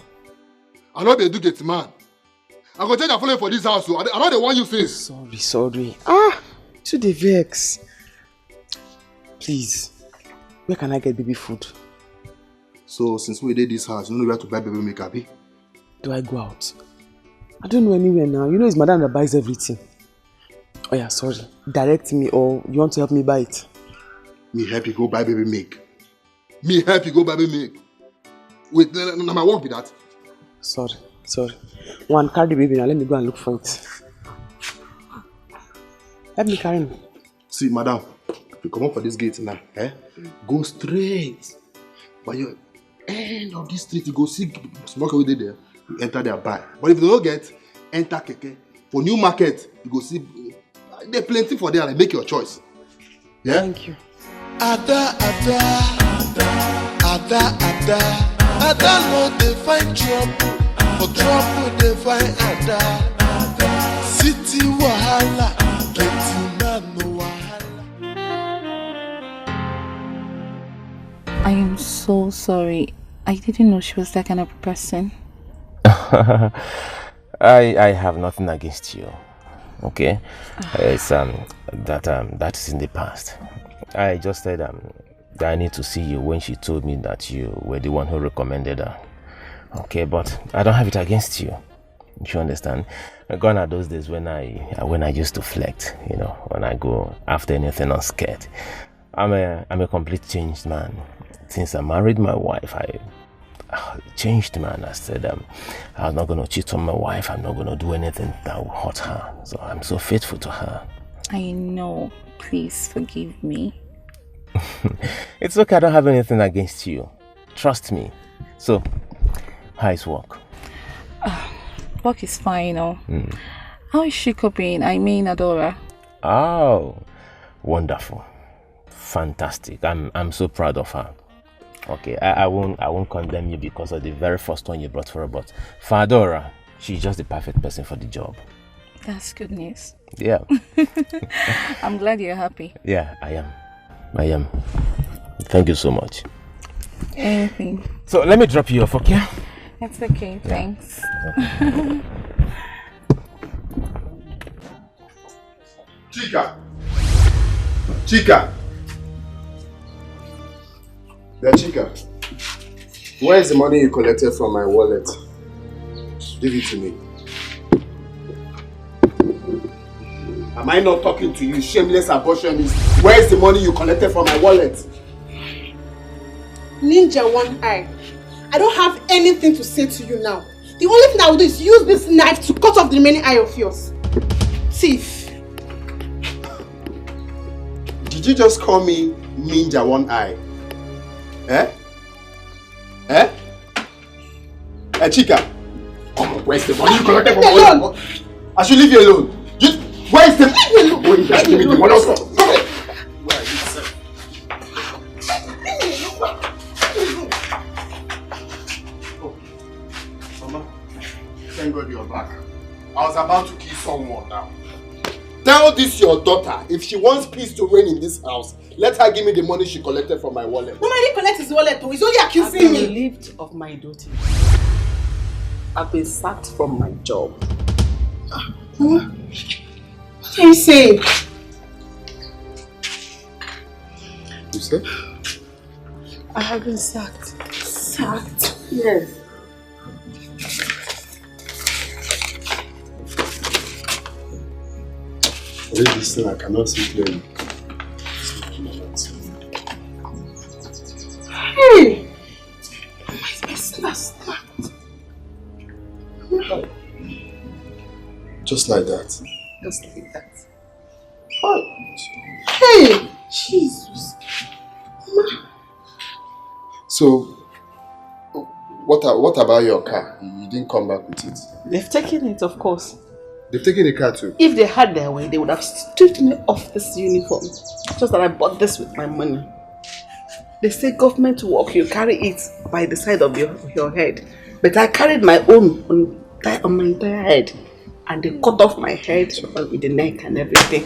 Speaker 2: I know they Educate Man. I go tell you following for this house, so I know they want you face.
Speaker 5: Sorry. To the vex. Please, where can I get baby food?
Speaker 2: So since we did this house, you know where to buy baby milk, abi?
Speaker 5: Do I go out? I don't know anywhere now. You know it's madam that buys everything. Oh yeah, sorry. Direct me or you want to help me buy it?
Speaker 2: Me help you go buy baby milk. Me help you go buy me milk. Wait, now my work be that.
Speaker 5: Sorry. One, carry the baby now. Let me go and look for it. Let me carry him.
Speaker 2: See, madam, you come up for this gate now. Go straight. By your end of this street, you go see smoke away there. You enter there, buy. But if you don't get, enter Keke. For new market, you go see. There's plenty for there. Like, make your choice. Yeah.
Speaker 5: Thank you.
Speaker 15: Ada, no they find trouble. For trouble they find Ada. City wahala, getting man no wahala.
Speaker 20: I am so sorry. I didn't know she was that kind of person.
Speaker 14: I have nothing against you. Okay? It's that is in the past. I just said that I need to see you when she told me that you were the one who recommended her. Okay, but I don't have it against you. You understand? Gone are those days when I used to flex, you know, when I go after anything unscared. I'm a complete changed man. Since I married my wife, I changed man. I said I'm not gonna cheat on my wife. I'm not gonna do anything that will hurt her. So I'm so faithful to her.
Speaker 20: I know. Please forgive me.
Speaker 14: It's okay. I don't have anything against you. Trust me. So, how is work?
Speaker 20: Work is fine, How is she coping? I mean, Adora.
Speaker 14: Oh, wonderful, fantastic. I'm so proud of her. Okay, I won't condemn you because of the very first one you brought for her, but for Adora, she's just the perfect person for the job.
Speaker 20: That's good news.
Speaker 14: Yeah.
Speaker 20: I'm glad you're happy.
Speaker 14: Yeah, I am. Thank you so much.
Speaker 20: Anything.
Speaker 14: So let me drop you off, okay?
Speaker 20: It's okay, thanks.
Speaker 14: Okay.
Speaker 2: Chika! Yeah, Chika. Where is the money you collected from my wallet? Give it to me. Am I not talking to you, shameless abortionist? Where is the money you collected from my wallet?
Speaker 10: Ninja One Eye, I don't have anything to say to you now. The only thing I will do is use this knife to cut off the remaining eye of yours. Thief.
Speaker 2: Did you just call me Ninja One Eye? Hey, Chika. Come on, where's the money you collected from my wallet? I should leave you alone. Where is the money? Give me the money also. Where is it? Mama, thank God you're back. I was about to kill someone now. Tell this your daughter, if she wants peace to reign in this house, let her give me the money she collected from my wallet.
Speaker 10: Mama, I didn't collect his wallet though. He's only accusing me.
Speaker 5: Relieved of my duty. I've been sacked from my job.
Speaker 10: Mama, what are you saying?
Speaker 2: You said?
Speaker 5: I have been sacked.
Speaker 10: Sacked?
Speaker 5: Yes.
Speaker 2: Read this thing, I cannot see clearly.
Speaker 10: Hey! My sister sacked.
Speaker 2: Just like that.
Speaker 5: Just like that.
Speaker 10: Oh. Hey! Jesus. Mama.
Speaker 2: So, what about your car? You didn't come back with it.
Speaker 5: They've taken it, of course.
Speaker 2: They've taken the car too?
Speaker 5: If they had their way, they would have stripped me off this uniform. Just that I bought this with my money. They say government work, you carry it by the side of your head. But I carried my own on my entire head. And they cut off my head with the neck and everything.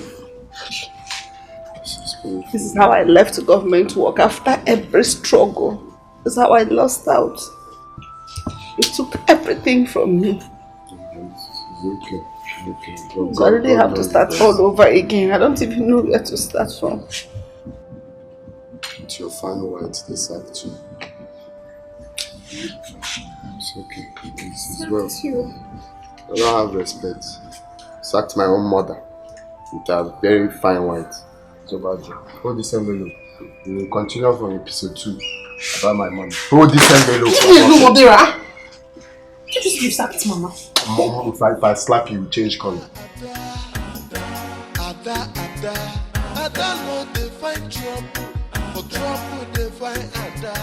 Speaker 5: This is how I left government work after every struggle. This is how I lost out. It took everything from me.
Speaker 2: Okay.
Speaker 5: So I really have to start all over again. I don't even know where to start from.
Speaker 2: It's your fan white, they sacked you. It's okay. It's well. I don't have respect. Sacked my own mother with a very fine white. So bad. Hold this envelope. We will continue from episode 2. About my money. Hold this envelope.
Speaker 10: No, Odera. You just leave that, Mama.
Speaker 2: Mom, if I slap you, change color.
Speaker 15: Ada no dey find trouble, for trouble dey find Ada.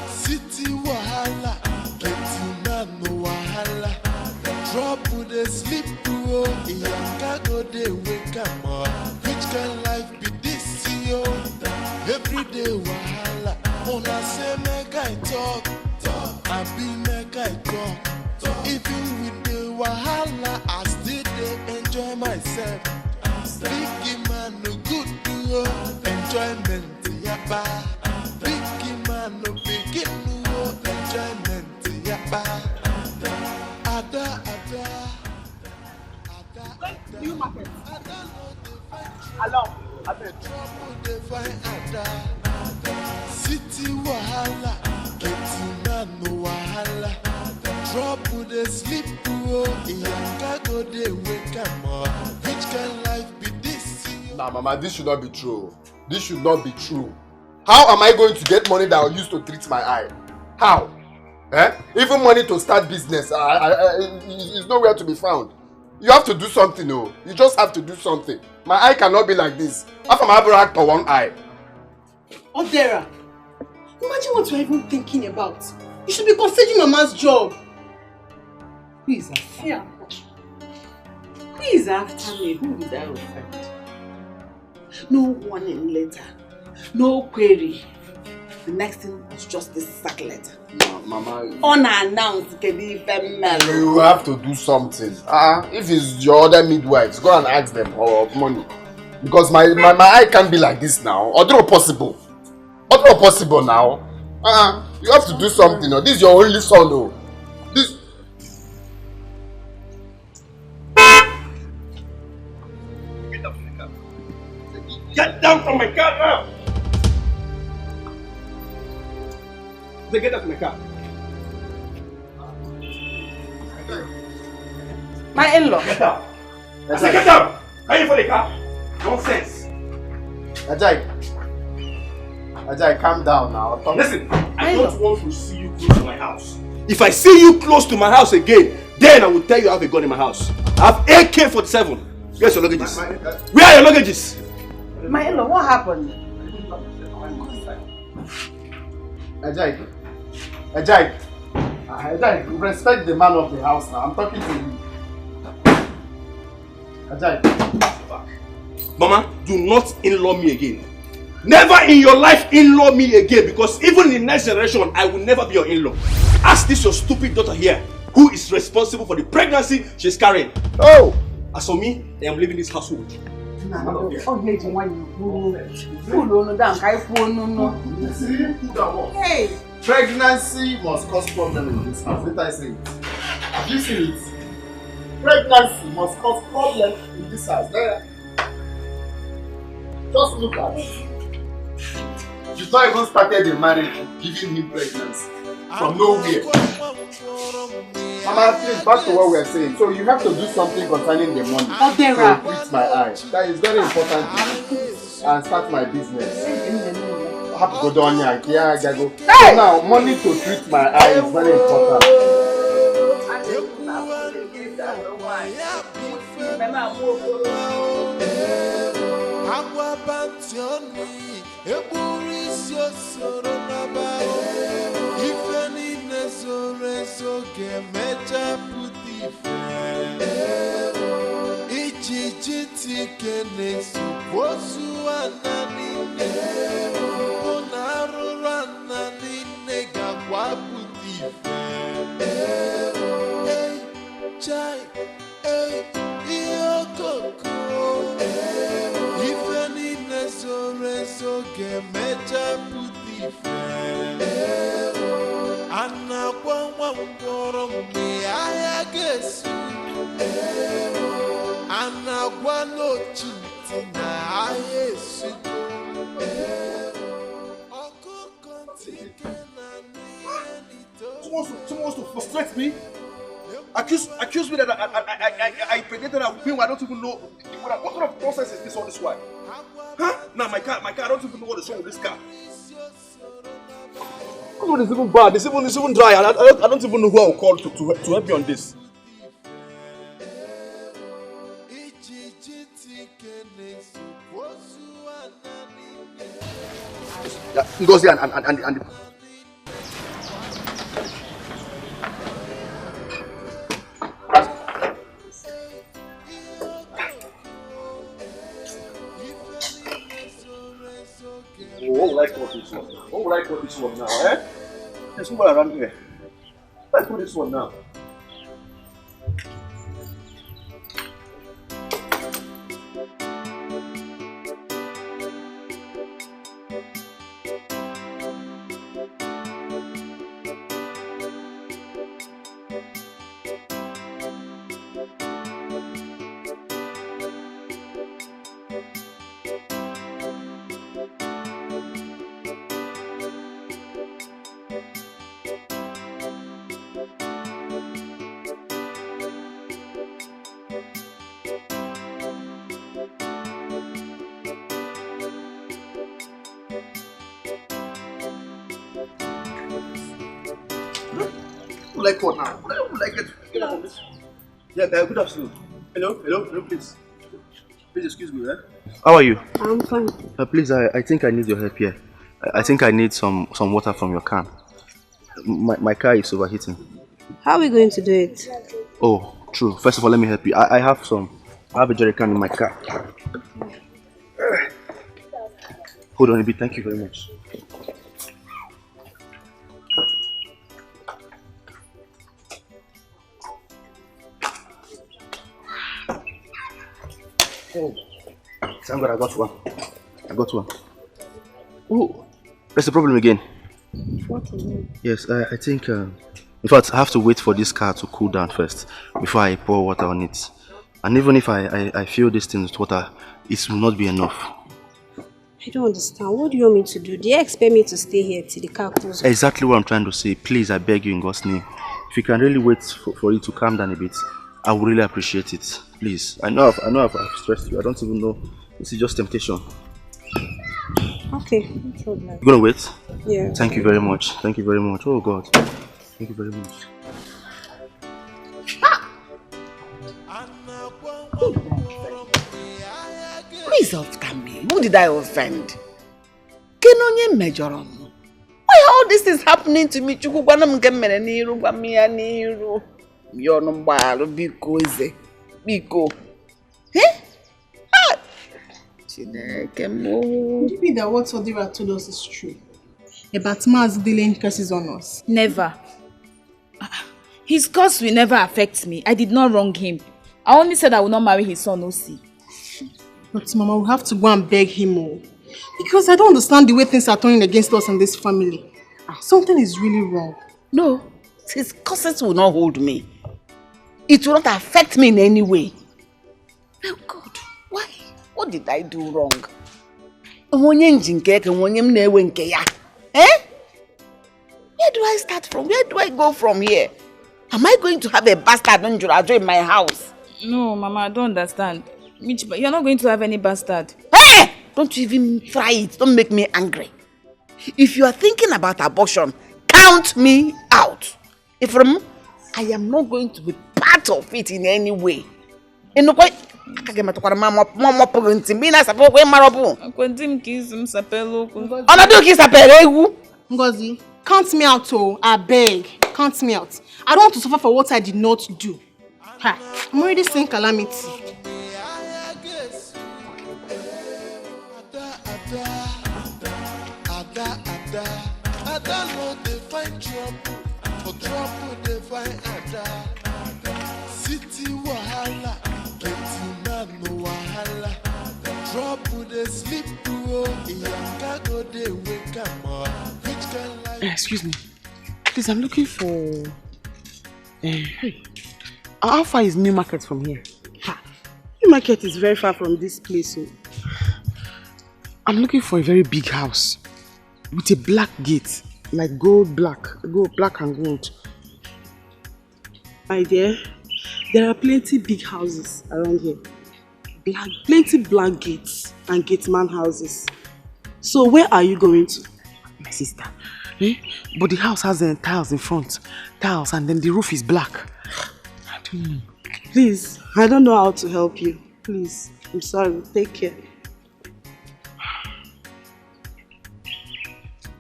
Speaker 15: City wahala, getting man no wahala. Trouble dey sleep oh, Iyanga go dey wake am up. Which kind life be this yo? Every day wahala, una say make I talk, I be make I talk. Even with the wahala, I still dey enjoy myself. Biggie man no good to enjoyment yaba. Biggie man no begin no enjoyment yaba. Ada.
Speaker 11: New market. Along.
Speaker 15: Trouble dey find Ada. City wahala, getting man no wahala. Trouble dey sleep oh, Iyanga go dey wake am up. Which kind life be this?
Speaker 2: Nah, Mama, this should not be true. This should not be true. How am I going to get money that I'll use to treat my eye? How? Even money to start business is nowhere to be found. You have to do something, oh. You just have to do something. My eye cannot be like this. How come I have a act for one eye?
Speaker 10: Odera, imagine what you're even thinking about. You should be considering Mama's job. Who is after? Yeah. Who is after me? Who will I offend? No warning letter, no query. The next thing was just this sack letter.
Speaker 2: No, Mama.
Speaker 10: Unannounced, you
Speaker 2: have to do something. If it's your other midwives, go and ask them for money. Because my eye can't be like this now. Other possible. Other possible now. You have to do something. This is your only son, though. This.
Speaker 7: Get down from my car now! Get out of my car.
Speaker 10: My in-law.
Speaker 7: Get out. I said get out! Are you for the car? Nonsense.
Speaker 2: Ajay, calm down now.
Speaker 7: Listen, I don't want to see you close to my house. If I see you close to my house again, then I will tell you I have a gun in my house. I have AK-47. Where's your luggages? Where are your luggages?
Speaker 10: My in-law, what happened?
Speaker 2: Ajay, respect the man of the house now. I'm talking to you. Ajay.
Speaker 7: Mama, do not in-law me again. Never in your life in-law me again, because even in the next generation, I will never be your in-law. Ask this your stupid daughter here, who is responsible for the pregnancy she's carrying.
Speaker 2: Oh!
Speaker 7: As for me, I am leaving this household.
Speaker 2: Hey! Pregnancy must cause problem in this house. Let I say it. Have you seen it? Pregnancy must cause problem in this house. There. Just look at it. You've not even started the marriage giving him pregnancy. From nowhere. Mama, please, back to what we are saying. So you have to do something concerning the money. To treat my eye. That is very important. And start my business. I have to go down here and go. So now, money to treat my eye is very important.
Speaker 7: Someone wants to frustrate me. Accuse me that I predated a woman. I don't even know what kind of process is this on this one. Huh? Now my car, I don't even know what is wrong with this car.
Speaker 9: This one is even bad. It's even dry. I don't even know who I will call to help you on this. Yeah, Ngozi and what would I call this one? What would I call this one now, eh? There's someone around here. What would I call this one now? Like what now? What would I get from this? Yeah, good afternoon. Hello, please. Please excuse me, eh? How are you?
Speaker 16: I'm fine.
Speaker 22: Please, I think I need your help here. I think I need some water from your can. My car is overheating.
Speaker 16: How are we going to do it?
Speaker 22: Oh, true. First of all, let me help you. I have a jerry can in my car. Hold on a bit. Thank you very much. Oh, thank God I got one. Oh, that's the problem again.
Speaker 16: What is it?
Speaker 22: Yes, I think, in fact, I have to wait for this car to cool down first before I pour water on it. And even if I fill this thing with water, it will not be enough.
Speaker 16: I don't understand. What do you want me to do? Do you expect me to stay here till the car cools?
Speaker 22: Exactly what I'm trying to say. Please, I beg you in God's name. If you can really wait for it to calm down a bit, I would really appreciate it. Please. I know I've stressed you. I don't even know. This is just temptation.
Speaker 16: Okay, no problem.
Speaker 22: You gonna wait?
Speaker 16: Yeah.
Speaker 22: Thank you very much. Thank you very much. Oh God. Thank you very much.
Speaker 19: Who is after me? Who did I offend? Kenonye mejorom. Why all this is happening to me? Chukwu gwana m nke mere n'iru gwa m ya n'iru. Yono mgbalu biko eze. Biko.
Speaker 16: Chineke mo. Would it be that what Odira told us is true? About Mars dealing curses on us?
Speaker 6: Never. His curse will never affect me. I did not wrong him. I only said I will not marry his son, Osi.
Speaker 16: But Mama, we'll have to go and beg him more. Because I don't understand the way things are turning against us in this family. Something is really wrong.
Speaker 19: No, his curses will not hold me. It will not affect me in any way. Oh God, why? What did I do wrong? Eh? Where do I start from? Where do I go from here? Am I going to have a bastard in my house?
Speaker 6: No, Mama, I don't understand. You're not going to have any bastard.
Speaker 19: Hey! Don't you even try it. Don't make me angry. If you are thinking about abortion, count me out. I am not going to be part of it in any way. Ngozi,
Speaker 16: count me out, oh, I beg. Count me out. I don't want to suffer for what I did not do. I'm already seeing calamity.
Speaker 15: Ada no dey find trouble, for trouble dey find Ada. City wahala, plenty man no wahala. Trouble dey sleep oh, Iyanga go dey wake am up. Which kind life?
Speaker 5: Excuse me, please. I'm looking for. Hey, how far is New Market from here?
Speaker 16: New Market is very far from this place. So.
Speaker 5: I'm looking for a very big house with a black gate, like black and gold.
Speaker 16: My dear, there are plenty big houses around here. Plenty black gates and gateman houses. So where are you going to?
Speaker 5: My sister, But the house has tiles in front. Tiles, and then the roof is black. I don't know.
Speaker 16: Please, I don't know how to help you. Please, I'm sorry. Take care.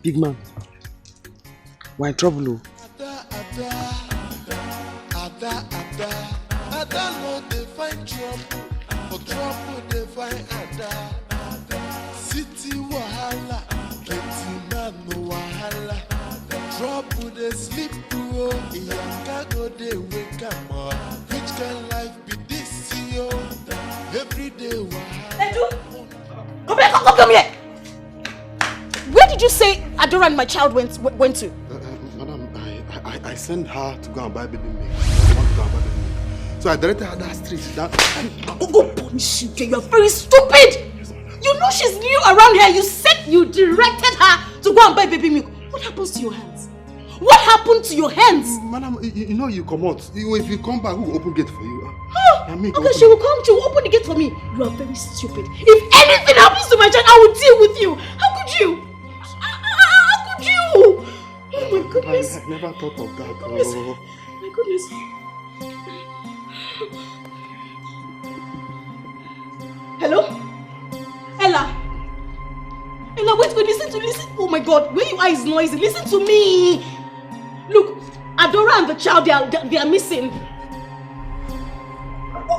Speaker 5: Big man, we're in trouble. Oh.
Speaker 15: Ada no dey find trouble, for trouble dey find Ada. City wahala, getting man no wahala. Trouble dey sleep through, Iyanga go dey wake am up. Which kind life be this, yo? Every day wahala.
Speaker 10: Edu, come here. Where did you say Adora and my child went to?
Speaker 2: Madam, I sent her to go and buy baby milk. So I directed her that street.
Speaker 10: I'm going to punish you, okay? You're very stupid! You know she's new around here. You said you directed her to go and buy baby milk. What happens to your hands? What happened to your hands?
Speaker 2: Madam, you know you come out. If you come back, who will open gate for you?
Speaker 10: Okay, she will come. She will open the gate for me. You are very stupid. If anything happens to my child, I will deal with you. How could you? How could you? Oh my goodness.
Speaker 2: I never thought of that.
Speaker 10: Oh. My goodness. Hello? Ella, wait, listen. Oh my God, where you are is noisy. Listen to me. Look, Adora and the child, they are missing.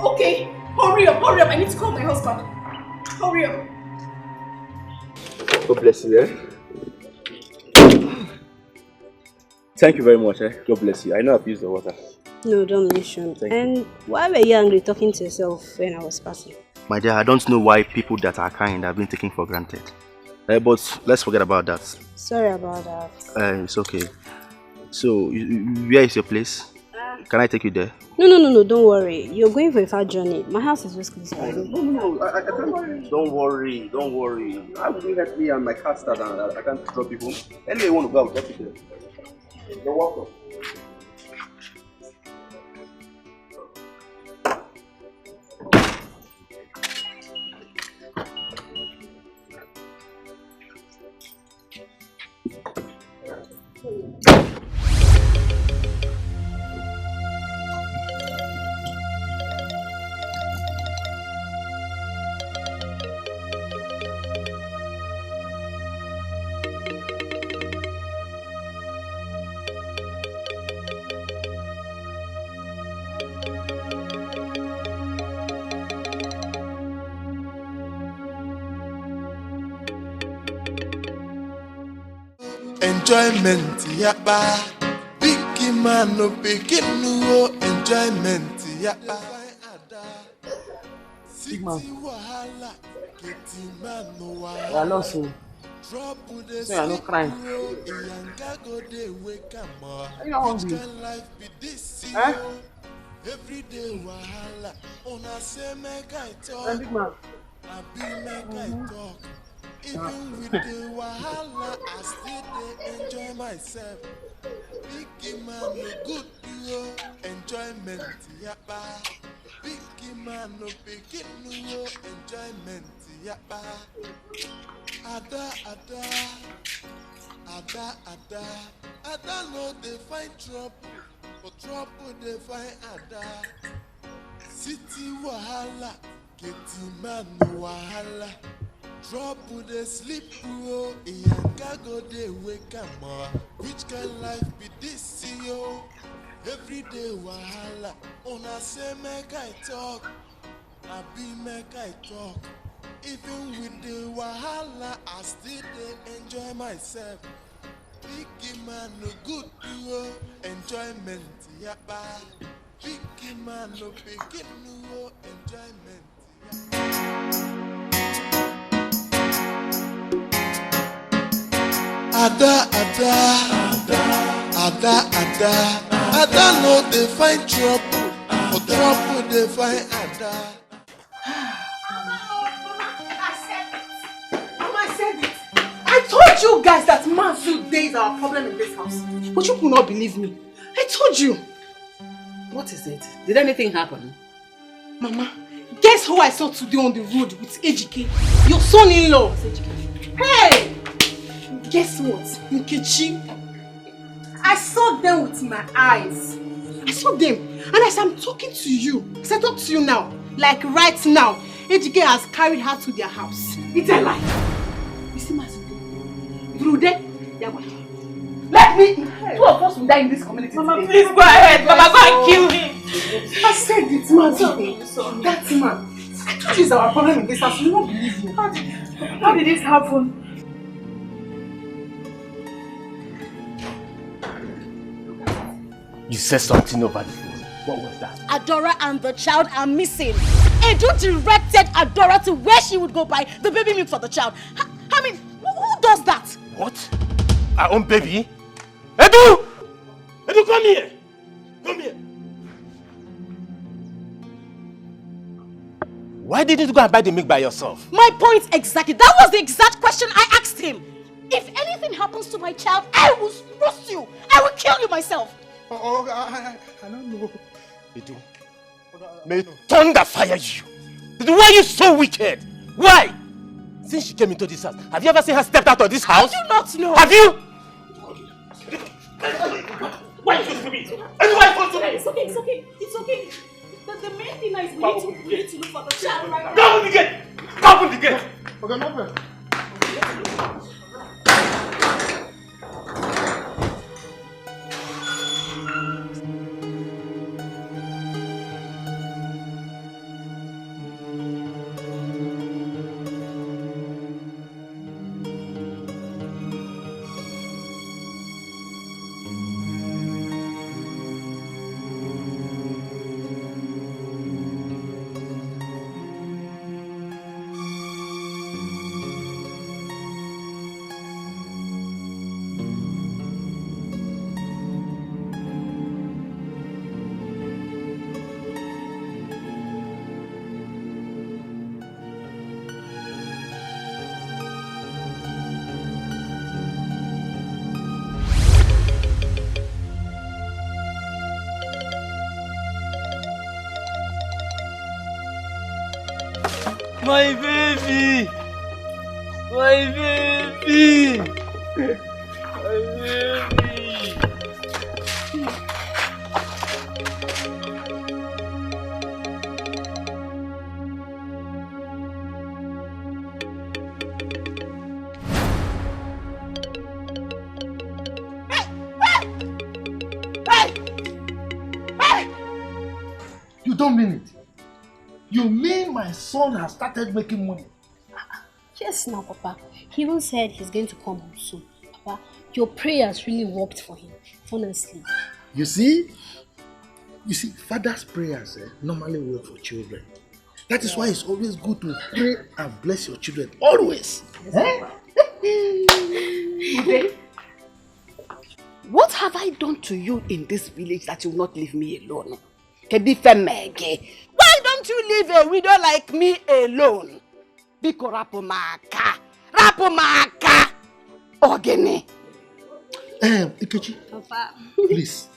Speaker 10: Okay, hurry up. I need to call my husband. Hurry up.
Speaker 22: God bless you, eh? Thank you very much, eh? God bless you. I know I've used the water.
Speaker 17: No, don't mention. And why were you angry talking to yourself when I was passing?
Speaker 22: My dear, I don't know why people that are kind have been taken for granted. But let's forget about that.
Speaker 17: Sorry about that.
Speaker 22: It's okay. So, where is your place? Can I take you there?
Speaker 17: No, don't worry. You're going for a far journey. My house is just close by.
Speaker 22: No, I can't. Don't worry. How will you help me and my car start and I can't drop you home? Anyway, you want to go, I'll get you there. You're welcome.
Speaker 15: Enjoyment, yapa. Big man no picking no enjoyment, yapa.
Speaker 5: Big man. I know so. So you're not crying. Are you not hungry? Eh?
Speaker 15: Every day wahala, una say make I talk.
Speaker 5: Big man.
Speaker 15: I be make I talk. Even with the wahala, I still dey enjoy myself. Big man no good yo, enjoyment yapa. Big man no pikin no enjoyment yapa. Ada no dey find trouble, but trouble dey find Ada. City wahala, getting man no wahala. Trouble dey sleep bro, Iyanga go dey wake am up. Which kind life be this yo? Every day wahala, una say make I talk, I be make I talk. Even with the wahala, I still dey enjoy myself. Big man no good yo, enjoyment yapa. Big man no pikin no enjoyment. Ada no dey find trouble, but trouble dey find Ada.
Speaker 16: Mama, I said it. I told you guys that manhood days are a problem in this house. But you could not believe me. I told you.
Speaker 5: What is it? Did anything happen?
Speaker 16: Mama, guess who I saw today on the road with Ejike? Your son-in-law. Hey! Guess what? Nkechi, I saw them with my eyes. I saw them. And as I'm talking to you, as I talk to you now, like right now, Dikeh has carried her to their house. It's a lie. You see my son? Through there, they are going. Let me. Two of us will die in this community. Mama, today. Please go ahead. Mama, go and kill him. I said it, man. That man. I told you it's our problem in this house. You won't believe me. How did this happen?
Speaker 14: You said something over the phone. What was that?
Speaker 10: Adora and the child are missing. Edu directed Adora to where she would go buy the baby milk for the child. I mean, who does that?
Speaker 14: What? Our own baby? Edu! Edu, come here! Come here! Why didn't you go and buy the milk by yourself?
Speaker 10: My point exactly. That was the exact question I asked him. If anything happens to my child, I will roast you. I will kill you myself.
Speaker 2: Oh, I don't know.
Speaker 14: Edu, may thunder fire you. Why are you so wicked? Why? Since she came into this house, have you ever seen her step out of this house?
Speaker 10: I do not know.
Speaker 14: Have you?
Speaker 7: Why are you to me?
Speaker 10: It's okay. It's okay. The main thing is we need to look for the child right now.
Speaker 7: Open the gate! Open the gate!
Speaker 2: Okay, no problem.
Speaker 7: My baby! My baby! My baby!
Speaker 9: You don't mean it. You mean my son has started making money?
Speaker 17: Yes, now, Papa. He even said he's going to come home soon. Papa, your prayers really worked for him, honestly.
Speaker 9: You see, father's prayers normally work for children. That is why it's always good to pray and bless your children. Always.
Speaker 19: What have I done to you in this village that you will not leave me alone? Why don't you leave a widow like me alone? Biko rapumaka. Ogene.
Speaker 9: Ikechi,
Speaker 17: Papa.
Speaker 9: please,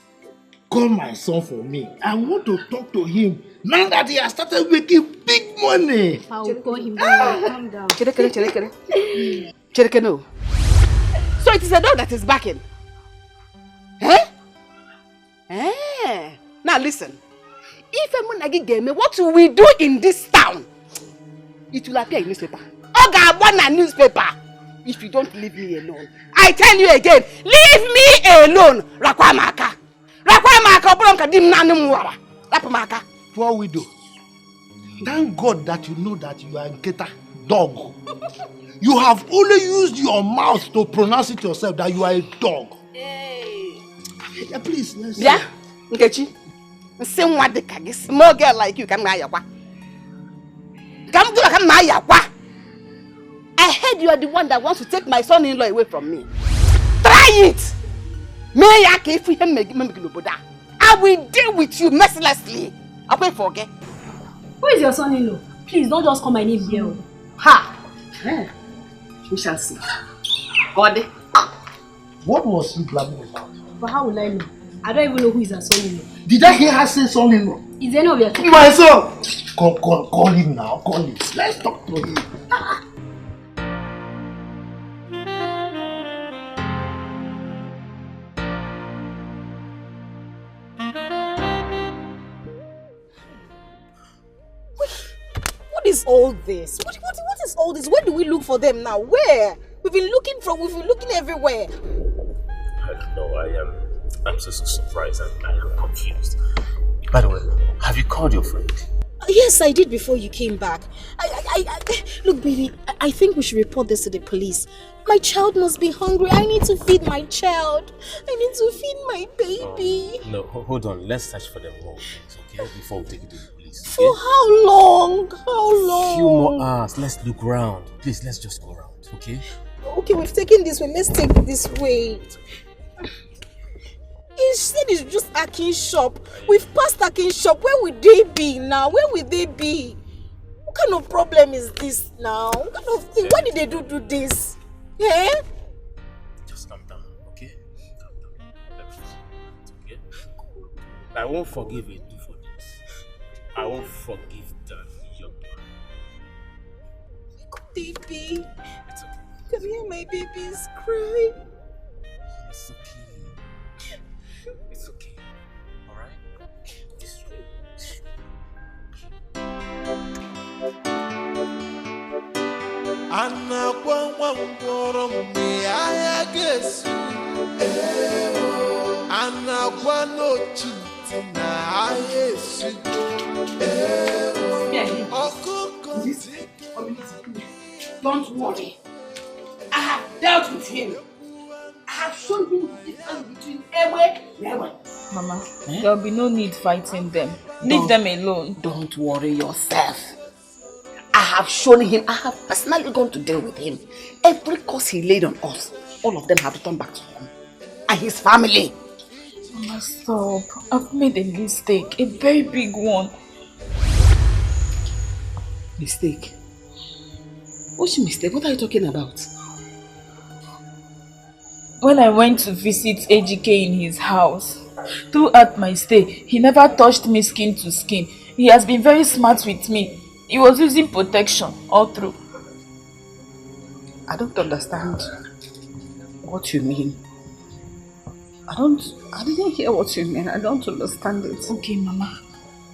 Speaker 9: call my son for me. I want to talk to him now that he has started making big money.
Speaker 17: I will call him. Calm down.
Speaker 19: Chereke, no. So it is a dog that is backing. Now listen. If a monagi game, what will we do in this town? It will appear in newspaper. Oga one newspaper. If you don't leave me alone. I tell you again, leave me alone. Rakwamaka.
Speaker 9: Poor widow. Thank God that you know that you are a Nketa dog. You have only used your mouth to pronounce it yourself that you are a dog. Yeah, please, let's see.
Speaker 19: Yeah, Nkechi. Same what the kagi small girl like you come yakwa. Come do come yakwa. I heard you are the one that wants to take my son-in-law away from me. Try it. I will deal with you mercilessly. I will forget.
Speaker 17: Who is your son-in-law? Please don't just call my name here. Ha!
Speaker 19: We shall see. God.
Speaker 9: What was he blabbing about?
Speaker 17: But how will I know? I don't even know who is her son-in-law.
Speaker 9: Did I hear her say son-in-law?
Speaker 17: Is any of your children?
Speaker 9: My son! Call him now. Call him. Let's talk to him.
Speaker 16: is all this? What is all this? Where do we look for them now? Where? We've been looking everywhere.
Speaker 14: I don't know. I'm so surprised and I am confused. By the way, have you called your friend?
Speaker 16: Yes, I did before you came back. Look, baby, I think we should report this to the police. My child must be hungry. I need to feed my child. I need to feed my baby.
Speaker 14: No, hold on. Let's search for them more, okay? Before we take it to the police. Okay?
Speaker 16: For how long? How long?
Speaker 14: A few more hours. Let's look around. Please, let's just go around, okay?
Speaker 16: Okay, we've taken this way. Let's take this way. He said it's just Akin's shop. We've passed Akin's shop. Where would they be now? Where would they be? What kind of problem is this now? What kind of thing? Why did they do this? Yeah?
Speaker 14: Just calm down, okay? Calm down. It's okay? I won't forgive you for this. I won't forgive that young man.
Speaker 16: Baby. It's okay. Can you hear my babies cry?
Speaker 14: It's okay. It's okay. Alright? It's true.
Speaker 15: Anna kwa mbe aya gesu Anna kwa no chitina ayesu
Speaker 4: Don't worry. I have dealt with him. I have shown him the difference between Ewe and Ewe.
Speaker 21: Mama, there will be no need fighting them. Leave them alone.
Speaker 19: Don't worry yourself. I have shown him, I have personally gone to deal with him. Every curse he laid on us, all of them have returned back to him. And his family.
Speaker 21: Mama, stop. I've made a mistake. A very big one.
Speaker 19: Mistake? What's your mistake? What are you talking about?
Speaker 21: When I went to visit Ejike in his house, throughout my stay, he never touched me skin to skin. He has been very smart with me. He was using protection all through.
Speaker 19: I don't understand what you mean. I didn't hear what you mean. I don't understand it.
Speaker 21: Okay, Mama.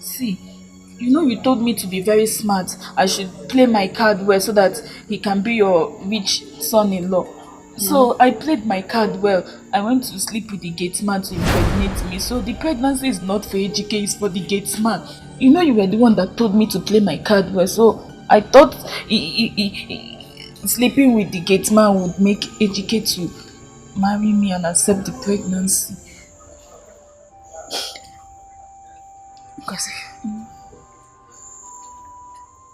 Speaker 21: See, you told me to be very smart. I should play my card well so that he can be your rich son-in-law. So I played my card well. I went to sleep with the gate man to impregnate me. So the pregnancy is not for Ejike, it's for the gate man. You were the one that told me to play my card well. So I thought sleeping with the gate man would make Ejike to marry me and accept the pregnancy.
Speaker 19: Because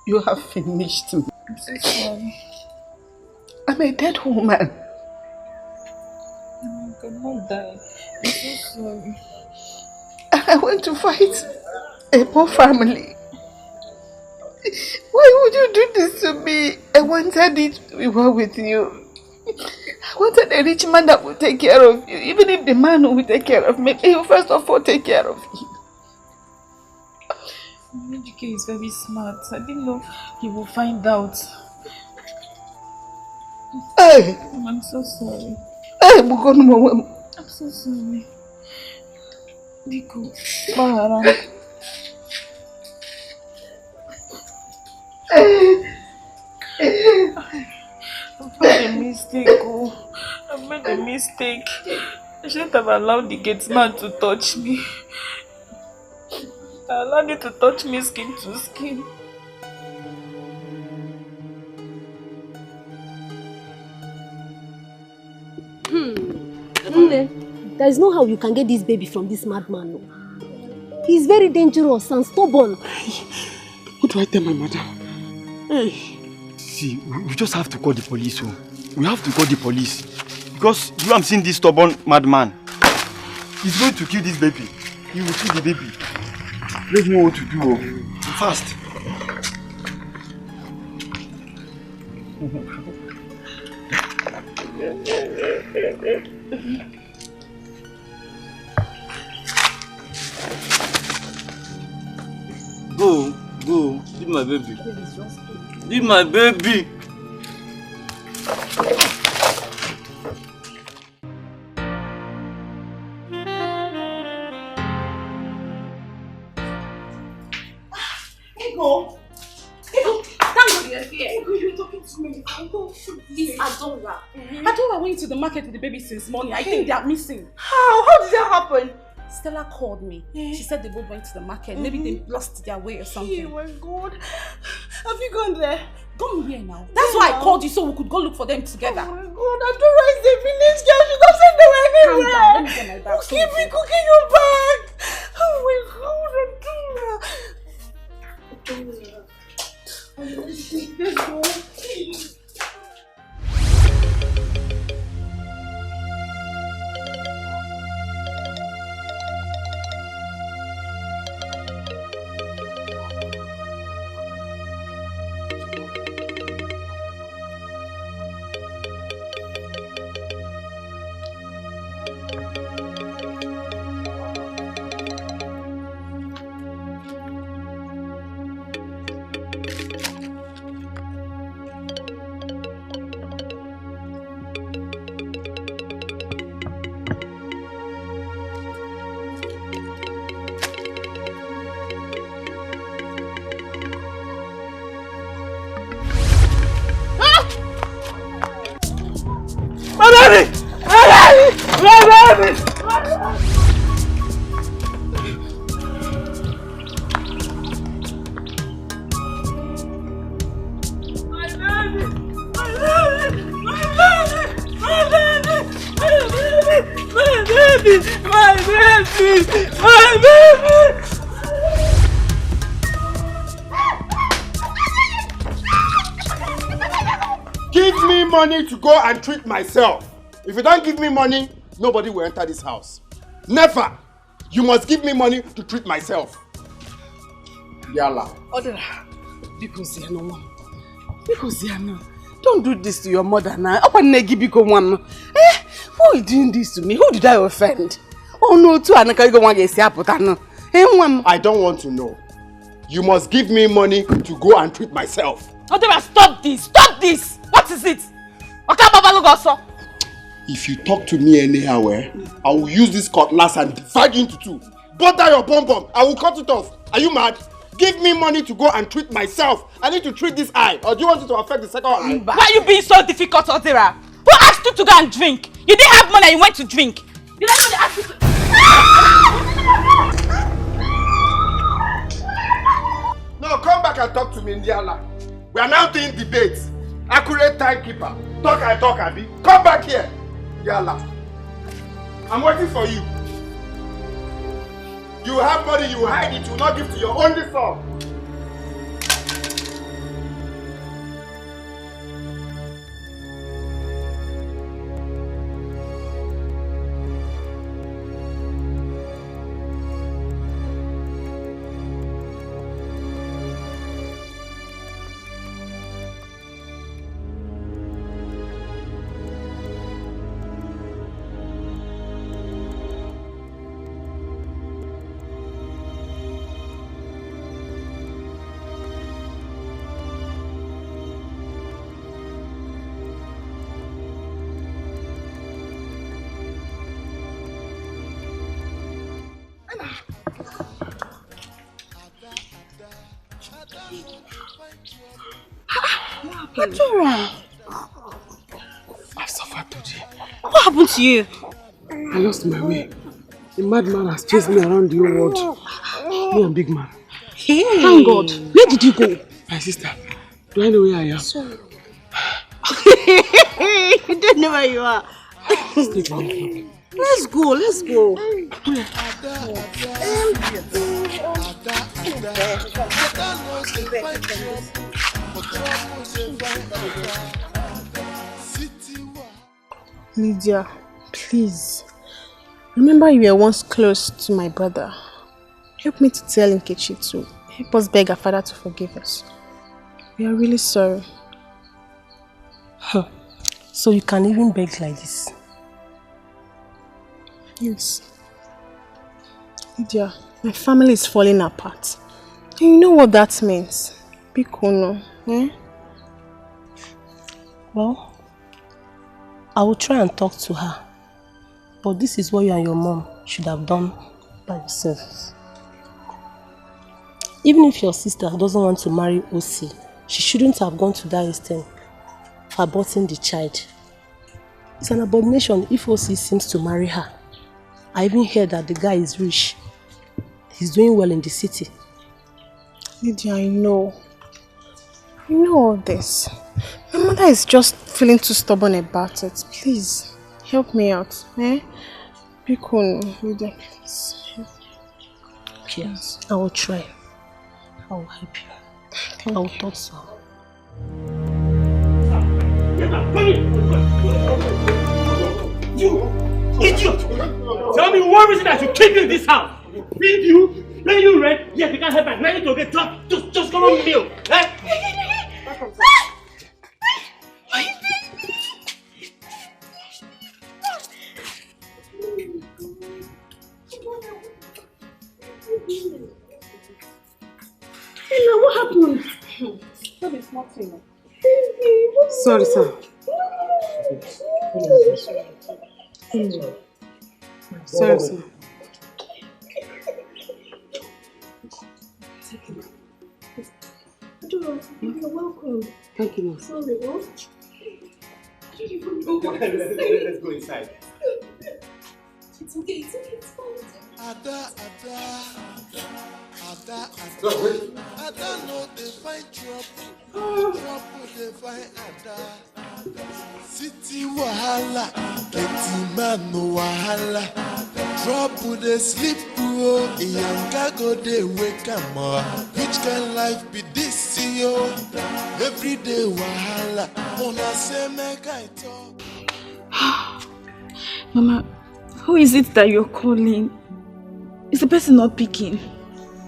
Speaker 19: you have finished me.
Speaker 21: I'm so sorry.
Speaker 19: I'm a dead woman.
Speaker 21: I cannot die. I'm so sorry.
Speaker 19: I went to fight a poor family. Why would you do this to me? I wanted it to be well with you. I wanted a rich man that would take care of you. Even if the man who will take care of me, he will first of all take care of you.
Speaker 21: Ejike is very smart. I didn't know he will find out.
Speaker 19: Hey!
Speaker 21: I'm so sorry.
Speaker 19: Hey,
Speaker 21: I'm so sorry. Biko, Bahara. I've made a mistake. I've made a mistake. I shouldn't have allowed the gate man to touch me. I allowed you to touch me skin to skin.
Speaker 10: There is no how you can get this baby from this madman. No. He's very dangerous and stubborn.
Speaker 5: What do I tell my mother? Hey. See, we just have to call the police. Oh. We have to call the police. Because you have seen this stubborn madman. He's going to kill this baby. He will kill the baby. Let's know what to do. Oh. Fast.
Speaker 1: Go. Leave my baby. Leave my baby.
Speaker 4: You're talking to me. It's Adora. Adora went to the market with the baby since morning. I think they are missing.
Speaker 16: How did that happen?
Speaker 4: Stella called me. She said they both went to the market. Maybe they lost their way or something.
Speaker 16: Oh my God. Have you gone there?
Speaker 4: Gone where now? That's why I called you so we could go look for them together.
Speaker 16: Oh my God, Adora is a village girl. She doesn't know anywhere.
Speaker 4: Calm down. Let me get my bag.
Speaker 16: Keep me cooking your bag. Oh my God, Adora. Let's go.
Speaker 2: Give me money to go and treat myself. If you don't give me money, nobody will enter this house. Never! You must give me money to treat myself. Yalla.
Speaker 5: Odera, because you know one. Because you know. Don't do this to your mother now. Who is doing this to me? Who did I offend? Oh no, too. I
Speaker 2: don't want to know. You must give me money to go and treat myself.
Speaker 19: Odera, stop this! Stop this! What is it?
Speaker 2: If you talk to me anyhow, I will use this cutlass and divide you into two. Butter your pom-pom. I will cut it off. Are you mad? Give me money to go and treat myself. I need to treat this eye. Or do you want it to affect the second eye?
Speaker 19: Why are you being so difficult, Odera? Who asked you to go and drink? You didn't have money and you went to drink. Did I know they asked you to...
Speaker 2: No, come back and talk to me, Indiana. We are now doing debates. Accurate timekeeper. Talk, Abi. Come back here. Yalla. I'm waiting for you. You have money, you hide it, you will not give to your only son.
Speaker 19: Adora,
Speaker 5: I've suffered today.
Speaker 19: what happened to you?
Speaker 5: I lost my way. The madman has chased me around the whole world. Me and big man.
Speaker 19: Hey.
Speaker 5: Thank God. Where did you go? My sister. Do I know where I am?
Speaker 19: Sorry. You don't know where you are.
Speaker 5: Stay for me.
Speaker 19: Let's go, let's go.
Speaker 16: Lydia, please. Remember you were once close to my brother. Help me to tell Nkechi to help us beg our father to forgive us. We are really sorry.
Speaker 13: Huh. So you can even beg like this?
Speaker 16: Yes. Lydia, my family is falling apart. And you know what that means? Bikono.
Speaker 13: Well, I will try and talk to her. But this is what you and your mom should have done by yourselves. Even if your sister doesn't want to marry Osi, she shouldn't have gone to that extent for aborting the child. It's an abomination if OC seems to marry her. I even heard that the guy is rich. He's doing well in the city.
Speaker 16: Lydia, I know. I know all this. My mother is just feeling too stubborn about it. Please, help me out. Be cool, Lydia, please.
Speaker 13: Yes, I will try. I will help you. I will talk so.
Speaker 7: You idiot! Tell me one reason I should keep you in this house. Pay you rent. Yes, we can't help my money to get drunk. Just come on meal.
Speaker 16: What happened? Sorry, sir. Sorry, sir.
Speaker 4: You're welcome.
Speaker 16: Thank you, ma'am.
Speaker 4: Sorry, what?
Speaker 7: Let's go inside.
Speaker 4: It's okay, it's fine.
Speaker 15: Ada no dey find trouble, trouble dey find Ada. City wahala, plenty man no wahala. Trouble dey sleep Iyanka go dey wake am up. Which kind life be this, yo? Every day wahala, una say make I talk.
Speaker 21: Mama, who is it that you're calling? Is the person not picking?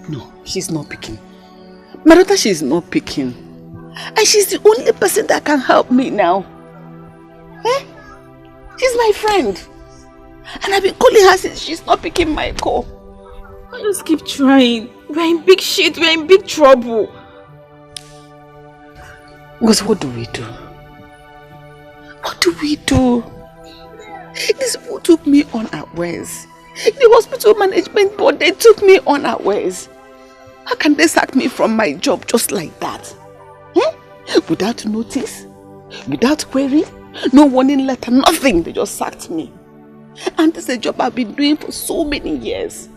Speaker 19: No, she's not picking. My daughter, she's not picking. And she's the only person that can help me now. She's my friend. And I've been calling her since she's not picking my call.
Speaker 21: I just keep trying. We're in big shit. We're in big trouble.
Speaker 19: Because what do we do? What do we do? These people took me unawares. The hospital management board, they took me unawares. How can they sack me from my job just like that? Without notice, without query, no warning letter, nothing. They just sacked me. And this is a job I've been doing for so many years.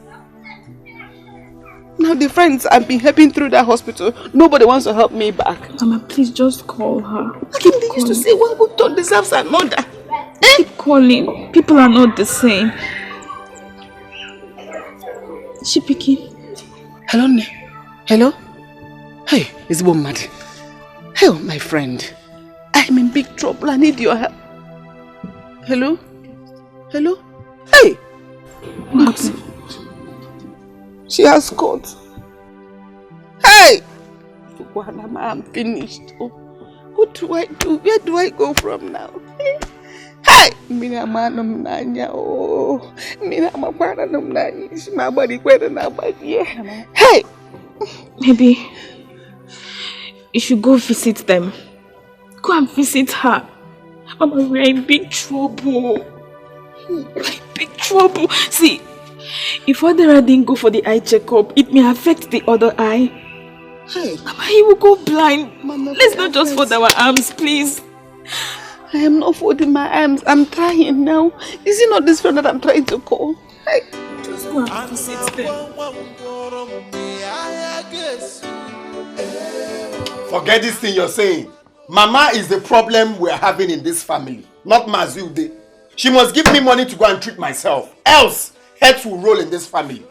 Speaker 19: Now the friends I've been helping through that hospital, nobody wants to help me back.
Speaker 21: Mama, please just call her.
Speaker 19: They used to say one good turn deserves another.
Speaker 21: Keep calling. People are not the same. Is she picking?
Speaker 19: Hello, Hello? Hey, it's mad. Hey, my friend. I'm in big trouble. I need your help. Hello? Hello? Hey! What? She has caught. Hey! I'm finished. Oh, what do I do? Where do I go from now? Hey! Mina manum nanya. Oh, mina mapara num nanya. Is my body kweda na body? Hey!
Speaker 21: Maybe you should go visit them. Go and visit her. Mama, we're in big trouble. We're in big trouble. See, if Adera didn't go for the eye checkup, it may affect the other eye.
Speaker 19: Hey.
Speaker 21: Mama, he will go blind.
Speaker 19: Mama,
Speaker 21: let's not just fold our arms, please.
Speaker 19: I am not folding my arms. I'm trying now. Is it not this friend that I'm trying to call? Hey.
Speaker 21: Just go and visit them.
Speaker 2: Forget this thing you're saying. Mama is the problem we're having in this family, not Mazilde. She must give me money to go and treat myself. Else, heads will roll in this family.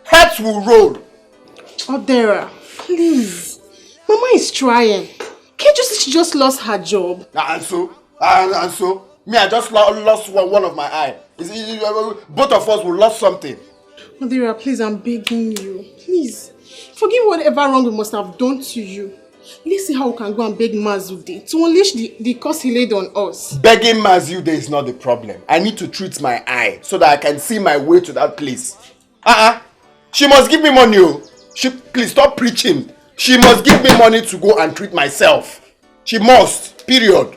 Speaker 2: Heads will roll.
Speaker 16: Adera, please. Mama is trying. Can't you see she just lost her job?
Speaker 2: And so? Me, I just lost one of my eye. Both of us will lose something.
Speaker 16: Adera, please, I'm begging you. Please. Forgive whatever wrong we must have done to you. Let's see how we can go and beg Mazude to unleash the curse he laid on us.
Speaker 2: Begging Mazude is not the problem. I need to treat my eye so that I can see my way to that place. She must give me money. Please stop preaching. She must give me money to go and treat myself. She must. Period.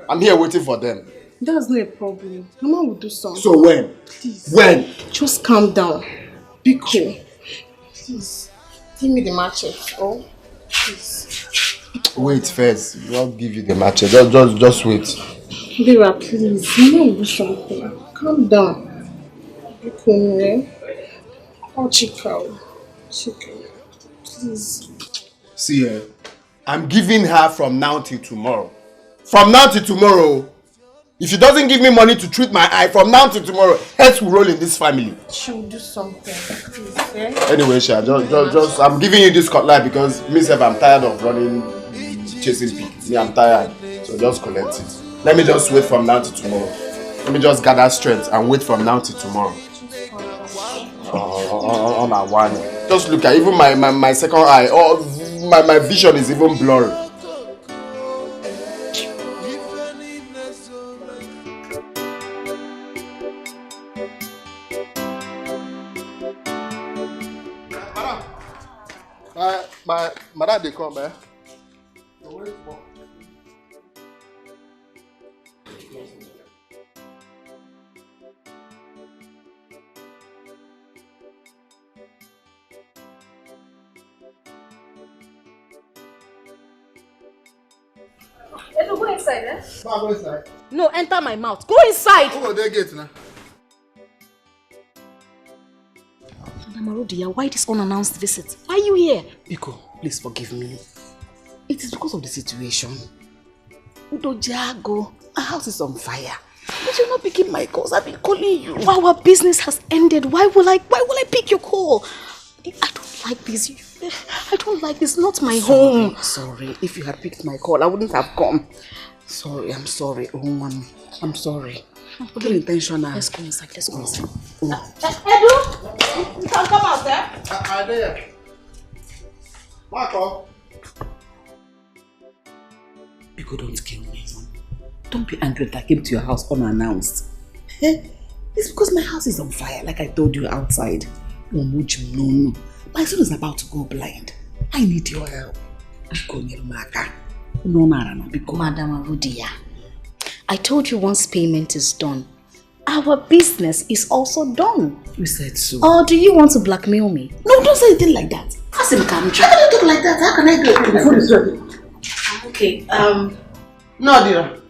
Speaker 2: I'm here waiting for them.
Speaker 16: That's not a problem. Mama will do something.
Speaker 2: So when?
Speaker 16: Please.
Speaker 2: When?
Speaker 16: Just calm down. Be cool. Please. Give me the machete. Oh, please.
Speaker 2: Wait first. I'll give you the match. Just wait.
Speaker 16: Vera, please. You know do something. Calm down. Okay. I'll check out. Please.
Speaker 2: See, I'm giving her from now till tomorrow. From now till tomorrow. If she doesn't give me money to treat my eye, from now till tomorrow, heads will roll in this family.
Speaker 16: She'll do something. Please, eh?
Speaker 2: Anyway, Sha, just I'm giving you this cutlet because myself, I'm tired of running, chasing pigs. Me, I'm tired. So just collect it. Let me just wait from now till tomorrow. Let me just gather strength and wait from now till tomorrow. On our one. Just look at even my second eye. Oh, my vision is even blurry. My dad, they come, eh?
Speaker 10: Go inside, eh?
Speaker 2: Go inside.
Speaker 10: No, enter my mouth. Go inside.
Speaker 2: Who will they get now?
Speaker 10: Madam Arudia, why this unannounced visit? Why are you here?
Speaker 5: Biko, please forgive me. It is because of the situation. Udojago, my house is on fire. But you're not picking my calls. I've been calling you.
Speaker 10: Our business has ended. Why will I pick your call? I don't like this. I don't like this. Not my home.
Speaker 5: Sorry. If you had picked my call, I wouldn't have come. Sorry, I'm sorry. Oh, Mom, I'm sorry. Not intentional.
Speaker 10: Let's go inside. Let's go inside.
Speaker 16: Edu, you can come out there.
Speaker 2: I'm there. Marco.
Speaker 5: Biko, don't kill me. Don't be angry that I came to your house unannounced. It's because my house is on fire, like I told you outside. No. My son is about to go blind. I need your help.
Speaker 10: Madam Arudia, I told you once payment is done, our business is also done.
Speaker 5: You said so.
Speaker 10: Or do you want to blackmail me?
Speaker 5: No, don't say anything like that. Ask him, how can you talk like that? How can I do it before this ready?
Speaker 10: Okay,
Speaker 5: No, Adira.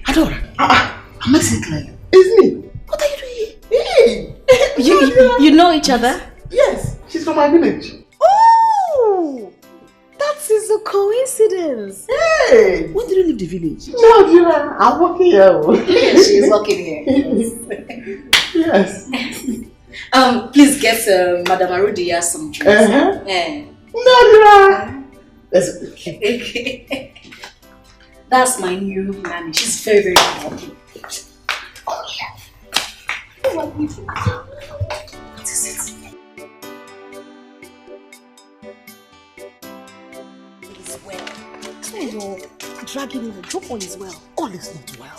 Speaker 5: Adora. Am I sick like? It's me. What are you doing here? Hey!
Speaker 10: You know each other?
Speaker 5: Yes, she's from my village.
Speaker 10: Oh! That is a coincidence.
Speaker 5: Hey! When did you leave the village? No, Adira. I'm working here.
Speaker 10: Yes, she is working here.
Speaker 5: Yes.
Speaker 10: Please get Madam Arudia some drinks.
Speaker 5: No, Adira.
Speaker 10: Okay. That's my new nanny. She's very, very happy. Oh, yeah. What is it? It is well. So you're dragging me. Drop all is well.
Speaker 5: All is not well.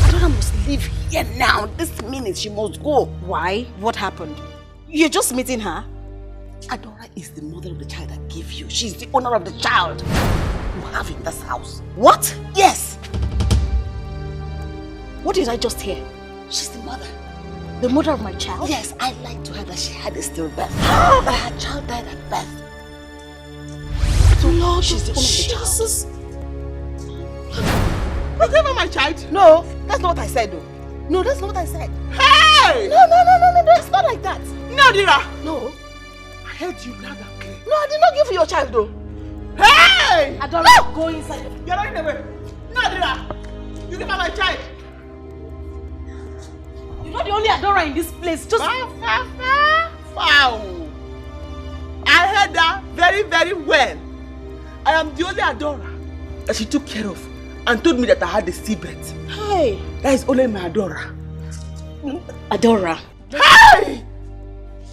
Speaker 5: Adora must leave here now. This minute she must go.
Speaker 10: Why? What happened? You're just meeting her?
Speaker 5: Adora is the mother of the child I gave you. She's the owner of the child you have in this house.
Speaker 10: What?
Speaker 5: Yes.
Speaker 10: What did I just hear?
Speaker 5: She's the mother.
Speaker 10: The mother of my child?
Speaker 5: Yes, I lied to her that she had a stillbirth. But her child died at birth.
Speaker 10: So Lord,
Speaker 5: she's the owner of the child.
Speaker 16: You gave her my child?
Speaker 5: No, that's not what I said though. No, that's not what I said.
Speaker 16: Hey!
Speaker 5: No, it's not like that.
Speaker 16: No, Dira.
Speaker 5: No.
Speaker 16: I heard you loud and clear.
Speaker 5: No, I did not give you your child though.
Speaker 16: Hey!
Speaker 5: Adora, go inside.
Speaker 16: You're running away. No, Dira. You gave her my child.
Speaker 10: You're not the only Adora in this place. Just...
Speaker 16: Wow. I heard that very, very well. I am the only Adora that she took care of and told me that I had a stillbirth.
Speaker 10: Hey.
Speaker 16: That is only my Adora.
Speaker 10: Adora.
Speaker 16: Hey!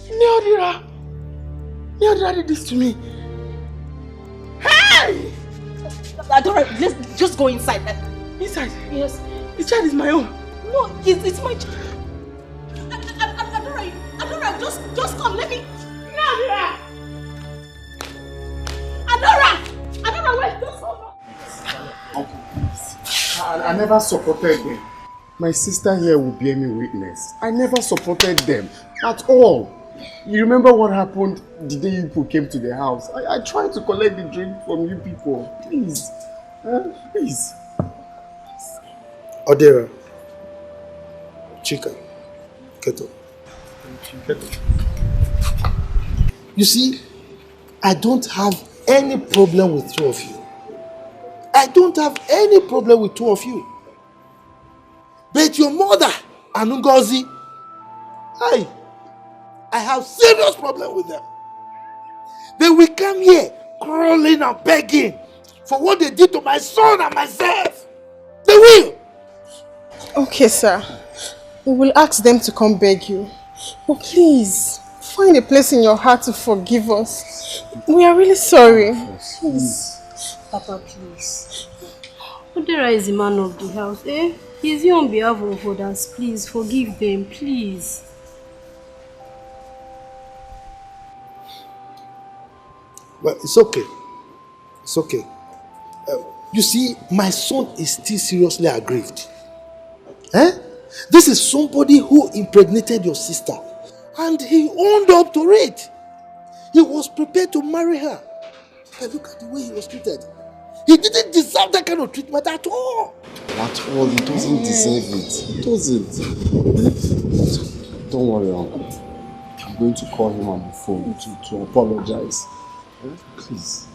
Speaker 16: Neodira. Neodira did this to me. Hey!
Speaker 10: Adora, let's just go inside.
Speaker 16: Inside?
Speaker 10: Yes.
Speaker 16: The child is my own.
Speaker 10: No, it's my child. Adora, just come. Let me.
Speaker 16: Neodira!
Speaker 10: Adora, wait. Just hold on.
Speaker 2: I never supported them. My sister here will bear me witness. I never supported them at all. You remember what happened the day you people came to the house? I tried to collect the drink from you people. Please. Please.
Speaker 3: Odera. Chika. Keto. You see, I don't have any problem with two of you. I don't have any problem with two of you. But your mother, Anungozi, I have serious problem with them. They will come here crawling and begging for what they did to my son and myself. They will.
Speaker 16: Okay, sir. We will ask them to come beg you. But please, find a place in your heart to forgive us. We are really sorry. Please.
Speaker 17: Papa, please. Odera is the man of the house, eh? He's here on behalf of others. Please, forgive them, please.
Speaker 3: Well, it's okay. It's okay. You see, my son is still seriously aggrieved. Eh? This is somebody who impregnated your sister. And he owned up to it. He was prepared to marry her. But look at the way he was treated. He didn't deserve that kind of treatment at all.
Speaker 2: At all, he doesn't deserve it. He doesn't. Don't worry, Uncle. I'm going to call him on the phone to apologize. Please,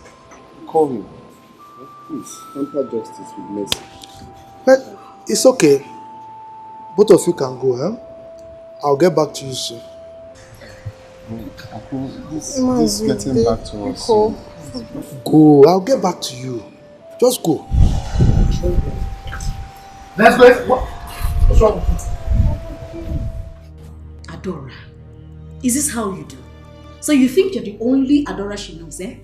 Speaker 2: call him. Please, temper justice with mercy.
Speaker 3: But it's okay. Both of you can go, eh? I'll get back to you soon.
Speaker 2: Uncle, this is getting back to us.
Speaker 3: Go, I'll get back to you. Just go.
Speaker 2: Let's go. What's wrong?
Speaker 10: Adora, is this how you do? So you think you're the only Adora she knows, eh?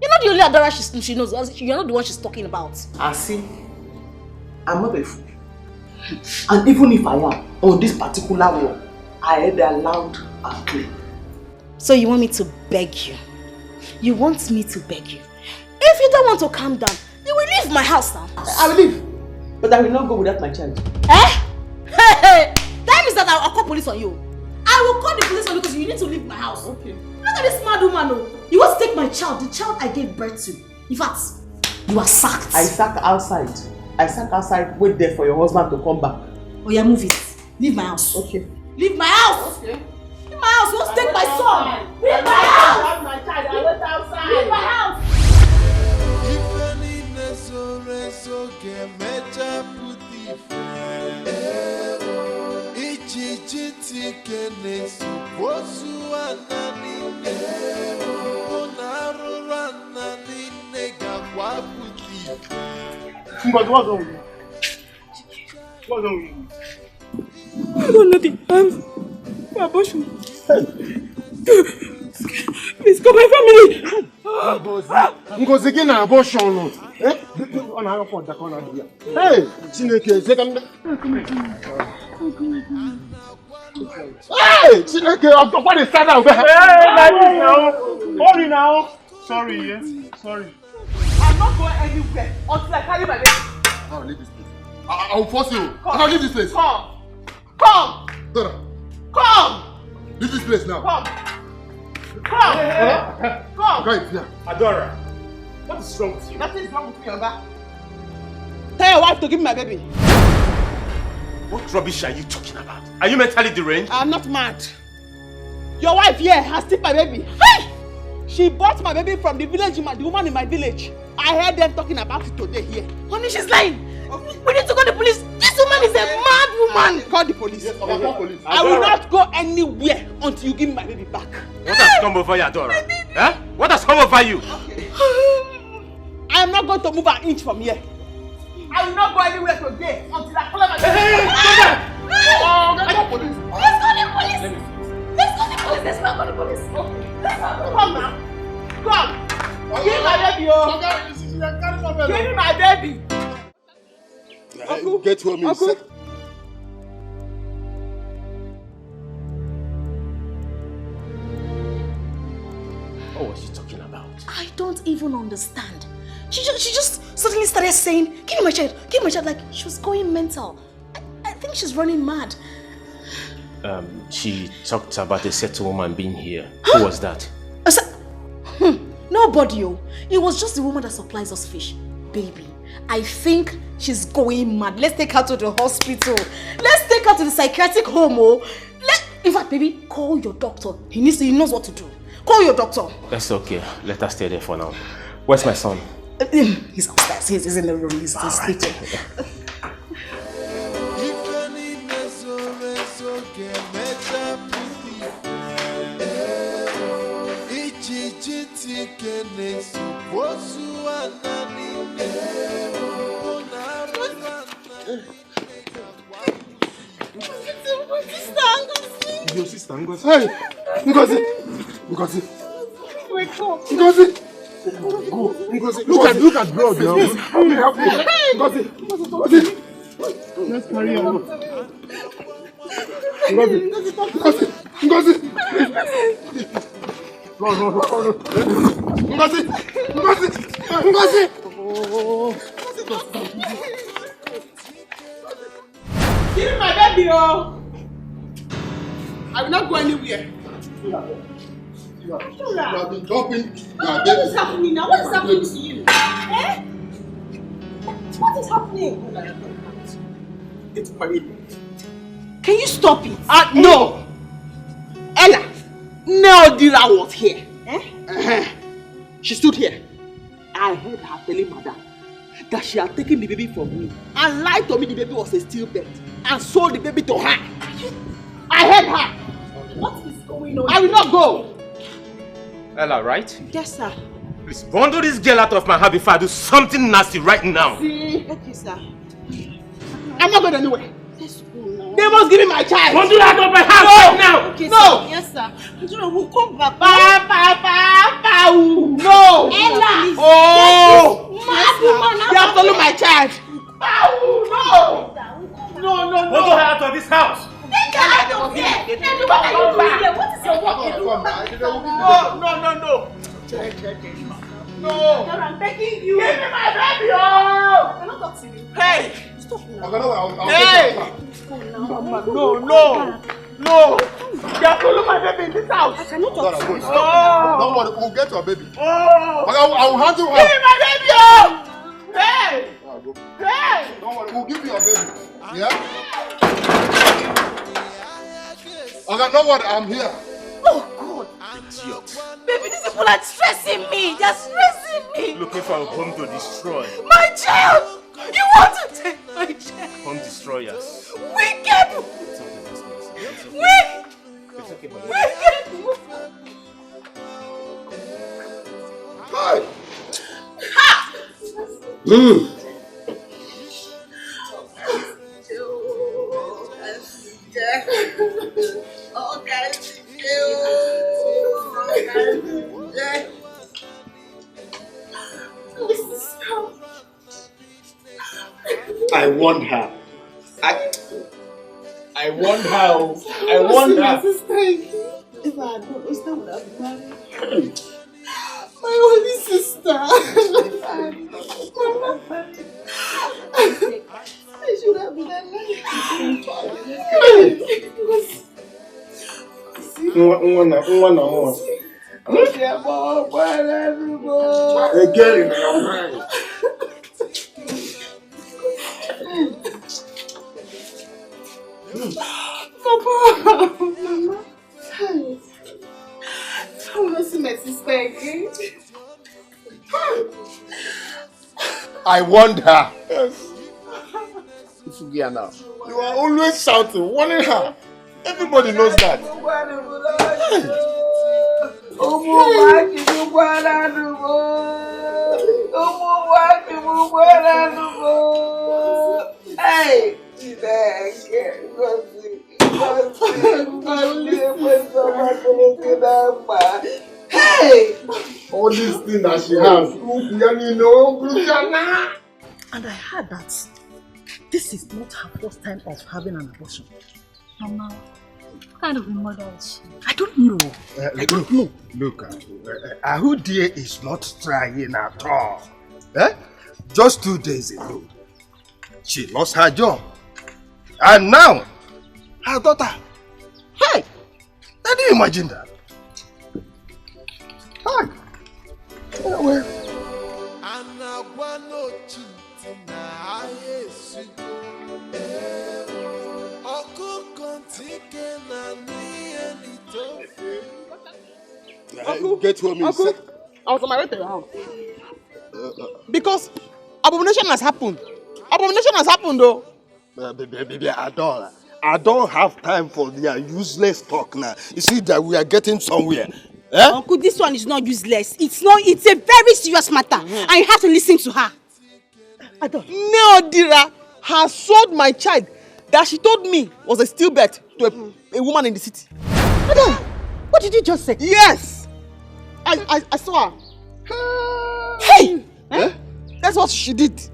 Speaker 10: You're not the only Adora she knows. You're not the one she's talking about.
Speaker 5: I see. I'm not a fool. And even if I am, on this particular one, I had allowed and clean.
Speaker 10: So you want me to beg you? You want me to beg you? If you don't want to calm down, you will leave my house now.
Speaker 5: I will leave. But I will not go without my child.
Speaker 10: Eh? Hey! That means that I'll call police on you. I will call the police on you because you need to leave my house. Okay. Look at this mad woman. Oh. You want to take my child, the child I gave birth to. In fact, you are sacked.
Speaker 5: I sack outside. Wait there for your husband to come back.
Speaker 10: Oh yeah, move it. Leave my house.
Speaker 5: Okay.
Speaker 10: Leave my house. Okay. Leave my house. You want to take my son. Leave my house. I went outside. Leave my house.
Speaker 11: What's wrong with you? What's wrong with you?
Speaker 21: I don't know the abortion. Please come my family.
Speaker 2: Ngozi gị abortion. Eh? On a for the corner here. Hey, Chineke, second. Hey, Chineke, what is that now?
Speaker 11: Hey, hold it now. Sorry, yes. Sorry.
Speaker 19: I'm not going anywhere until I carry my baby.
Speaker 2: I'll leave this place. I'll force you. I'll leave this place.
Speaker 19: Come.
Speaker 2: Dora.
Speaker 19: Come.
Speaker 2: Leave this place now.
Speaker 19: Come.
Speaker 2: Right, yeah.
Speaker 11: Adora, what is wrong with you?
Speaker 19: Nothing is wrong with me, Oga. Tell your wife to give me my baby.
Speaker 14: What rubbish are you talking about? Are you mentally deranged?
Speaker 19: I'm not mad. Your wife here has taken my baby. Hey! She bought my baby from the village, the woman in my village. I heard them talking about it today here.
Speaker 10: Honey, she's lying. Okay. We need to call the police. This woman is a mad woman.
Speaker 19: Call the police.
Speaker 2: Yes, call police.
Speaker 19: I will not go anywhere until you give me my baby back.
Speaker 14: What has come over you, Adora? Huh? What has come over you?
Speaker 19: Okay. I am not going to move an inch from here. I will not go anywhere today until I call my baby.
Speaker 10: Hey, let's call the police. Let's call the police. Let's call the police. Let's call the police.
Speaker 19: Come now. Come. Give me my baby, oh. Give me my baby.
Speaker 2: Uncle, get home in
Speaker 19: Uncle.
Speaker 14: What was she talking about?
Speaker 10: I don't even understand. She just suddenly started saying, give me my child, like she was going mental. I think she's running mad.
Speaker 14: She talked about a certain woman being here. Who was that?
Speaker 10: Nobody. It was just the woman that supplies us fish. Baby, I think she's going mad. Let's take her to the hospital. Let's take her to the psychiatric home. In fact, baby, call your doctor. He knows what to do. Call your doctor.
Speaker 14: That's okay. Let us stay there for now. Where's my son?
Speaker 10: He's upstairs. He's in the room. He's sleeping.
Speaker 2: Your sister, Ngozi. Hey, Ngozi. Wake up. Ngozi. Go, Ngozi. Look at bro, girl. Ngozi. Let's carry on. Ngozi. No. Ngozi.
Speaker 11: Give me my baby, I will not go anywhere.
Speaker 2: You have been jumping.
Speaker 11: What is happening now? What is happening to you? Eh? What is happening?
Speaker 2: It's my baby.
Speaker 11: Can you stop it? No! Ella, Neodira was here. She stood here. I heard her telling madam that she had taken the baby from me and lied to me the baby was a stillbirth and sold the baby to her. I heard her. What is going on? I will not go.
Speaker 14: Ella, right?
Speaker 11: Yes, sir.
Speaker 14: Please bundle this girl out of my heart before I do something nasty right now.
Speaker 11: See? Okay, sir. I'm not going anywhere. They must give me my child.
Speaker 14: Bundle out of my house right now.
Speaker 11: Okay,
Speaker 12: no.
Speaker 11: Sir.
Speaker 12: Yes, sir. We'll come back.
Speaker 11: No.
Speaker 12: Ella.
Speaker 11: Oh.
Speaker 12: You
Speaker 11: have stolen my child. No.
Speaker 14: Bundle her out of this house.
Speaker 12: Take her out of here. What are you doing here? What is your work?
Speaker 11: No. No.
Speaker 12: I'm begging you.
Speaker 11: Give me my baby.
Speaker 12: I'm not talking to you.
Speaker 11: Hey.
Speaker 12: Stop now.
Speaker 11: Hey. No. You have stolen my baby in this house.
Speaker 12: I cannot talk to you.
Speaker 2: Don't worry, we'll get your baby. I will handle her.
Speaker 11: Give me my baby. Hey.
Speaker 2: Don't worry, we'll give you your baby. Yeah? Okay, don't worry, I'm here.
Speaker 12: Oh, God.
Speaker 14: Idiot.
Speaker 12: Baby, these people are stressing me. They're stressing me.
Speaker 14: Looking for a home to destroy.
Speaker 12: My child! You want to take my child?
Speaker 14: Home destroyers.
Speaker 12: Wicked! Wicked!
Speaker 2: Hi!
Speaker 12: Ha!
Speaker 2: I want her. I want her. I want her.
Speaker 11: If I had not lost her, I would have married. My only sister. I should have been alive.
Speaker 2: Again.
Speaker 11: Papa! Mama! Don't see my sister again.
Speaker 2: I want her. Yes. Now. You are always shouting, warning her. Everybody knows that.
Speaker 11: Hey! Hey!
Speaker 2: All these things that she has.
Speaker 10: And I heard that this is not her first time of having an abortion.
Speaker 20: Mama, what kind of a mother is she?
Speaker 10: I don't know.
Speaker 3: I don't know. Look, Ahudie is not trying at all. Just 2 days ago, she lost her job. And now, her daughter Can you imagine that? Hi. Yeah, well.
Speaker 11: Get home. Uncle, I was on my way to your house. Because abomination has happened. Abomination has happened, though.
Speaker 3: Baby, I don't have time for their useless talk now. You see that we are getting somewhere. Eh?
Speaker 10: Uncle, this one is not useless. It's a very serious matter. And you have to listen to her.
Speaker 11: Neodira has sold my child that she told me was a stillbirth to a woman in the city.
Speaker 10: Madam, what did you just say?
Speaker 11: Yes! I saw her. Hey! Eh? That's what she did.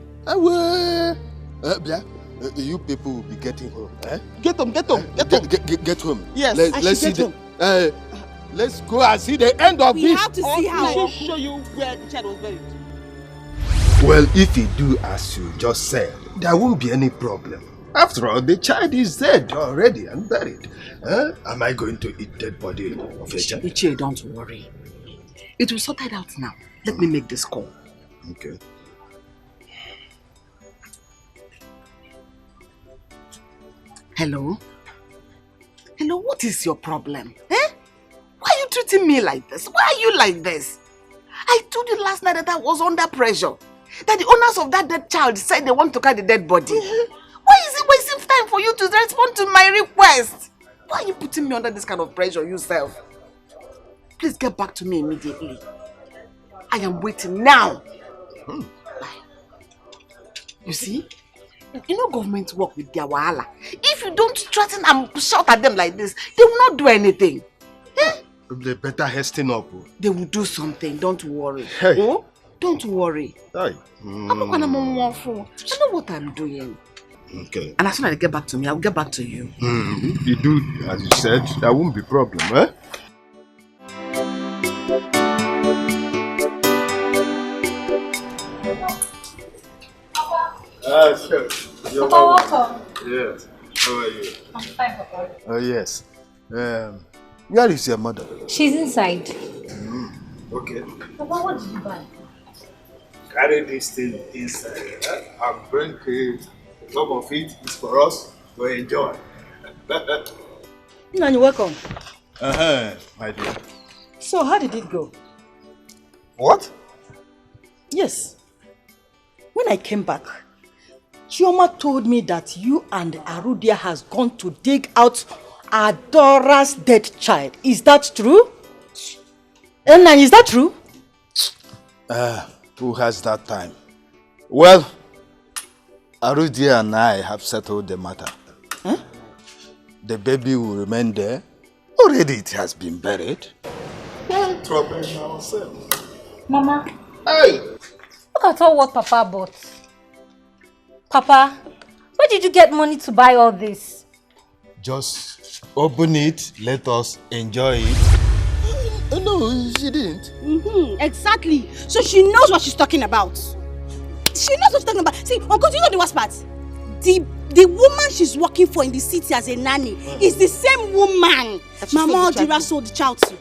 Speaker 3: You people will be getting home. Eh?
Speaker 11: Get home.
Speaker 3: Get home.
Speaker 11: Yes,
Speaker 3: let's see the. Let's go and see the end of this.
Speaker 10: We have to see how.
Speaker 11: I will show you where the child was buried.
Speaker 3: Well, if you do as you just said, there won't be any problem. After all, the child is dead already and buried. Am I going to eat dead body of a child?
Speaker 19: Ichie, don't worry. It will sort it out now. Let me make this call.
Speaker 3: Okay.
Speaker 19: Hello? Hello, what is your problem? Eh? Why are you treating me like this? Why are you like this? I told you last night that I was under pressure. That the owners of that dead child said they want to carry the dead body. Why is it wasting time for you to respond to my request? Why are you putting me under this kind of pressure yourself? Please get back to me immediately. I am waiting now. You see? You know government work with their wahala. If you don't threaten and shout at them like this, they will not do anything. Eh?
Speaker 3: They better hasten up.
Speaker 19: They will do something, don't worry.
Speaker 3: Hey.
Speaker 19: Oh? Don't worry.
Speaker 3: Hey.
Speaker 19: I know what I'm doing.
Speaker 3: Okay.
Speaker 19: And as soon as they get back to me, I'll get back to you.
Speaker 3: If you do, as you said, there won't be problem, eh? Sure. You're
Speaker 12: welcome.
Speaker 3: Yes. How are you?
Speaker 12: I'm fine, Papa.
Speaker 3: Oh, yes. Where is your mother?
Speaker 12: She's inside.
Speaker 3: Okay.
Speaker 12: Papa, what did you buy?
Speaker 3: Carry this thing inside. I'm drinking. Some of it is for us to enjoy.
Speaker 10: You're welcome.
Speaker 3: My dear.
Speaker 10: So, how did it go?
Speaker 3: What?
Speaker 10: Yes. When I came back, Chioma told me that you and Arudia has gone to dig out Adora's dead child. Is that true? And is that true?
Speaker 3: Who has that time? Well, Arudia and I have settled the matter.
Speaker 10: Huh?
Speaker 3: The baby will remain there. Already it has been buried. Well, troubling ourselves.
Speaker 12: Mama.
Speaker 3: Hey!
Speaker 12: Look at all what Papa bought. Papa, where did you get money to buy all this?
Speaker 3: Just open it, let us enjoy it. No, she didn't.
Speaker 10: Exactly. So she knows what she's talking about. She knows what she's talking about. See, Uncle, do you know the worst part? The woman she's working for in the city as a nanny is the same woman Mama Odira sold the child to.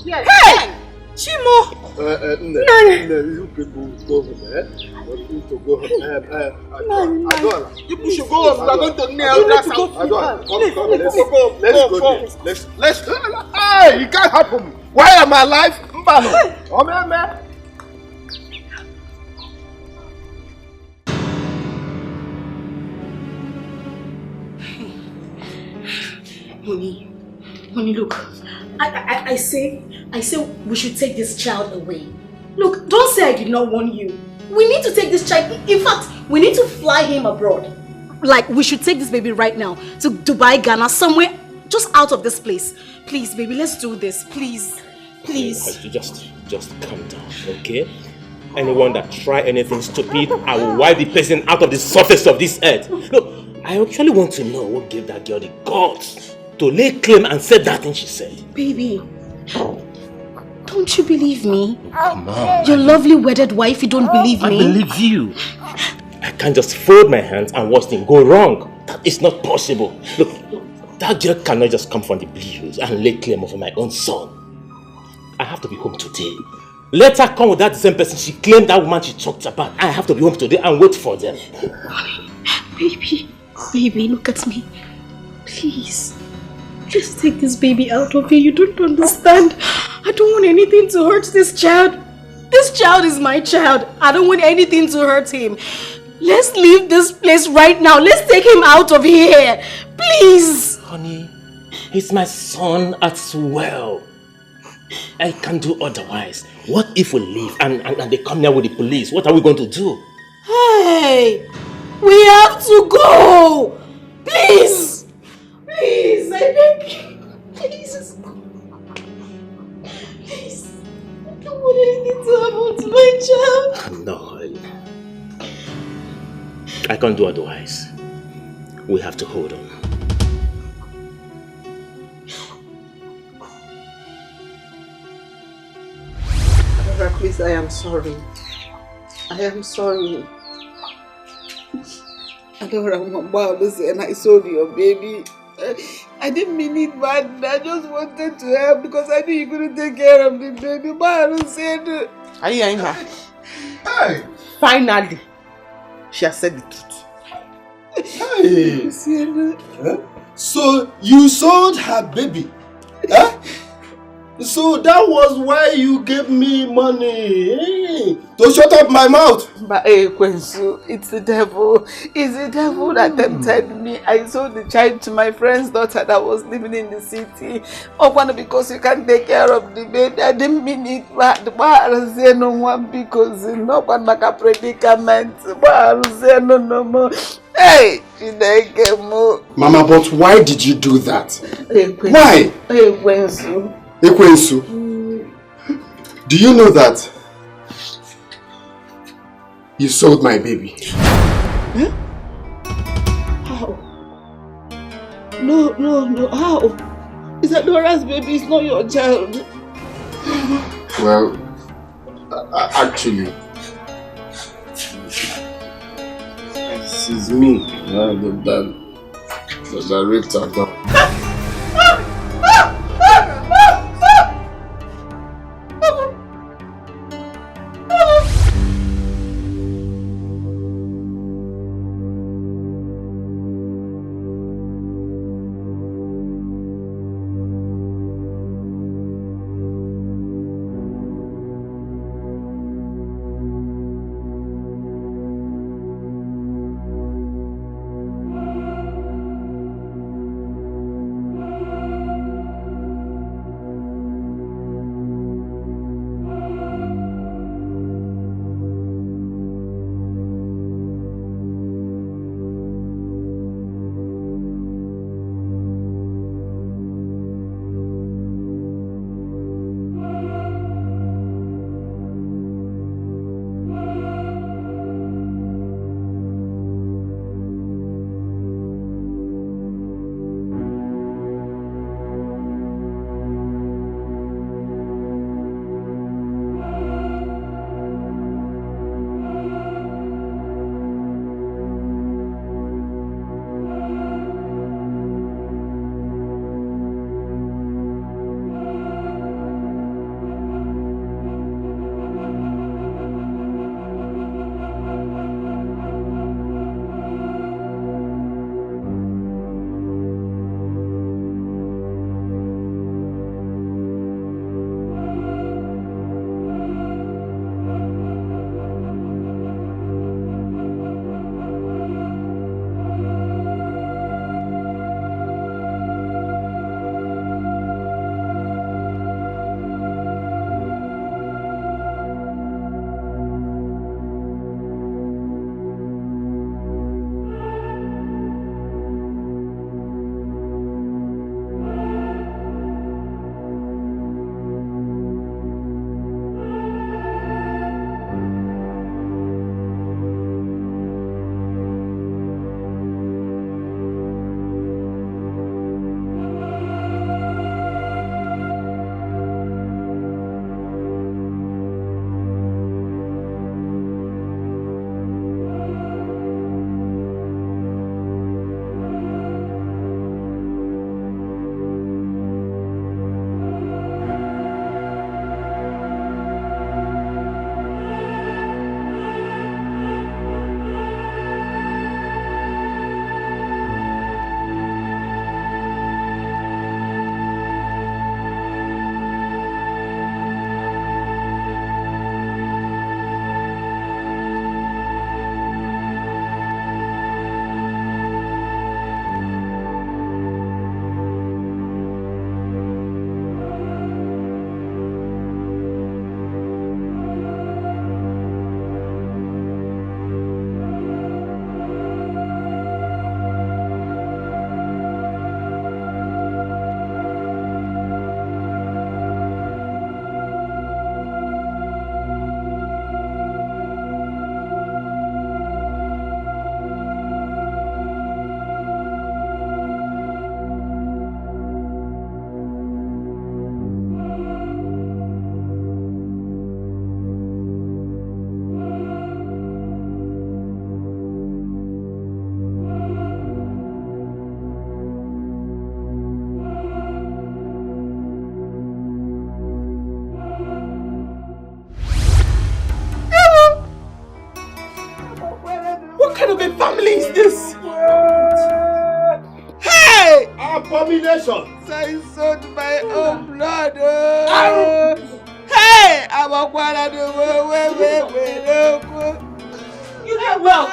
Speaker 10: Hey! Chimo!
Speaker 3: You people go home, eh? You need to go home. Adora,
Speaker 11: You should go home. We are going to nail that house.
Speaker 3: Adora, come, let's go there. Let's hey, it can't happen. Why am I alive? Mbano. Oh,
Speaker 10: Honey, look. I say we should take this child away. Look, don't say I did not warn you. We need to take this child. In fact, we need to fly him abroad. Like, we should take this baby right now to Dubai, Ghana, somewhere just out of this place. Please, baby, let's do this. Please. Please.
Speaker 14: Just calm down, okay? Anyone that try anything stupid, I will wipe the person out of the surface of this earth. Look, I actually want to know what gave that girl the guts to lay claim and say that thing she said.
Speaker 10: Baby, don't you believe me?
Speaker 14: Come on.
Speaker 10: Your lovely wedded wife, you don't believe me?
Speaker 14: I believe you. I can't just fold my hands and watch things go wrong. That is not possible. Look, That girl cannot just come from the blues and lay claim over my own son. I have to be home today. Let her come with that same person she claimed that woman she talked about. I have to be home today and wait for them.
Speaker 10: Baby, look at me. Please. Just take this baby out of here. You don't understand. I don't want anything to hurt this child. This child is my child. I don't want anything to hurt him. Let's leave this place right now. Let's take him out of here. Please.
Speaker 14: Honey, he's my son as well. I can't do otherwise. What if we leave and they come here with the police? What are we going to do?
Speaker 10: Hey, we have to go. Please. Please, I beg you. Please. Please. I don't want anything to happen to my child.
Speaker 14: No, I can't do otherwise. We have to hold on.
Speaker 5: Chris, I am sorry. I am sorry. I don't remember and I saw your baby. I didn't mean it bad. I just wanted to help because I knew you couldn't take care of the baby. But I don't say it. Are you hearing her?
Speaker 3: Hey!
Speaker 5: Finally, she has said the truth.
Speaker 3: Hey! Huh? So you sold her baby? Huh? So that was why you gave me money to shut up my mouth.
Speaker 5: But Kwensu, it's the devil. It's the devil that tempted me. I sold the child to my friend's daughter that was living in the city. Because you can't take care of the baby. I didn't mean it. But no one because no one like a predicament. No more. Hey,
Speaker 3: Mama, but why did you do that? Why?
Speaker 5: Kwensu.
Speaker 3: Ekwensu, do you know that you sold my baby?
Speaker 5: Huh? How? No, how? Is that Dora's baby? It's not your child.
Speaker 3: Well, actually, this is me that raped her down.
Speaker 9: kind of a family is this?
Speaker 3: Hey! Abomination!
Speaker 11: So I sold my own blood. Oh. Hey! I'm a quarter to
Speaker 3: You get well.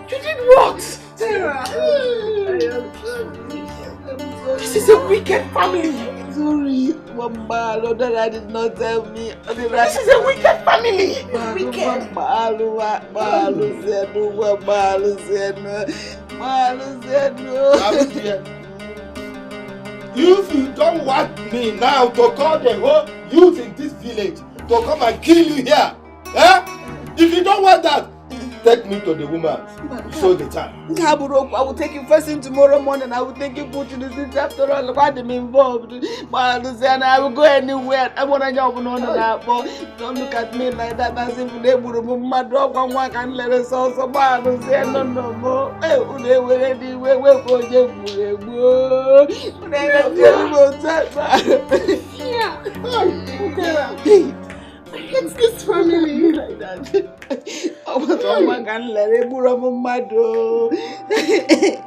Speaker 11: You did what? Sarah.
Speaker 3: This is a wicked family.
Speaker 11: Sorry, Mama, Lord, I did not tell me.
Speaker 3: This is a wicked family.
Speaker 11: Wicked.
Speaker 3: If you don't want me now to call the whole youth in this village to come and kill you here, if you don't want that, take me to the woman. Show the time.
Speaker 11: I will take you first thing tomorrow morning. I will take you put to the city after all. What am involved? But I will go anywhere. I want to jump on that. But don't look at me like that. As if they would have my dog and one can let us also. But I say no more. They will anyway. We'll go.
Speaker 3: It's this family
Speaker 11: like that. Oh, my God, let it be a mado.
Speaker 3: Hey,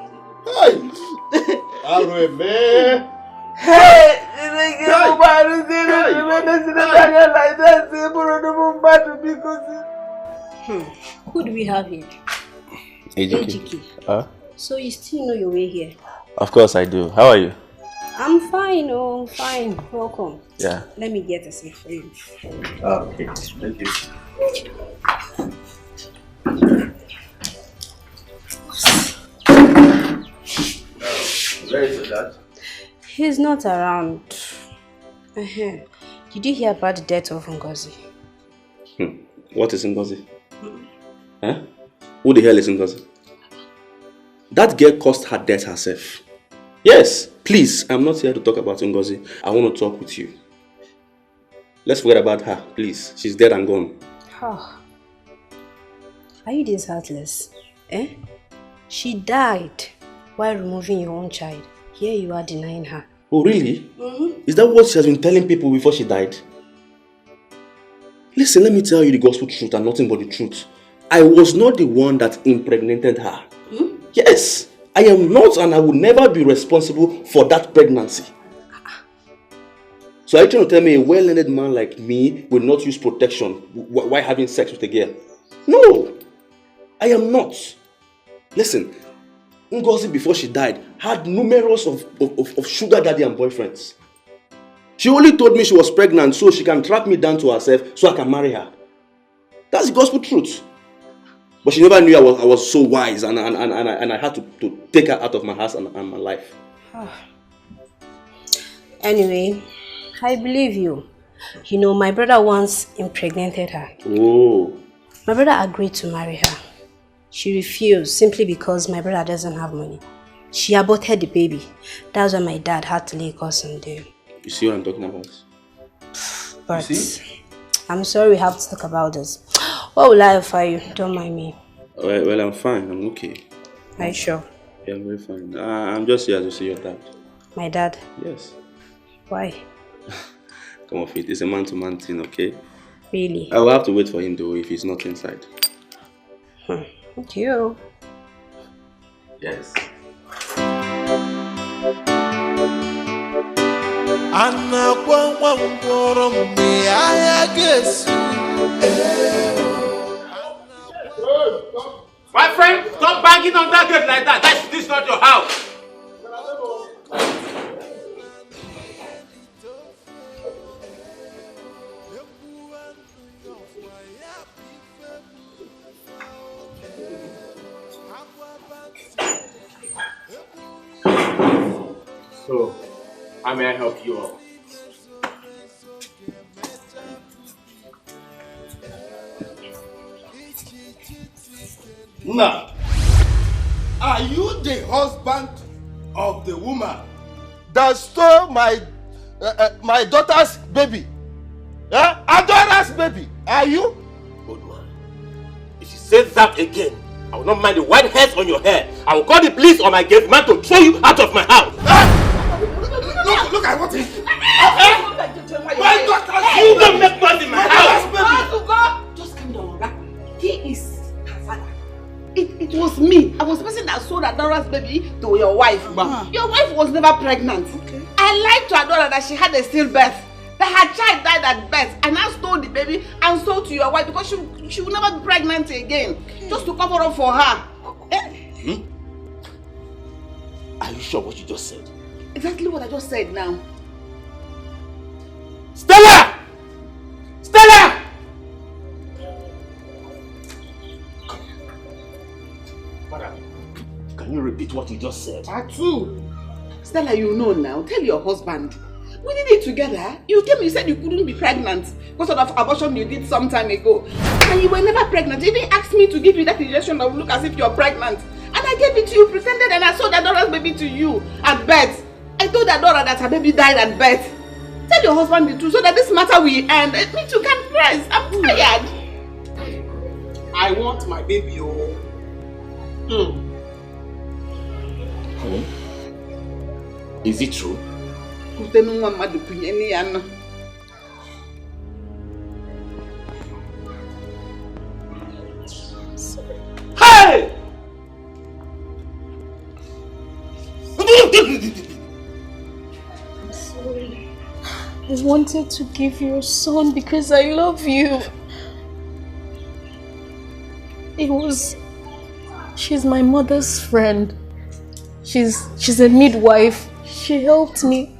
Speaker 13: Who do we have here?
Speaker 14: Ejike.
Speaker 13: So you still know your way here?
Speaker 14: Of course I do. How are you?
Speaker 13: I'm fine, oh, fine. Welcome.
Speaker 14: Yeah.
Speaker 13: Let me get a seat for you.
Speaker 14: Okay, thank you. Where is your dad?
Speaker 13: He's not around. Did you hear about the death of Ngozi?
Speaker 22: What is Ngozi? Huh? Who the hell is Ngozi? That girl caused her death herself. Yes, please, I'm not here to talk about Ngozi. I want to talk with you. Let's forget about her, please. She's dead and gone.
Speaker 13: Oh. Are you this heartless? She died while removing your own child. Here you are denying her.
Speaker 22: Oh, really? Is that what she has been telling people before she died? Listen, let me tell you the gospel truth and nothing but the truth. I was not the one that impregnated her. Yes, I am not, and I will never be responsible for that pregnancy. So are you trying to tell me a well-learned man like me will not use protection while having sex with a girl? No, I am not. Listen, Ngozi before she died had numerous of sugar daddy and boyfriends. She only told me she was pregnant so she can track me down to herself so I can marry her. That's the gospel truth. But she never knew I was so wise and I had to take her out of my house and my life.
Speaker 13: Anyway, I believe you. You know, my brother once impregnated her.
Speaker 22: Oh.
Speaker 13: My brother agreed to marry her. She refused simply because my brother doesn't have money. She aborted the baby. That's why my dad had to lay curse on them.
Speaker 22: You see what I'm talking about?
Speaker 13: But I'm sorry we have to talk about this. What will I offer you? Don't mind me.
Speaker 22: Well, I'm fine. I'm okay.
Speaker 13: Are you sure?
Speaker 22: Yeah, I'm very fine. I'm just here to see your dad.
Speaker 13: My dad?
Speaker 22: Yes.
Speaker 13: Why?
Speaker 22: Come off it. It's a man-to-man thing, okay?
Speaker 13: Really?
Speaker 22: I will have to wait for him though if he's not inside.
Speaker 13: Thank you.
Speaker 22: Yes.
Speaker 8: My friend, stop banging on that gate like that. This is not your house. So, how may I help you all?
Speaker 3: Now, are you the husband of the woman that stole my daughter's baby? Adora's baby? Are you?
Speaker 8: Good man. If you say that again, I will not mind the white hairs on your head. I will call the police or my gate man to throw you out of my house.
Speaker 3: Look at what he...
Speaker 8: My daughter, you don't make noise in my house.
Speaker 19: sold Adora's baby to your wife. Your wife was never pregnant. Okay. I lied to Adora that she had a stillbirth. That her child died at birth, and I stole the baby and sold to your wife because she will never be pregnant again. Okay. Just to cover up for her.
Speaker 14: Are you sure what you just said?
Speaker 19: Exactly what I just said now.
Speaker 14: Stella! Stella! Madam, can you repeat what you just said?
Speaker 19: Atu! Stella, you know now. Tell your husband. We did it together. You came, you said you couldn't be pregnant because of the abortion you did some time ago. And you were never pregnant. You didn't ask me to give you that injection that would look as if you're pregnant. And I gave it to you, pretended, and I sold Adora's baby to you at birth. I told Adora that her baby died at birth. Tell your husband the truth so that this matter will end. Me too can press. I'm tired.
Speaker 11: I want my baby, oh.
Speaker 14: Is it true? Hey!
Speaker 17: I'm sorry. I wanted to give you a son because I love you. She's my mother's friend. She's a midwife. She helped me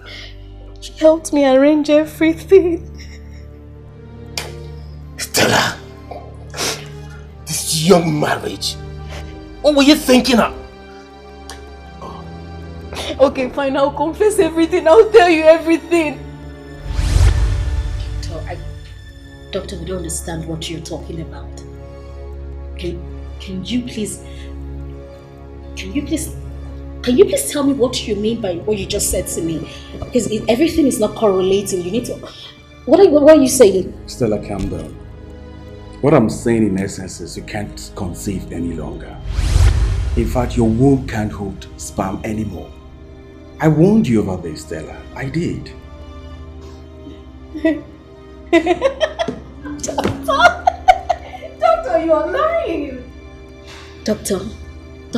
Speaker 17: arrange everything.
Speaker 14: Stella, this young marriage. What were you thinking of?
Speaker 17: Okay, fine, I'll confess everything. I'll tell you everything.
Speaker 10: Doctor, we don't understand what you're talking about. Can you please tell me what you mean by what you just said to me? Because everything is not correlating. You need to... What are you saying?
Speaker 6: Stella, calm down. What I'm saying in essence is you can't conceive any longer. In fact, your womb can't hold sperm anymore. I warned you about this, Stella. I did.
Speaker 10: Doctor, you are lying. Doctor,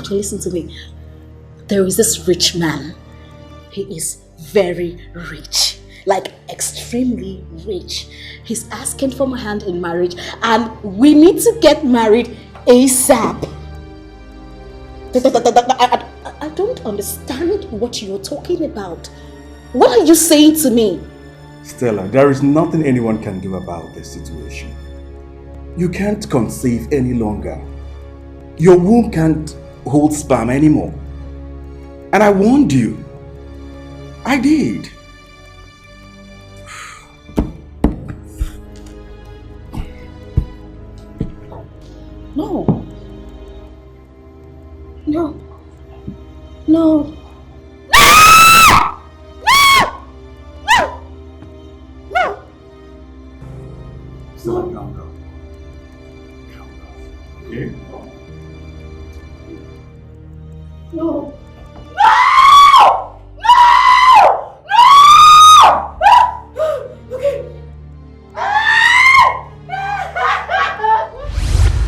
Speaker 10: listen to me. There is this rich man. He is very rich. Like extremely rich. He's asking for my hand in marriage and we need to get married ASAP. I don't understand what you're talking about. What are you saying to me?
Speaker 6: Stella, there is nothing anyone can do about this situation. You can't conceive any longer. Your womb can't hold sperm anymore. And I warned you. I did.
Speaker 10: No. No. No. No!
Speaker 6: Stella, calm down. Okay?
Speaker 10: No.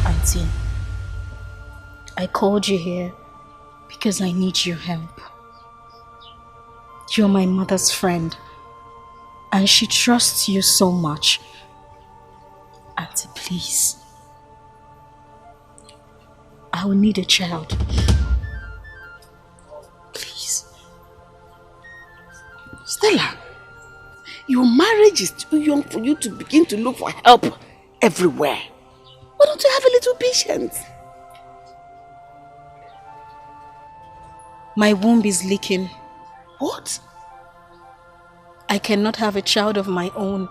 Speaker 17: Auntie, I called you here because I need your help. You're my mother's friend and she trusts you so much. Auntie, please. I will need a child. Please.
Speaker 19: Stella, your marriage is too young for you to begin to look for help everywhere. Why don't you have a little patience?
Speaker 17: My womb is leaking.
Speaker 19: What?
Speaker 17: I cannot have a child of my own.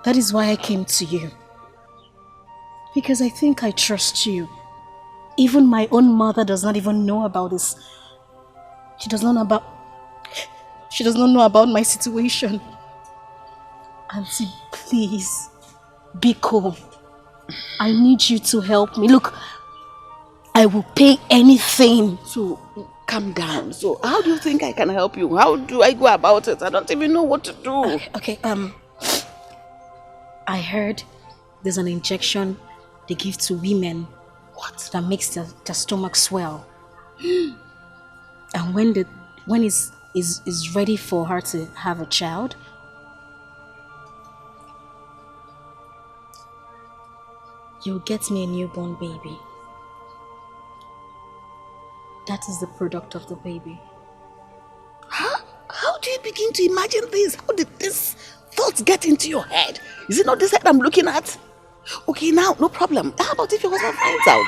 Speaker 17: That is why I came to you. Because I think I trust you. Even my own mother does not even know about this. She does not know about my situation. Auntie, please, be cool. I need you to help me. Look, I will pay anything.
Speaker 19: So, calm down. So, how do you think I can help you? How do I go about it? I don't even know what to do.
Speaker 17: Okay, I heard there's an injection they give to women What? That makes the stomach swell. And when is ready for her to have a child, you'll get me a newborn baby. That is the product of the baby.
Speaker 19: How do you begin to imagine this? How did this thoughts get into your head? Is it not this head I'm looking at? Okay, now, no problem. How about if your husband finds out?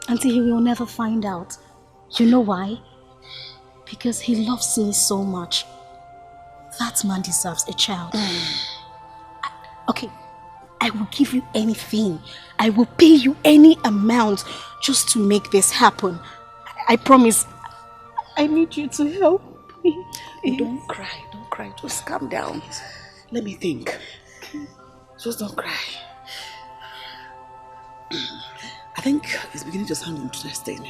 Speaker 17: Auntie, he will never find out. You know why? Because he loves me so much. That man deserves a child. Okay, I will give you anything. I will pay you any amount just to make this happen. I promise. I need you to help me.
Speaker 19: Don't cry. Just calm down. Let me think. Just don't cry. I think it's beginning to sound interesting.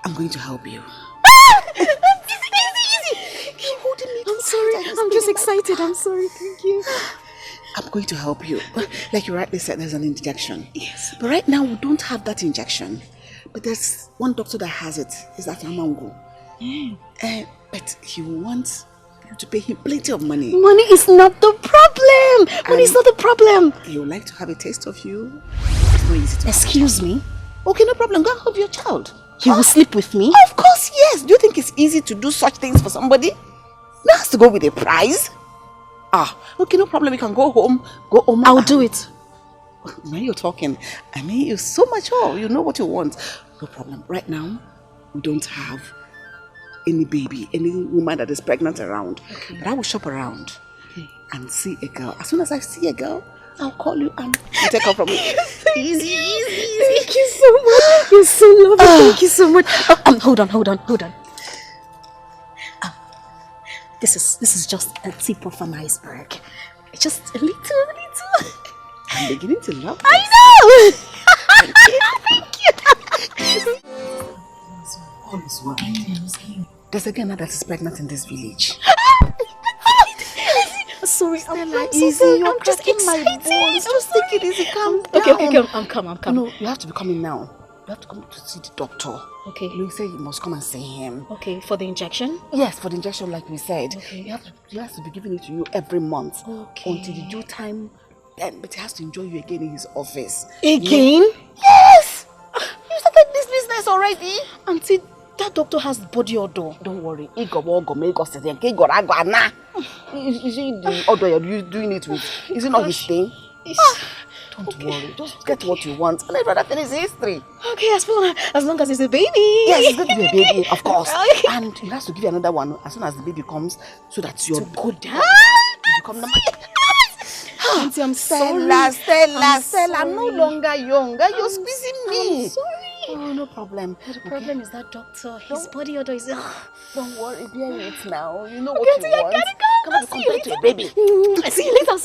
Speaker 19: I'm going to help you.
Speaker 17: Easy. Keep holding me. I'm sorry. I'm just excited. I'm sorry. Thank you.
Speaker 19: I'm going to help you. Like you rightly said, there's an injection. Yes. But right now, we don't have that injection. But there's one doctor that has it. Is that Amango? But he wants you to pay him plenty of money.
Speaker 17: Money is not the problem. Money is not the problem.
Speaker 19: He would like to have a taste of you. It's not easy to
Speaker 17: Excuse me?
Speaker 19: Okay, no problem. Go and have your child.
Speaker 17: He will sleep with me?
Speaker 19: Of course, yes. Do you think it's easy to do such things for somebody? That has to go with a prize. Okay, no problem. You can go home.
Speaker 17: I'll do it.
Speaker 19: When you're talking, I mean, you're so mature. You know what you want. No problem. Right now, we don't have any baby, any woman that is pregnant around. Okay. But I will shop around and see a girl. As soon as I see a girl, I'll call you and you take her from me. Easy.
Speaker 17: Thank you so much. You're so lovely. Thank you so much. Hold on. This is just a tip of an iceberg. Just a little.
Speaker 19: I'm beginning to love this.
Speaker 17: I know. Thank you.
Speaker 19: All is well. There's a girl now that is pregnant in this village.
Speaker 17: Sorry,
Speaker 19: Stella, easy. You're cracking my bones. Just take it easy. Calm down.
Speaker 17: Okay, I'm calm.
Speaker 19: No, you have to be coming now. You have to come to see the doctor.
Speaker 17: Okay.
Speaker 19: You say you must come and see him.
Speaker 17: Okay, for the injection?
Speaker 19: Yes, for the injection, like we said.
Speaker 17: Okay.
Speaker 19: He has to be giving it to you every month.
Speaker 17: Okay.
Speaker 19: Until the due time. But he has to enjoy you again in his office.
Speaker 17: Again?
Speaker 19: Yes! You started this business already.
Speaker 17: Auntie, that doctor has body odor.
Speaker 19: Don't worry. Is it the odor you're doing it with? Is it not his thing? Don't worry. Just get what you want. And every other thing is history.
Speaker 17: Okay, as long as it's a baby.
Speaker 19: Yes, it's going to be a baby, of course. And he has to give you another one as soon as the baby comes, so that you're good. You become number.
Speaker 17: Auntie, I'm
Speaker 19: Stella,
Speaker 17: sorry.
Speaker 19: I'm no longer younger. You're squeezing me.
Speaker 17: I'm sorry.
Speaker 19: Oh, no problem.
Speaker 17: The problem is that doctor. His body odor is...
Speaker 19: Don't worry, bear it now. You know what you want. Come on, compare to a baby.
Speaker 17: See you later.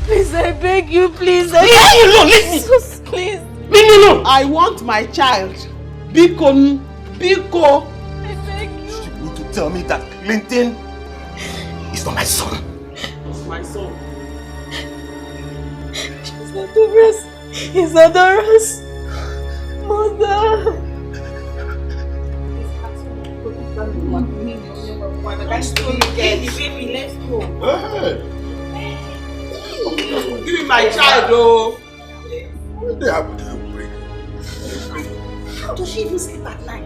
Speaker 19: Please, I beg you, please.
Speaker 7: Leave me alone, leave me.
Speaker 19: Please.
Speaker 7: Leave me alone.
Speaker 11: I want my child. Biko.
Speaker 19: I beg you.
Speaker 8: You need to tell me that Clinton is not my son.
Speaker 11: It's my son.
Speaker 19: He's adorous. Mother.
Speaker 11: Let's go. Give me my child, oh.
Speaker 2: What they happen to you?
Speaker 10: How does she even sleep at night?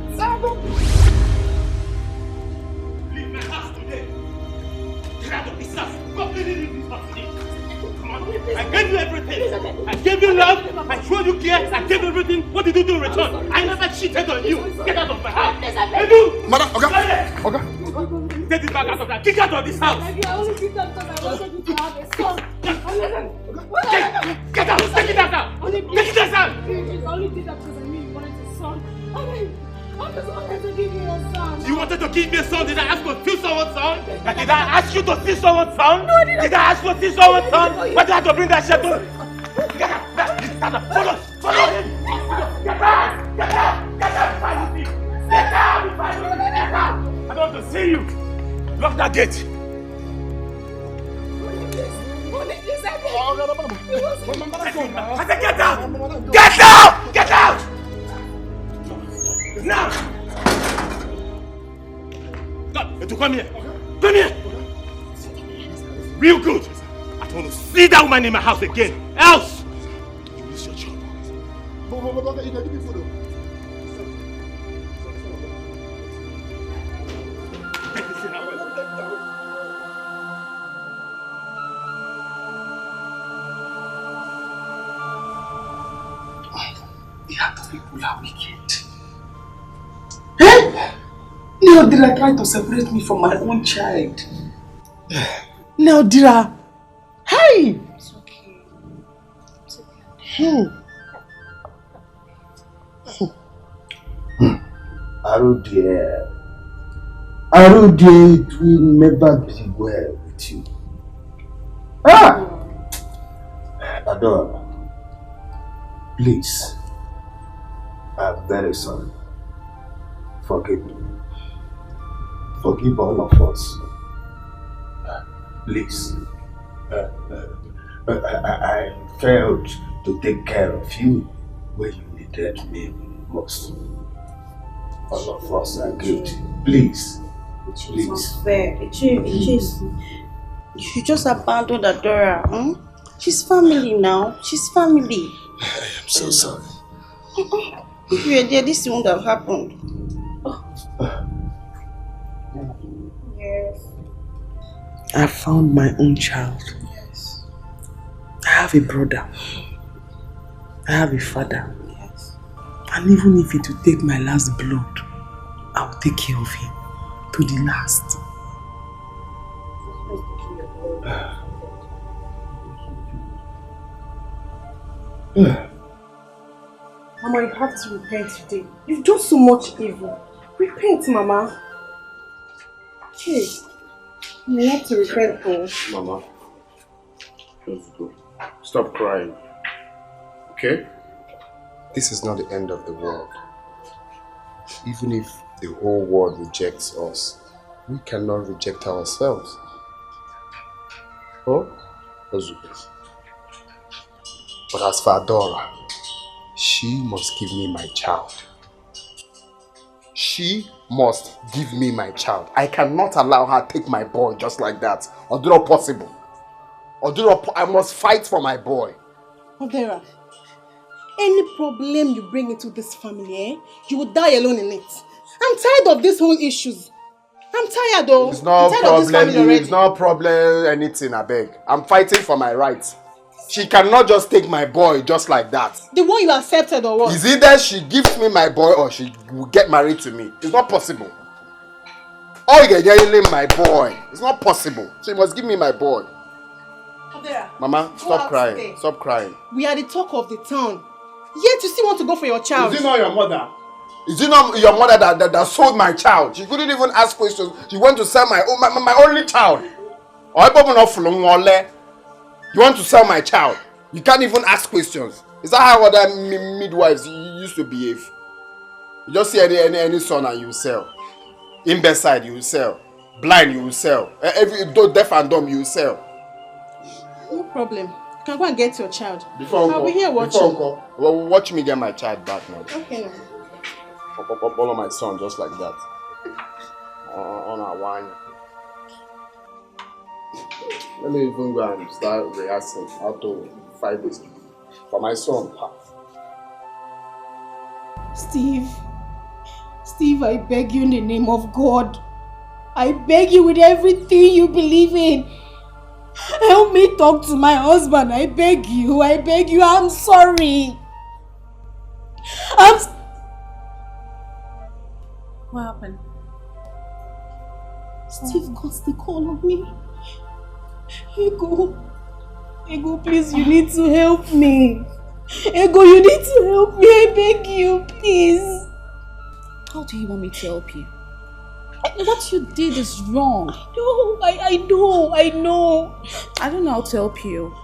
Speaker 8: Leave my house today. Get out of this house. Completely leave this house today. Come on. I gave you everything. I gave you love. I showed you care. I gave everything. What did you do in return? I never cheated on you. Get out of my house. Edu!
Speaker 2: Madam, okay.
Speaker 8: Take this bag out of that. Kick out of this house.
Speaker 12: I only did that because I wanted you to have a son.
Speaker 8: Get out! Take it out now! Take it out!
Speaker 12: I only did that because I knew you wanted a son. I just wanted to give you a son.
Speaker 8: You wanted to give me a son? Did I ask to steal someone's son? Did I ask you to steal someone's son?
Speaker 12: No,
Speaker 8: did I ask you to steal someone's son? Why did I have to bring that shit to? Get out! Follow him! Get out! Get out! Get out! Get out! I don't want to see you! Lock that gate! I said get out! Get out! Get out! Now! Come here! Come here! Real good! I don't want to see that woman in my house again! Else! You miss your job.
Speaker 9: The other people are wicked. Hey! Neodira tried to separate me from my own child. Neodira! Hey!
Speaker 12: It's okay. It's okay.
Speaker 3: Aru dear, it will never be well with you. Adora, please. I'm very sorry. Forgive me. Forgive all of us. Please. I failed to take care of you when you needed me most. All of us are guilty. Please. Please.
Speaker 19: It's unfair. You just abandoned Adora. She's family now. She's family.
Speaker 3: I am so sorry.
Speaker 19: If you were there, this wouldn't have happened. Yes.
Speaker 5: I found my own child.
Speaker 19: Yes.
Speaker 5: I have a brother. I have a father.
Speaker 19: Yes.
Speaker 5: And even if it will take my last blood, I will take care of him to the last.
Speaker 16: Mama, you have to repent today. You've done so much evil. Repent, Mama. Hey, you have to repent, though.
Speaker 2: Mama, let's go. Stop crying. Okay? This is not the end of the world. Even if the whole world rejects us, we cannot reject ourselves. Oh? Ozuka. But as for Adora, she must give me my child. She must give me my child. I cannot allow her to take my boy just like that. Oduro possible. Oduro, I must fight for my boy.
Speaker 16: Odera, any problem you bring into this family, you will die alone in it. I'm tired of these whole issues. I'm tired though.
Speaker 2: It's no problem anything, I beg. I'm fighting for my rights. She cannot just take my boy just like that.
Speaker 16: The one you accepted or what?
Speaker 2: Is either she gives me my boy or she will get married to me. It's not possible. Oh, you're yelling my boy. It's not possible. She must give me my boy.
Speaker 16: Odera,
Speaker 2: Mama, stop crying. Today. Stop crying.
Speaker 16: We are the talk of the town. Yet you still want to go for your child.
Speaker 2: Is it not your mother? Is it not your mother that sold my child? She couldn't even ask questions. She went to sell my only child. You want to sell my child? You can't even ask questions. Is that how other midwives used to behave? You just see any son and you sell. Imbecile, you sell. Blind, you sell. Deaf and dumb, you sell.
Speaker 16: No problem. You can go and get your child.
Speaker 2: I'll
Speaker 16: be here watching.
Speaker 2: Well, watch me get my child back now.
Speaker 16: Okay.
Speaker 2: Follow my son just like that. On our wine. Let me even go and start rehearsing how to fight this for my son.
Speaker 16: Steve, I beg you in the name of God. I beg you with everything you believe in. Help me talk to my husband. I beg you. I'm sorry.
Speaker 4: What happened?
Speaker 16: Steve got the call on me. Ego, please, you need to help me. Ego, you need to help me. I beg you, please.
Speaker 4: How do you want me to help you? What you did is wrong.
Speaker 16: I know.
Speaker 4: I don't know how to help you.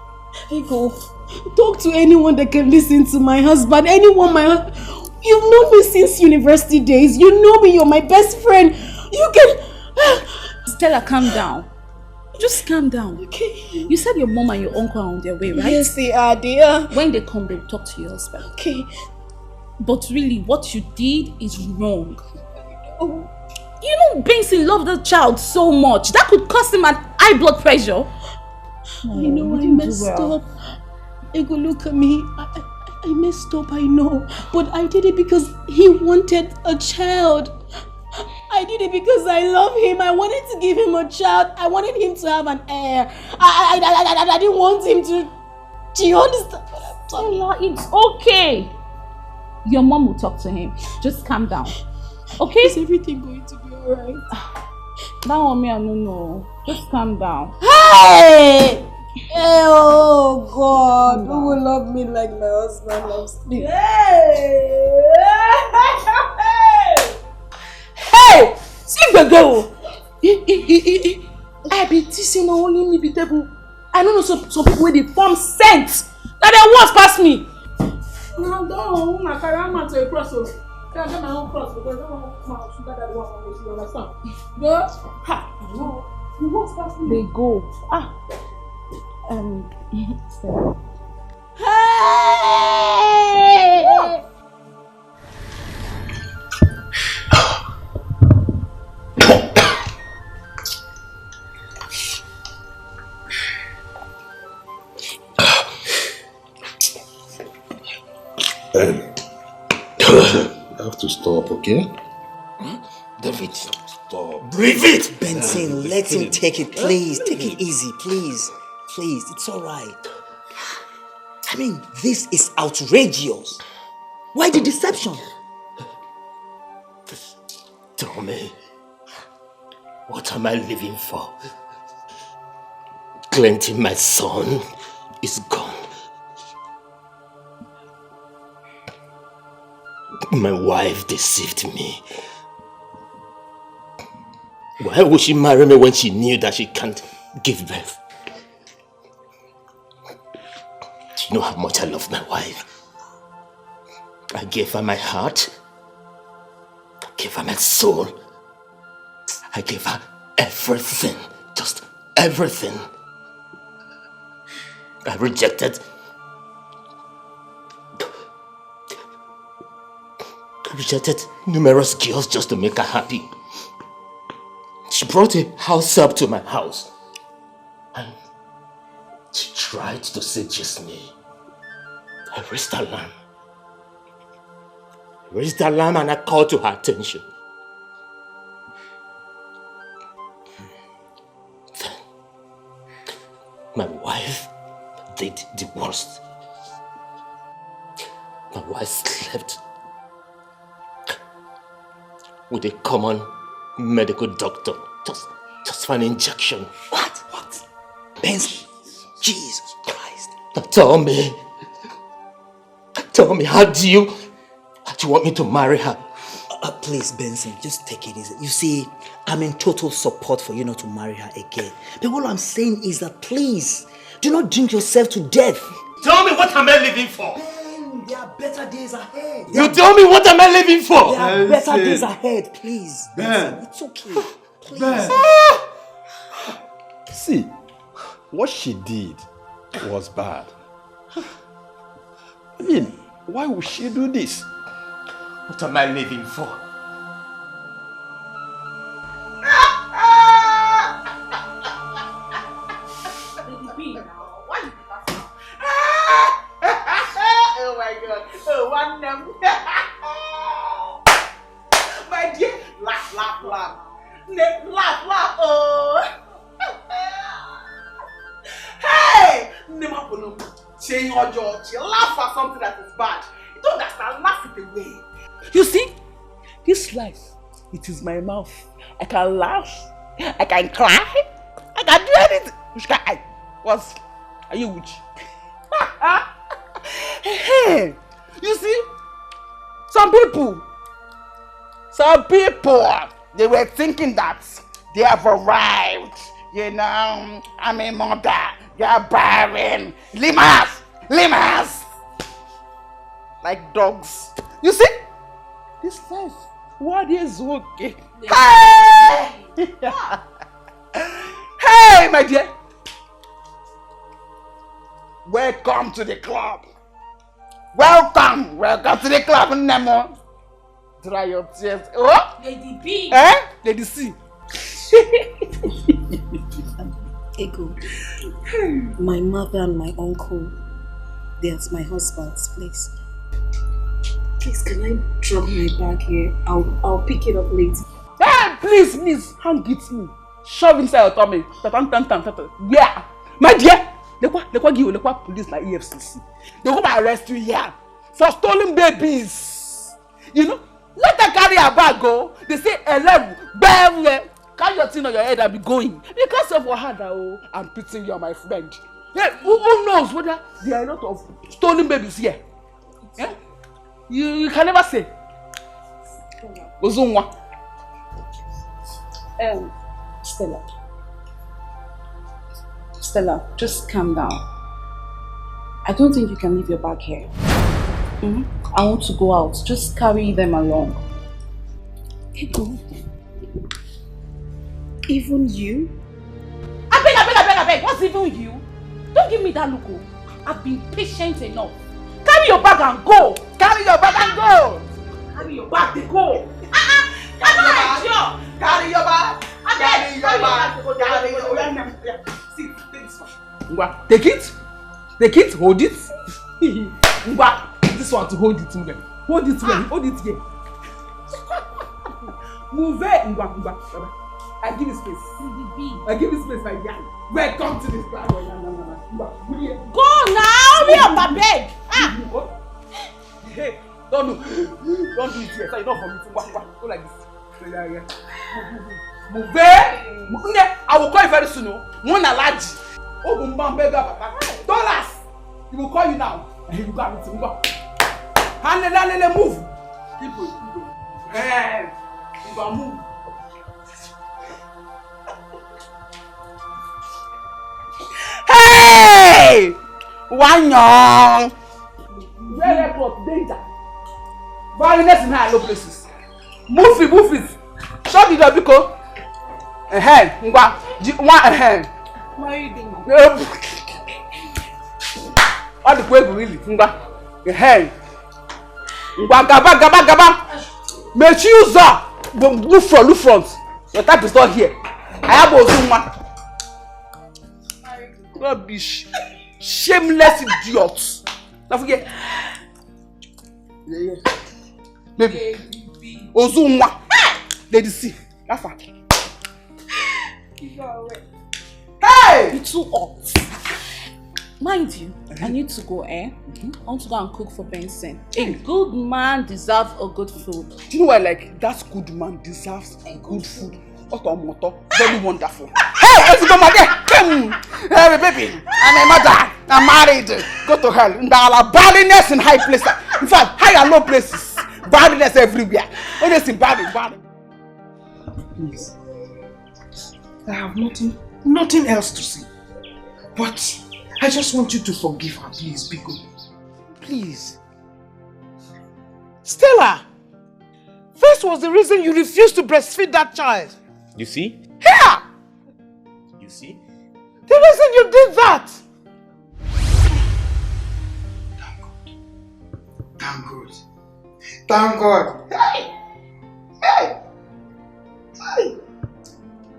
Speaker 16: Ego, talk to anyone that can listen to my husband. Anyone, You've known me since university days. You know me, you're my best friend. You can...
Speaker 4: Stella, calm down. Just calm down.
Speaker 16: Okay.
Speaker 4: You said your mom and your uncle are on their way, right?
Speaker 16: Yes, they are, dear.
Speaker 4: When they come, they'll talk to your husband.
Speaker 16: Okay.
Speaker 4: But really, what you did is wrong. Oh. You know, Benson loved the child so much. That could cause him an high blood pressure.
Speaker 16: I know I messed up. Ego, look at me. I messed up, I know. But I did it because he wanted a child. I did it because I love him. I wanted to give him a child. I wanted him to have an heir. I didn't want him to... Do you understand what I'm talking about?
Speaker 4: It's okay. Your mom will talk to him. Just calm down. Okay?
Speaker 16: Is everything going to be alright?
Speaker 4: That one me, I don't know. Just calm down.
Speaker 16: Hey! Oh God, who will love me like my husband loves me?
Speaker 4: Hey! See the girl! I be teasing only me be table. I don't know some people with the form scent that they once past me. No, don't my carry to a cross. I get my own cross because I don't want my sugar that one you understand? Girl, ha! No, you once past me. They go.
Speaker 16: Hey!
Speaker 3: You have to stop, okay?
Speaker 1: David,
Speaker 3: stop.
Speaker 1: Breathe it! Benson, let him take it, please. Take it easy, please. Please, it's alright. I mean, this is outrageous. Why the deception?
Speaker 14: Tell me, what am I living for? Clinton, my son, is gone. My wife deceived me. Why would she marry me when she knew that she can't give birth? Do you know how much I love my wife? I gave her my heart. I gave her my soul. I gave her everything. Just everything. I rejected numerous girls just to make her happy. She brought a house up to my house and she tried to seduce me. I raised her lamb and I called to her attention. Then my wife did the worst. My wife slept with a common medical doctor just for an injection.
Speaker 1: What? Benson, Jesus Christ.
Speaker 14: Now tell me, how do you want me to marry her?
Speaker 1: Please, Benson, just take it easy. You see, I'm in total support for you not to marry her again. But what I'm saying is that please, do not drink yourself to death.
Speaker 14: Tell me, what am I living for?
Speaker 1: There are better days ahead.
Speaker 14: You tell me, what am I living for?
Speaker 1: There are better days ahead, please. Benson, it's okay. Please.
Speaker 6: See, what she did was bad. I mean, why would she do this?
Speaker 14: What am I living for?
Speaker 11: Oh my God. Oh, one them.
Speaker 16: Say your George, laugh at something that is bad. You don't understand, laugh it away. You see, this life, it is my mouth. I can laugh, I can cry, I can do anything. Which can I? What? Are you witch? Hey, you see, some people, they were thinking that they have arrived. You know, I'm a mother, you're barren. Lemurs! Like dogs. You see? This life, what is okay? Hey! Hey, my dear. Welcome to the club. Welcome to the club, Nemo. Dry your tears. Oh?
Speaker 12: Lady B.
Speaker 16: Eh? Lady C.
Speaker 10: Ego, my mother and my uncle, they're at my husband's place. Please, can I drop my bag here? I'll pick it up later.
Speaker 16: Hey, please, hand it me. Shove inside your tummy. Yeah, my dear. They give you police like EFCC. They go arrest you here for stolen babies. You know, let her carry her bag go. They say 11, bam. Carry your thing on your head and be going. Because of Wahada, I'm pitying you, my friend. Yeah, who knows whether there are a lot of stolen babies here? Yeah? You can never say. Ozunwa.
Speaker 4: Stella, just calm down. I don't think you can leave your bag here. I want to go out. Just carry them along.
Speaker 10: Ego. Even you?
Speaker 16: I beg. What's even you? Don't give me that look. I've been patient enough. Carry your bag and go. Carry your bag, they go. Carry your bag. See, take this one. Take it, hold it. This one to hold it. Hold it here. Move it. I give you space, my dear. Welcome to this class.
Speaker 19: Go now, hurry up, I beg.
Speaker 16: Hey, don't do it here. So you don't for me. Go like this. Move it. I will call you very soon. One large. Oh, $dollars. He will call you now. And he will go and move. People. Hey, you will move. Hey! Wanyong! Very close, danger. Violence in high low places. Move it. Shut the door, Biko. What are you doing? All the way really. Gaba. Make you look front. Your type is not here. I have Ozuma. Rubbish. Shameless idiots. Don't forget. Yeah. Baby. Ozuma. Lady C. That's fine. Hey!
Speaker 4: You're too hot. Mind you, I need to go, I want to go and cook for Benson. A good man deserves a good food.
Speaker 16: Do you know what, like, that good man deserves a good food? Very wonderful. Hey, let's go, my dear. Hey, baby. I'm a mother. I'm married. Go to hell. There are badness in high places. In fact, high and low places. Badness everywhere. Honestly, bad.
Speaker 3: Please. I have nothing else to say. But I just want you to forgive her, please, Biko. Please.
Speaker 11: Stella! First was the reason you refused to breastfeed that child.
Speaker 14: You see?
Speaker 11: Here!
Speaker 14: You see?
Speaker 11: The reason you did that!
Speaker 3: Thank God. Hey!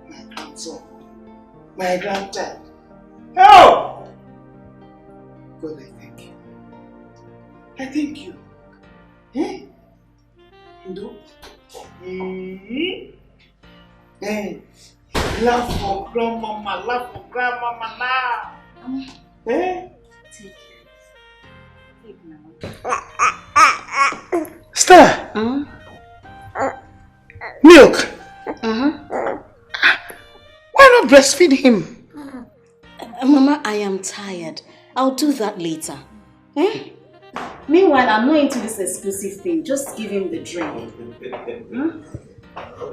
Speaker 3: My grandson. My grandchild.
Speaker 11: Help!
Speaker 3: God, I thank you. I thank you. Eh? You know? Hey, love for grandmama now. Eh?
Speaker 11: Stella! Milk! Why not breastfeed him?
Speaker 10: Mama, I am tired. I'll do that later. Eh? Meanwhile, I'm not into this exclusive thing. Just give him the drink.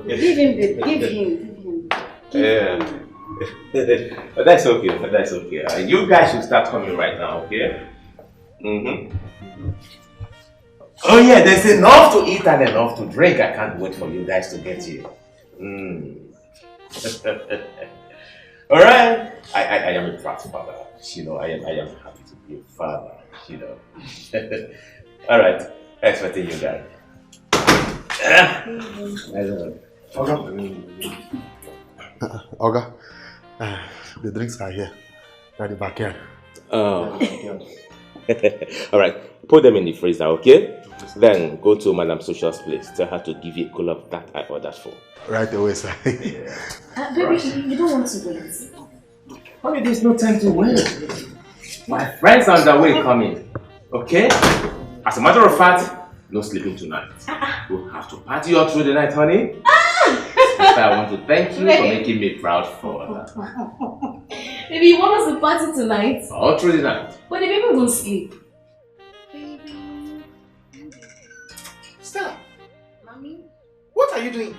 Speaker 10: Give him.
Speaker 14: Yeah. But that's okay. You guys should start coming right now, okay? Oh yeah, there's enough to eat and enough to drink. I can't wait for you guys to get here. Alright. I am a proud father. You know, I am happy to be a father, you know. Alright. Expecting you guys.
Speaker 2: Oga, the drinks are here. They're at the backyard.
Speaker 14: Alright, put them in the freezer, okay? Then go to Madam Social's place. Tell her to give you a call of that I ordered for.
Speaker 2: Right away, sir.
Speaker 10: Baby, you don't want to wait.
Speaker 14: Honey, there's no time to wait. My friends are on their way coming. Okay? As a matter of fact, no sleeping tonight. We'll have to party all through the night, honey. Sister, I want to thank you for making me proud for that.
Speaker 10: Baby, you want us to party tonight?
Speaker 14: All through the night.
Speaker 10: But the baby won't sleep.
Speaker 11: Stella! Mommy? What are you doing?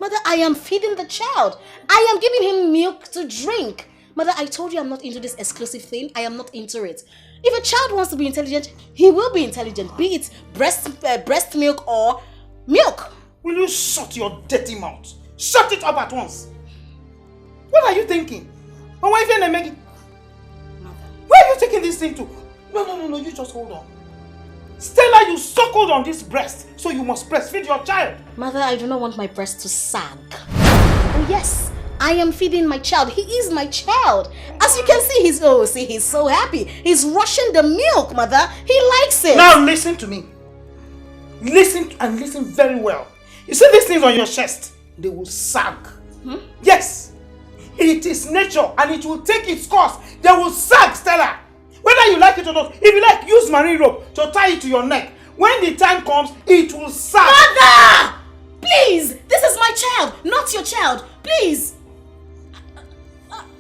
Speaker 10: Mother, I am feeding the child. I am giving him milk to drink. Mother, I told you I'm not into this exclusive thing. I am not into it. If a child wants to be intelligent, he will be intelligent. Be it breast milk or milk.
Speaker 11: Will you shut your dirty mouth? Shut it up at once. What are you thinking? My wife and I making. Where are you taking this thing to? No, you just hold on. Stella, you suckled on this breast, so you must breastfeed your child.
Speaker 10: Mother, I do not want my breast to sag. Oh yes, I am feeding my child. He is my child. As you can see, he's so happy. He's rushing the milk, Mother. He likes it.
Speaker 11: Now listen to me. Listen very well. You see these things on your chest? They will sag. Yes. It is nature and it will take its course. They will sag, Stella. Whether you like it or not, if you like, use marine rope to tie it to your neck. When the time comes, it will sag.
Speaker 10: Mother! Please! This is my child, not your child. Please!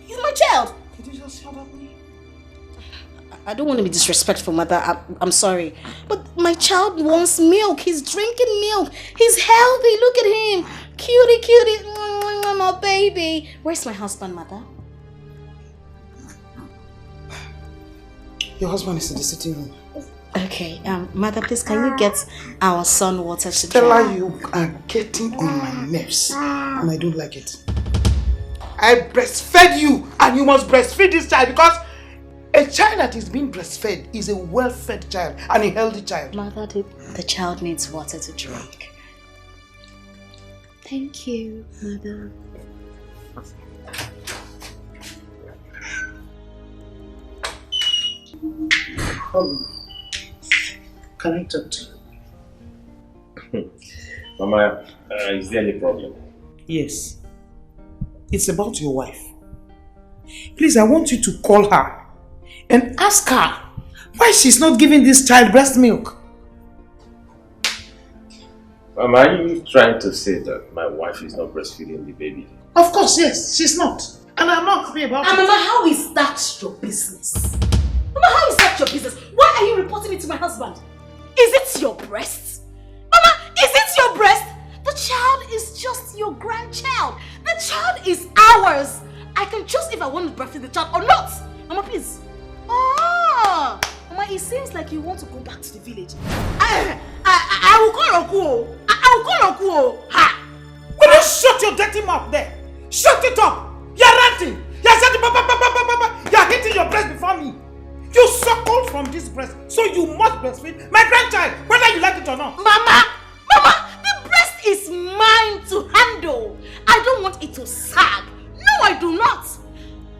Speaker 10: He's my child.
Speaker 11: Could you just shut up, please?
Speaker 10: I don't want to be disrespectful, Mother. I'm sorry. But my child wants milk. He's drinking milk. He's healthy. Look at him. Cutie. My baby. Where's my husband, Mother?
Speaker 11: Your husband is in the sitting room.
Speaker 10: Okay, Mother, please, can you get our son water to drink?
Speaker 11: Stella, you are getting on my nerves, and I don't like it. I breastfed you, and you must breastfeed this child because a child that is being breastfed is a well-fed child and a healthy child.
Speaker 10: Mother, the child needs water to drink. Thank you, Mother.
Speaker 11: Can I talk to
Speaker 14: you? Mama, is there any problem?
Speaker 11: Yes. It's about your wife. Please, I want you to call her and ask her why she's not giving this child breast milk.
Speaker 14: Mama, are you trying to say that my wife is not breastfeeding the baby?
Speaker 11: Of course, yes, she's not. And I'm not happy about it.
Speaker 10: Mama, how is that your business? Mama, how is that your business? Why are you reporting it to my husband? Is it your breast? Mama, is it your breast? The child is just your grandchild. The child is ours. I can choose if I want to breastfeed the child or not. Mama, please. Oh, Mama, it seems like you want to go back to the village. I will call Uncle. I will call Uncle. Ha!
Speaker 11: Will you shut your dirty mouth there? Shut it up. You're ranting. You're hitting your breast before me. You suckled from this breast, so you must breastfeed my grandchild, whether you like it or not.
Speaker 10: Mama, the breast is mine to handle. I don't want it to sag. No, I do not.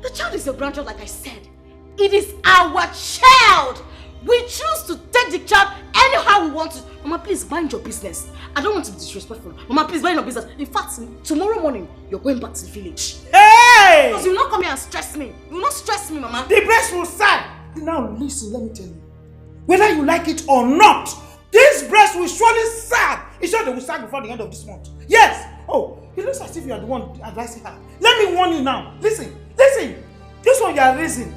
Speaker 10: The child is your grandchild, like I said. It is our child. We choose to take the child anyhow we want to. Mama, please mind your business. I don't want to be disrespectful. Mama, please mind your business. In fact, tomorrow morning, you're going back to the village.
Speaker 11: Hey!
Speaker 10: Because you will not come here and stress me. You will not stress me, Mama.
Speaker 11: The breast will sag. Now listen, let me tell you. Whether you like it or not, this breast will surely sag. It's sure they will sag before the end of this month. Yes! Oh, it looks as if you are the one advising her. Let me warn you now. Listen. This one you are raising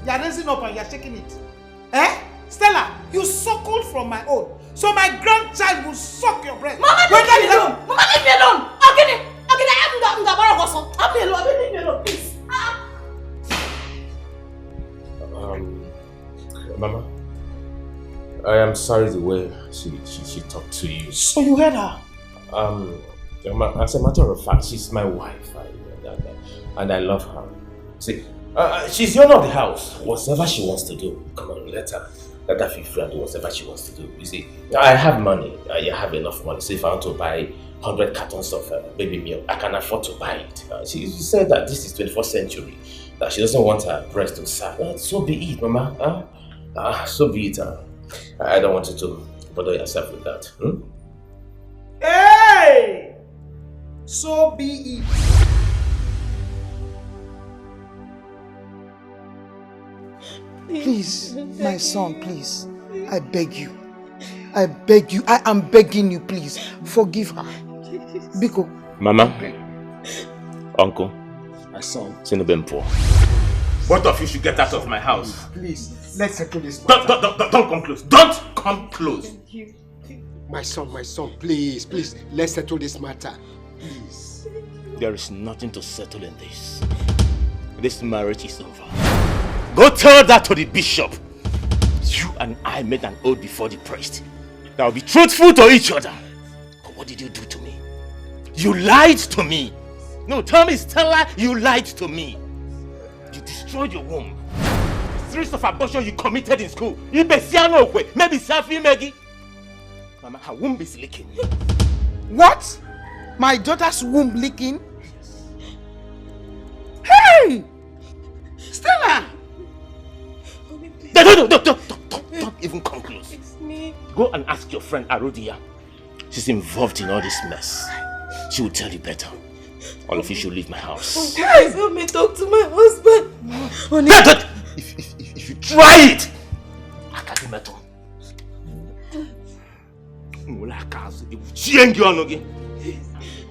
Speaker 11: up and you are shaking it. Eh? Stella, you suckled from my own. So my grandchild will suck your breast.
Speaker 10: Mama, leave me alone! Mama, leave me alone! Okay, leave me alone, please.
Speaker 14: Mama, I am sorry the way she talked to you.
Speaker 11: So you heard her?
Speaker 14: As a matter of fact, she's my wife, and I love her. See, she's the owner of the house. Whatever she wants to do, come on, let her feel free and do whatever she wants to do. You see, I have money. I have enough money. So if I want to buy 100 cartons of baby milk, I can afford to buy it. She said that this is 21st century, that she doesn't want her breast to sag. So be it, Mama. So be it. I don't want you to bother yourself with that.
Speaker 11: Hey! So be it. Please, my son, please. I beg you. I am begging you, please. Forgive her. Biko.
Speaker 14: Mama. Uncle.
Speaker 11: My son.
Speaker 14: Sinubempo. Both of you should get out of my house.
Speaker 11: Please, let's settle this.
Speaker 14: Don't come close. Don't come close.
Speaker 2: My son, please, let's settle this matter. Please.
Speaker 14: There is nothing to settle in this. This marriage is over. Go tell that to the bishop. You and I made an oath before the priest that will be truthful to each other. But what did you do to me? You lied to me. No, tell me, Stella, you lied to me. You destroyed your womb. The series of abortion you committed in school. You maybe selfie, Maggie. Mama, her womb is leaking.
Speaker 11: What? My daughter's womb leaking? Hey! Stella!
Speaker 14: Don't even come close. It's me. Go and ask your friend Arodia. She's involved in all this mess. She will tell you better. All of you should leave my house.
Speaker 21: Please help me talk to my husband. Honey.
Speaker 14: If you try it, I can't do metal.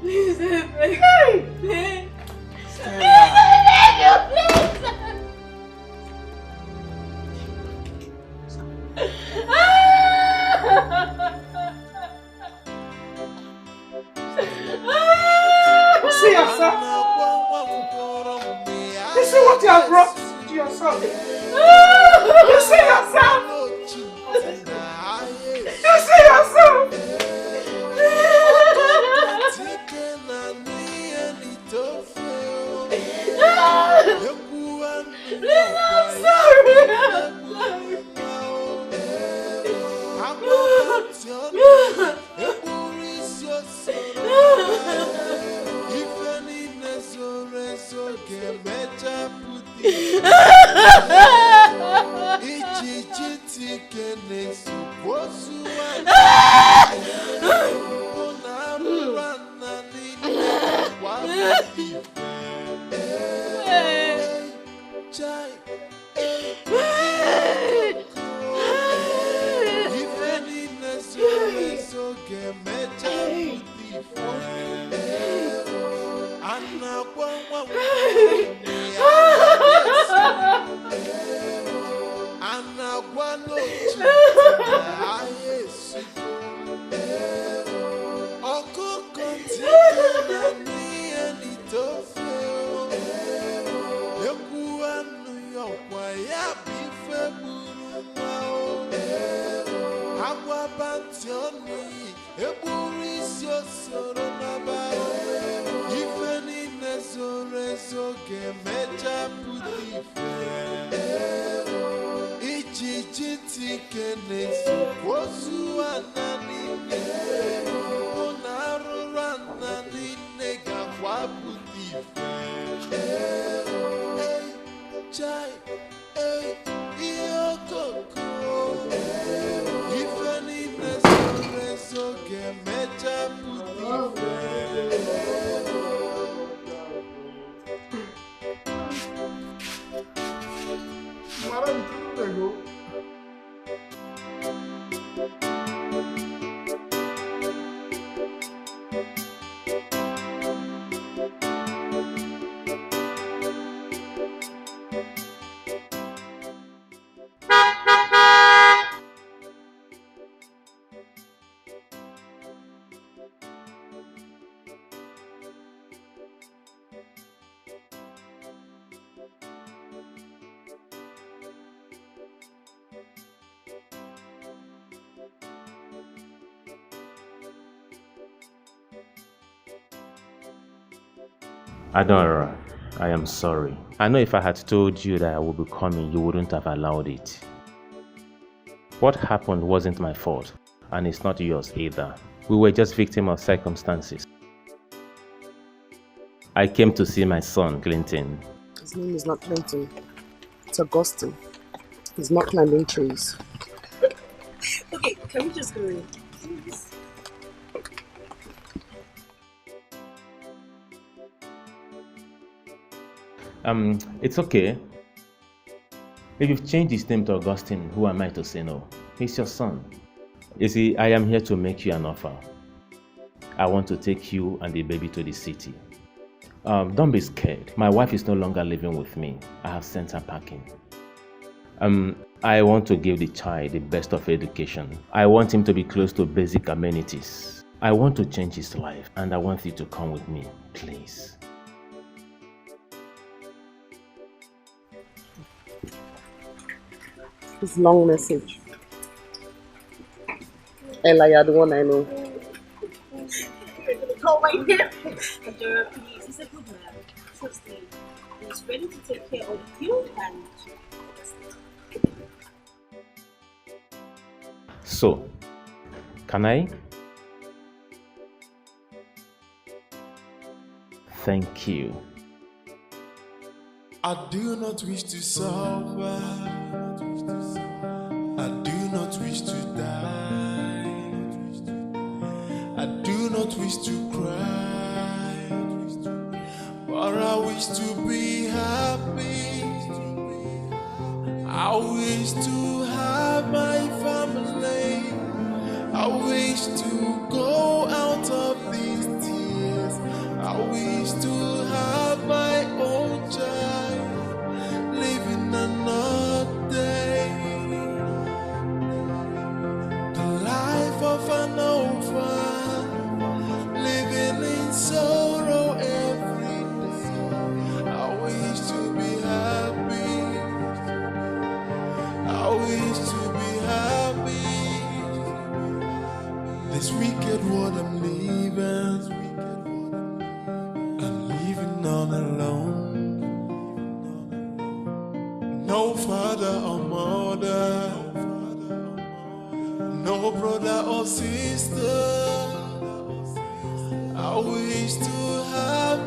Speaker 21: Please help me. Please.
Speaker 11: See yourself. You see what you have brought to yourself. You see yourself. You see yourself. Please, I'm sorry.
Speaker 14: Adora, I am sorry. I know if I had told you that I would be coming, you wouldn't have allowed it. What happened wasn't my fault, and it's not yours either. We were just victims of circumstances. I came to see my son, Clinton.
Speaker 5: His name is not Clinton. It's Augustine. He's not climbing trees.
Speaker 12: Okay, can we just go in, please?
Speaker 14: It's okay. If you've changed his name to Augustine, who am I to say no? He's your son. You see, I am here to make you an offer. I want to take you and the baby to the city. Don't be scared. My wife is no longer living with me. I have sent her packing. I want to give the child the best of education. I want him to be close to basic amenities. I want to change his life, and I want you to come with me, please.
Speaker 5: This long message. Ella, you're the one I know.
Speaker 12: Call my name. Adora, please. He's a good man. Trust me. He's ready to take care of you and...
Speaker 14: So, can I? Thank you.
Speaker 15: I do not wish to suffer. I do not wish to die. I do not wish to cry. But I wish to be happy. I wish to have my family. I wish to go out of these tears. I wish to have my own child, living another day. The life of an orphan, living in sorrow every day. I wish to be happy. I wish to be happy. This wicked world I'm living, I'm living all alone. No father or mother, no brother or sister. I wish to have